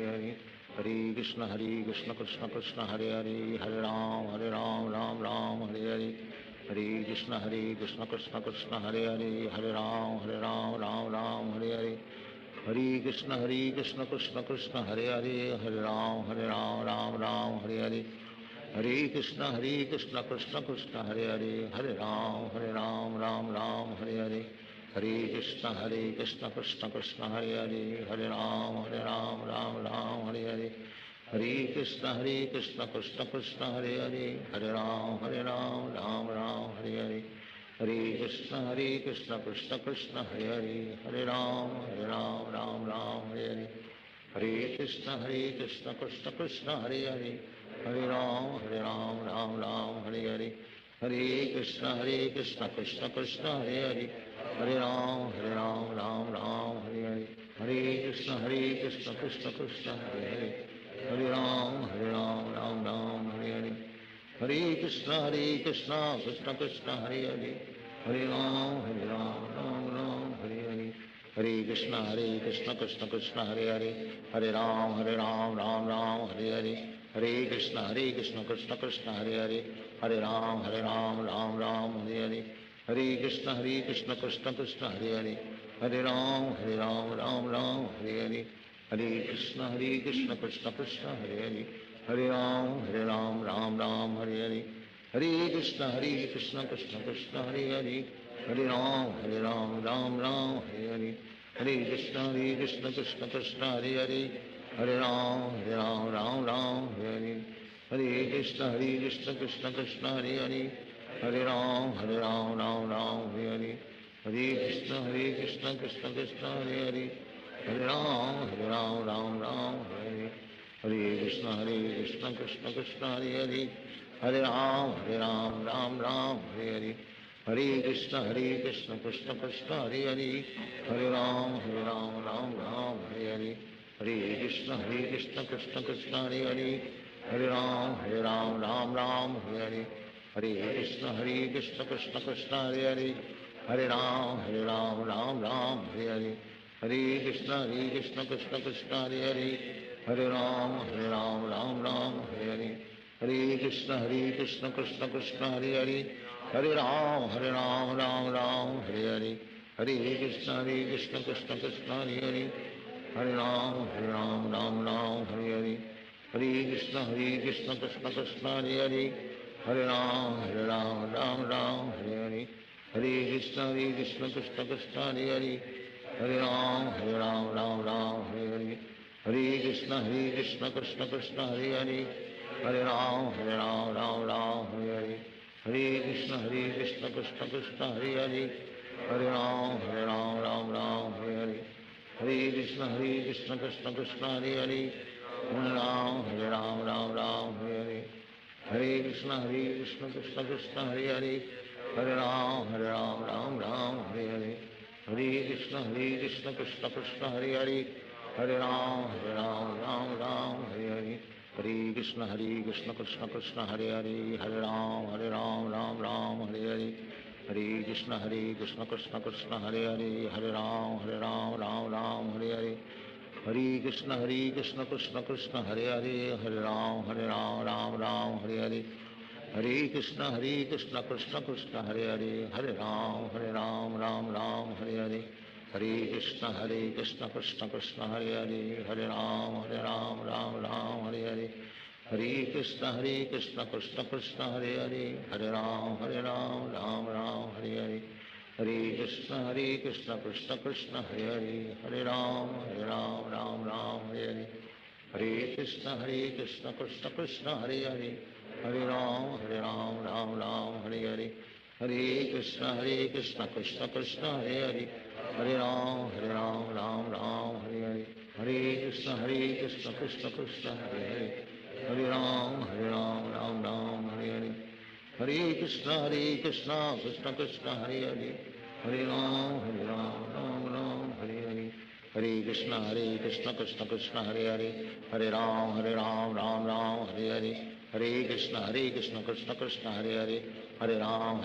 Hare, Hare Krishna Krishna Krishna Hare Hare, Hare Ram Hare Hare, Hare Krishna Krishna Krishna Hare Hare, Hare Ram Hare Hare, Hare Krishna Krishna Krishna Hare Hare, Hare Ram Hare Hare, Hare Krishna Krishna Krishna Hare Hare, Hare Ram Hare Hare, Hare Krishna Krishna Krishna Hare Hare, Hare Ram Hare Hare, Hare Krishna Krishna Krishna Hare Hare, Hare Ram Hare Hare, Hare Krishna Krishna Krishna Hare Hare, Hare Ram Hare Hare, Hare Krishna Krishna Krishna Hare Hare, Hare Ram Hare Hare, Hare Krishna Krishna Krishna Hare Hare, Hare Ram Hare Hare, Hare Krishna Krishna Krishna Hare Hare, Hare Ram Hare Hare, Hare Krishna Krishna Krishna Hare Hare, Hare Ram Hare Hare, Hare Krishna Krishna Krishna Hare Hare, Hare Ram Hare Hare, Hare Krishna Krishna Krishna Hare Hare, Hare Ram Hare Hare, Hare Krishna Krishna Krishna Hare Hare, Hare Ram Hare Hare, Hare Krishna Krishna Krishna Hare Hare, Hare Ram Hare Hare, Hare Krishna Krishna Krishna Hare Hare, Hare Ram Hare Hare, Hare Krishna Krishna Krishna Hare Hare, Hare Ram Hare Hare, Hare Krishna Krishna Krishna Hare Hare, Hare Ram Hare Hare, Hare Krishna Krishna Krishna Hare Hare, Hare Ram Hare Hare, Hare Krishna Krishna Krishna Hare Hare, Hare Ram Hare Hare, Hare Krishna Krishna Krishna Hare Hare, Hare Ram Hare Hare, Hare Krishna Krishna Krishna Hare Hare, Hare Ram Hare Hare, Hare Krishna Krishna Krishna Hare Hare, Hare Ram Hare Hare, Hare Krishna Krishna Krishna Hare Hare, Hare Ram Hare Hare, Hare Krishna Krishna Krishna Hare Hare, Hare Ram Hare Hare, Hare Krishna Krishna Krishna Hare Hare, Hare Ram Hare Hare, Hare Krishna Krishna Krishna Hare Hare, Hare Ram Hare Hare, Hare Krishna Krishna Krishna Hare Hare, Hare Ram Hare Hare, Hare Krishna Krishna Krishna Hare Hare, Hare Ram Hare Hare, Hare Krishna Krishna Krishna Hare Hare, Hare Ram Hare Hare, Hare Krishna Krishna Krishna Hare Hare, Hare Ram Hare Hare, Hare Krishna Krishna Krishna Hare Hare, Hare Ram Hare Hare, Hare Krishna Krishna Krishna Hare Hare, Hare Ram Ram Ram Hare Hare, Hare Krishna Krishna Krishna Hare Hare, Hare Ram Ram Ram Hare Hare, Hare Krishna Krishna Krishna Hare Hare, Hare Ram Ram Ram Hare Hare, Hare Krishna Krishna Krishna Hare Hare, Hare Ram Ram Ram Hare Hare, Hare Krishna Krishna Krishna Hare Hare, Hare Ram Ram Ram Hare Hare, Hare Krishna Krishna Krishna Hare Hare, Hare Ram Ram Ram Hare Hare, Hare Krishna Krishna Krishna Hare Hare, Hare Ram Ram Ram Hare Hare, Hare Krishna Krishna Krishna Hare Hare, Hare Ram Ram Ram Hare Hare, Hare Krishna Krishna Krishna Hare Hare, Hare Ram Ram Ram Hare Hare, Hare Krishna Krishna Krishna Hare Hare, Hare Ram Ram Ram Hare Hare, Hare Krishna Krishna Krishna Hare Hare, Hare Ram Ram Ram Hare Hare, Hare Krishna Krishna Krishna Hare Hare, Hare Ram Ram Ram Hare Hare, Hare Krishna Krishna Krishna Hare Hare, Hare Ram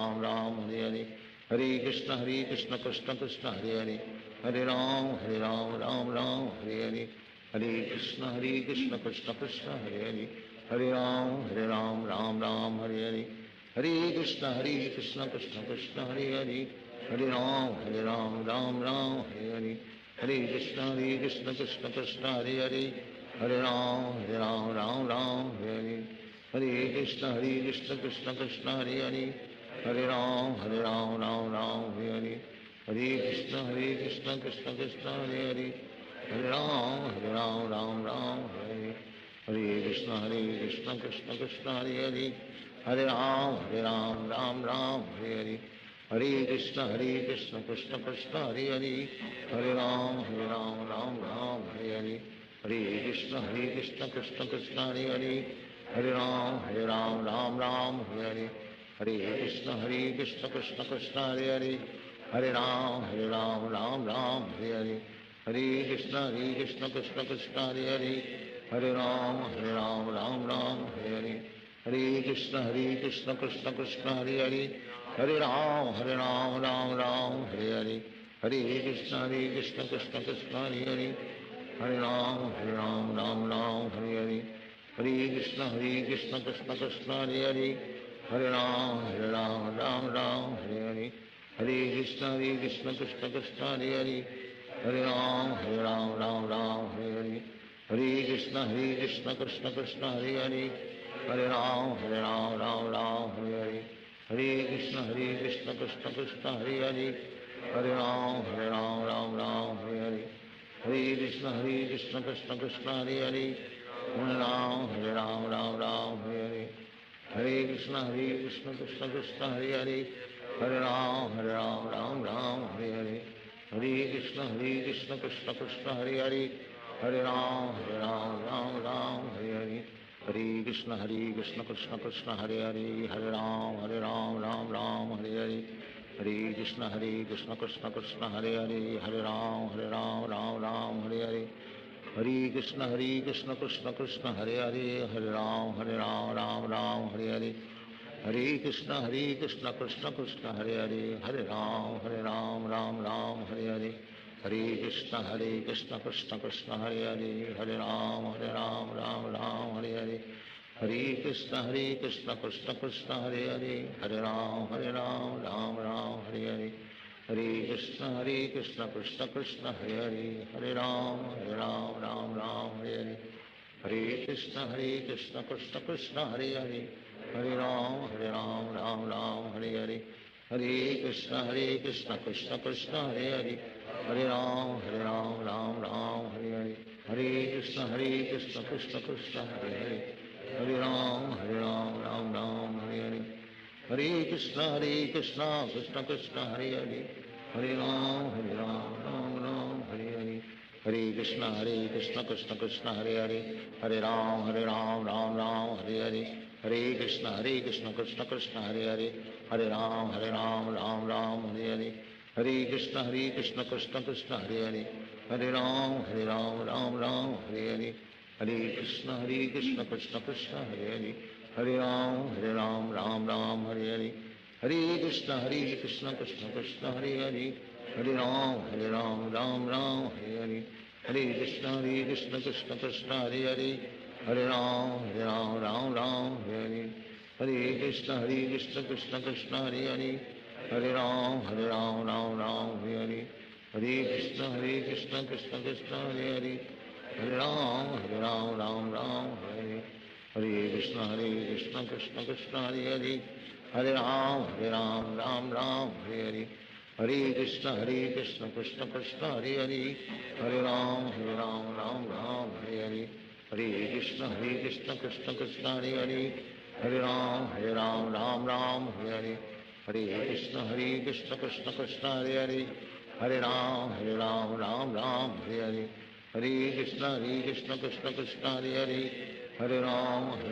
Ram Ram Hare Hare, Hare Krishna Krishna Krishna Hare Hare, Hare Ram Ram Ram Hare Hare, Hare Krishna Krishna Krishna Hare Hare, Hare Ram Ram Ram Hare Hare, Hare Krishna Krishna Krishna Hare Hare, Hare Ram Ram Ram Hare Hare, Hare Krishna Krishna Krishna Hare Hare, Hare Ram Ram Ram Hare Hare, Hare Krishna Krishna Krishna Hare Hare, Hare Ram Ram Ram Hare Hare, Hare Krishna Krishna Krishna Hare Hare, Hare Ram Ram Ram Hare Hare, Hare Krishna Krishna Krishna Hare Hare, Hare Ram Ram Ram Hare Hare, Hare Krishna Krishna Krishna Hare Hare, Hare Ram Ram Ram Hare Hare, Hare Krishna Krishna Krishna Hare Hare, Hare Ram Ram Ram Hare Hare, Hare Krishna Krishna Krishna Hare Hare, Hare Ram Ram Ram Hare Hare, Hare Krishna Krishna Krishna Hare Hare, Hare Ram Ram Ram Hare Hare, Hare Krishna Krishna Krishna Hare Hare, Hare Ram Ram Ram Hare Hare, Hare Krishna Krishna Krishna Hare Hare, Hare Ram Ram Ram Hare Hare, Hare Krishna Krishna Krishna Hare Hare, Hare Ram Ram Ram Hare Hare, Hare Krishna Krishna Krishna Hare Hare, Hare Ram Ram Ram Hare Hare, Hare Krishna Krishna Krishna Hare Hare, Hare Ram Ram Ram Hare Hare, Hare Krishna Krishna Krishna Hare Hare, Hare Ram Ram Ram Hare Hare, Hare Krishna Krishna Krishna Hare Hare, Hare Ram Ram Ram Hare Hare, Hare Krishna Krishna Krishna Hare Hare, Hare Ram Ram Ram Hare Hare, Hare Krishna Krishna Krishna Hare Hare, Hare Ram Ram Ram Hare Hare, Hare Krishna Krishna Krishna Hare Hare, Hare Ram Ram Ram Hare Hare, Hare Krishna Krishna Krishna Hare Hare, Hare Ram Ram Ram Hare Hare, Hare Krishna Krishna Krishna Hare Hare, Hare Ram Ram Ram Hare Hare, Hare Krishna Krishna Krishna Hare Hare, Hare Ram Ram Ram Hare Hare, Hare Krishna Krishna Krishna Hare Hare, Hare Ram Ram Ram Hare Hare, Hare Krishna Krishna Krishna Hare Hare, Hare Ram Ram Ram Hare Hare, Hare Krishna Krishna Krishna Hare Hare, Hare Ram Ram Ram Hare Hare, Hare Krishna Krishna Krishna Hare Hare, Hare Ram Ram Ram Hare Hare, Hare Krishna Krishna Krishna Hare Hare, Hare Ram Ram Ram Hare Hare, Hare Krishna Krishna Krishna Hare Hare, Hare Ram Ram Ram Hare Hare, Hare Krishna Krishna Krishna Hare Hare, Hare Ram Ram Ram Hare Hare, Hare Krishna Krishna Krishna Hare Hare, Hare Ram Ram Ram Hare Hare, Hare Krishna Krishna Krishna Hare Hare, Hare Ram Ram Ram Hare Hare, Hare Krishna Krishna Krishna Hare Hare, Hare Ram Ram Ram Hare Hare, Hare Krishna Krishna Krishna Hare Hare, Hare Ram Ram Ram Hare Hare, Hare Krishna Krishna Krishna Hare Hare, Hare Ram Ram Ram Hare Hare, Hare Krishna Krishna Krishna Hare Hare, Hare Ram Ram Ram Hare Hare, Hare Krishna Krishna Krishna Hare Hare, Hare Ram Ram Ram Hare Hare, Hare Krishna Krishna Krishna Hare Hare, Hare Ram Ram Ram Hare, Hare Krishna Krishna Krishna Hare Hare, Hare Ram Ram Ram Hare, Hare Krishna Krishna Krishna Hare Hare, Hare Ram Ram Ram Hare, Hare Krishna Krishna Krishna Hare Hare, Hare Ram Ram Ram Hare, Hare Krishna Krishna Krishna Hare Hare, Hare Ram Ram Ram Hare, Hare Krishna Krishna Krishna Hare Hare, Hare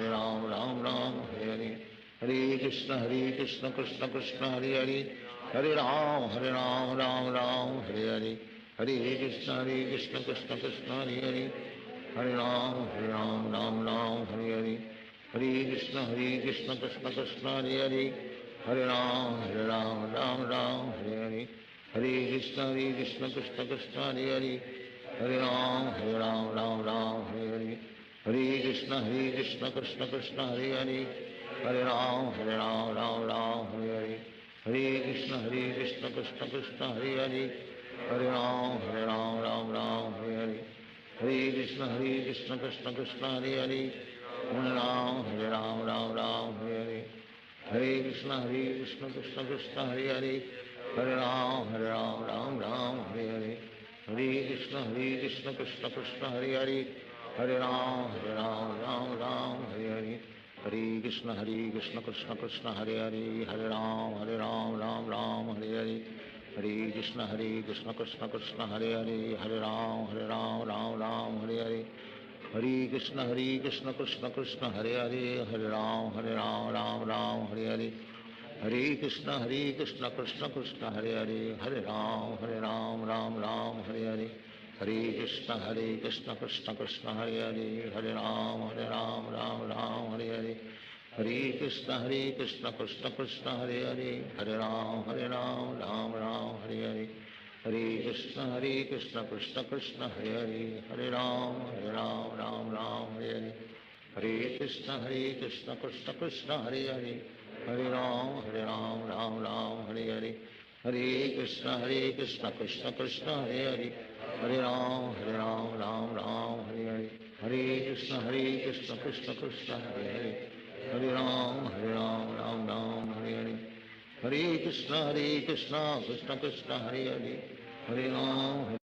Ram Ram Ram Hare, Hare Krishna Krishna Krishna Hare Hare, Hare Ram Ram Ram Hare, Hare Krishna Krishna Krishna Hare Hare, Hare Ram Ram Ram Hare, Hare Krishna Krishna Krishna Hare Hare, Hare Ram Ram Ram Hare, Hare Krishna Krishna Krishna Hare Hare, Hare Ram Ram Ram Hare, Hare Krishna Krishna Krishna Hare Hare, Hare Ram Ram Hare, Hare Krishna Krishna Krishna Hare Hare, Hare Ram Ram Hare, Hare Krishna Krishna Krishna Hare Hare, Hare Ram Ram Hare, Hare Krishna Krishna Krishna Hare Hare, Hare Ram Ram Hare, Hare Krishna Krishna Krishna Hare Hare, Hare Ram Ram Hare, Hare Krishna Krishna Krishna Hare Hare, Hare Ram Ram Hare Hare, Hare Krishna Krishna Krishna Hare Hare, Hare Ram Ram Hare Hare, Hare Krishna Krishna Krishna Hare Hare, Hare Ram Ram Hare Hare, Hare Krishna Krishna Krishna Hare Hare, Hare Ram Ram Hare Hare, Hare Krishna Krishna Krishna Hare Hare, Hare Ram Ram Hare Hare, Hare Krishna Krishna Krishna Hare Hare, Hare Ram Ram Hare Hare, Hare Krishna Krishna Krishna Hare Hare, Hare Ram Ram Hare Hare, Hare Krishna Krishna Krishna Hare Hare, Hare Ram Ram Hare Hare, Hare Krishna Krishna Krishna Hare Hare, Hare Ram Ram Hare Hare, Hare Krishna Krishna Krishna Hare Hare, Hare Ram Ram Hare Hare, Hare Krishna Krishna Krishna Hare Hare, Hare Ram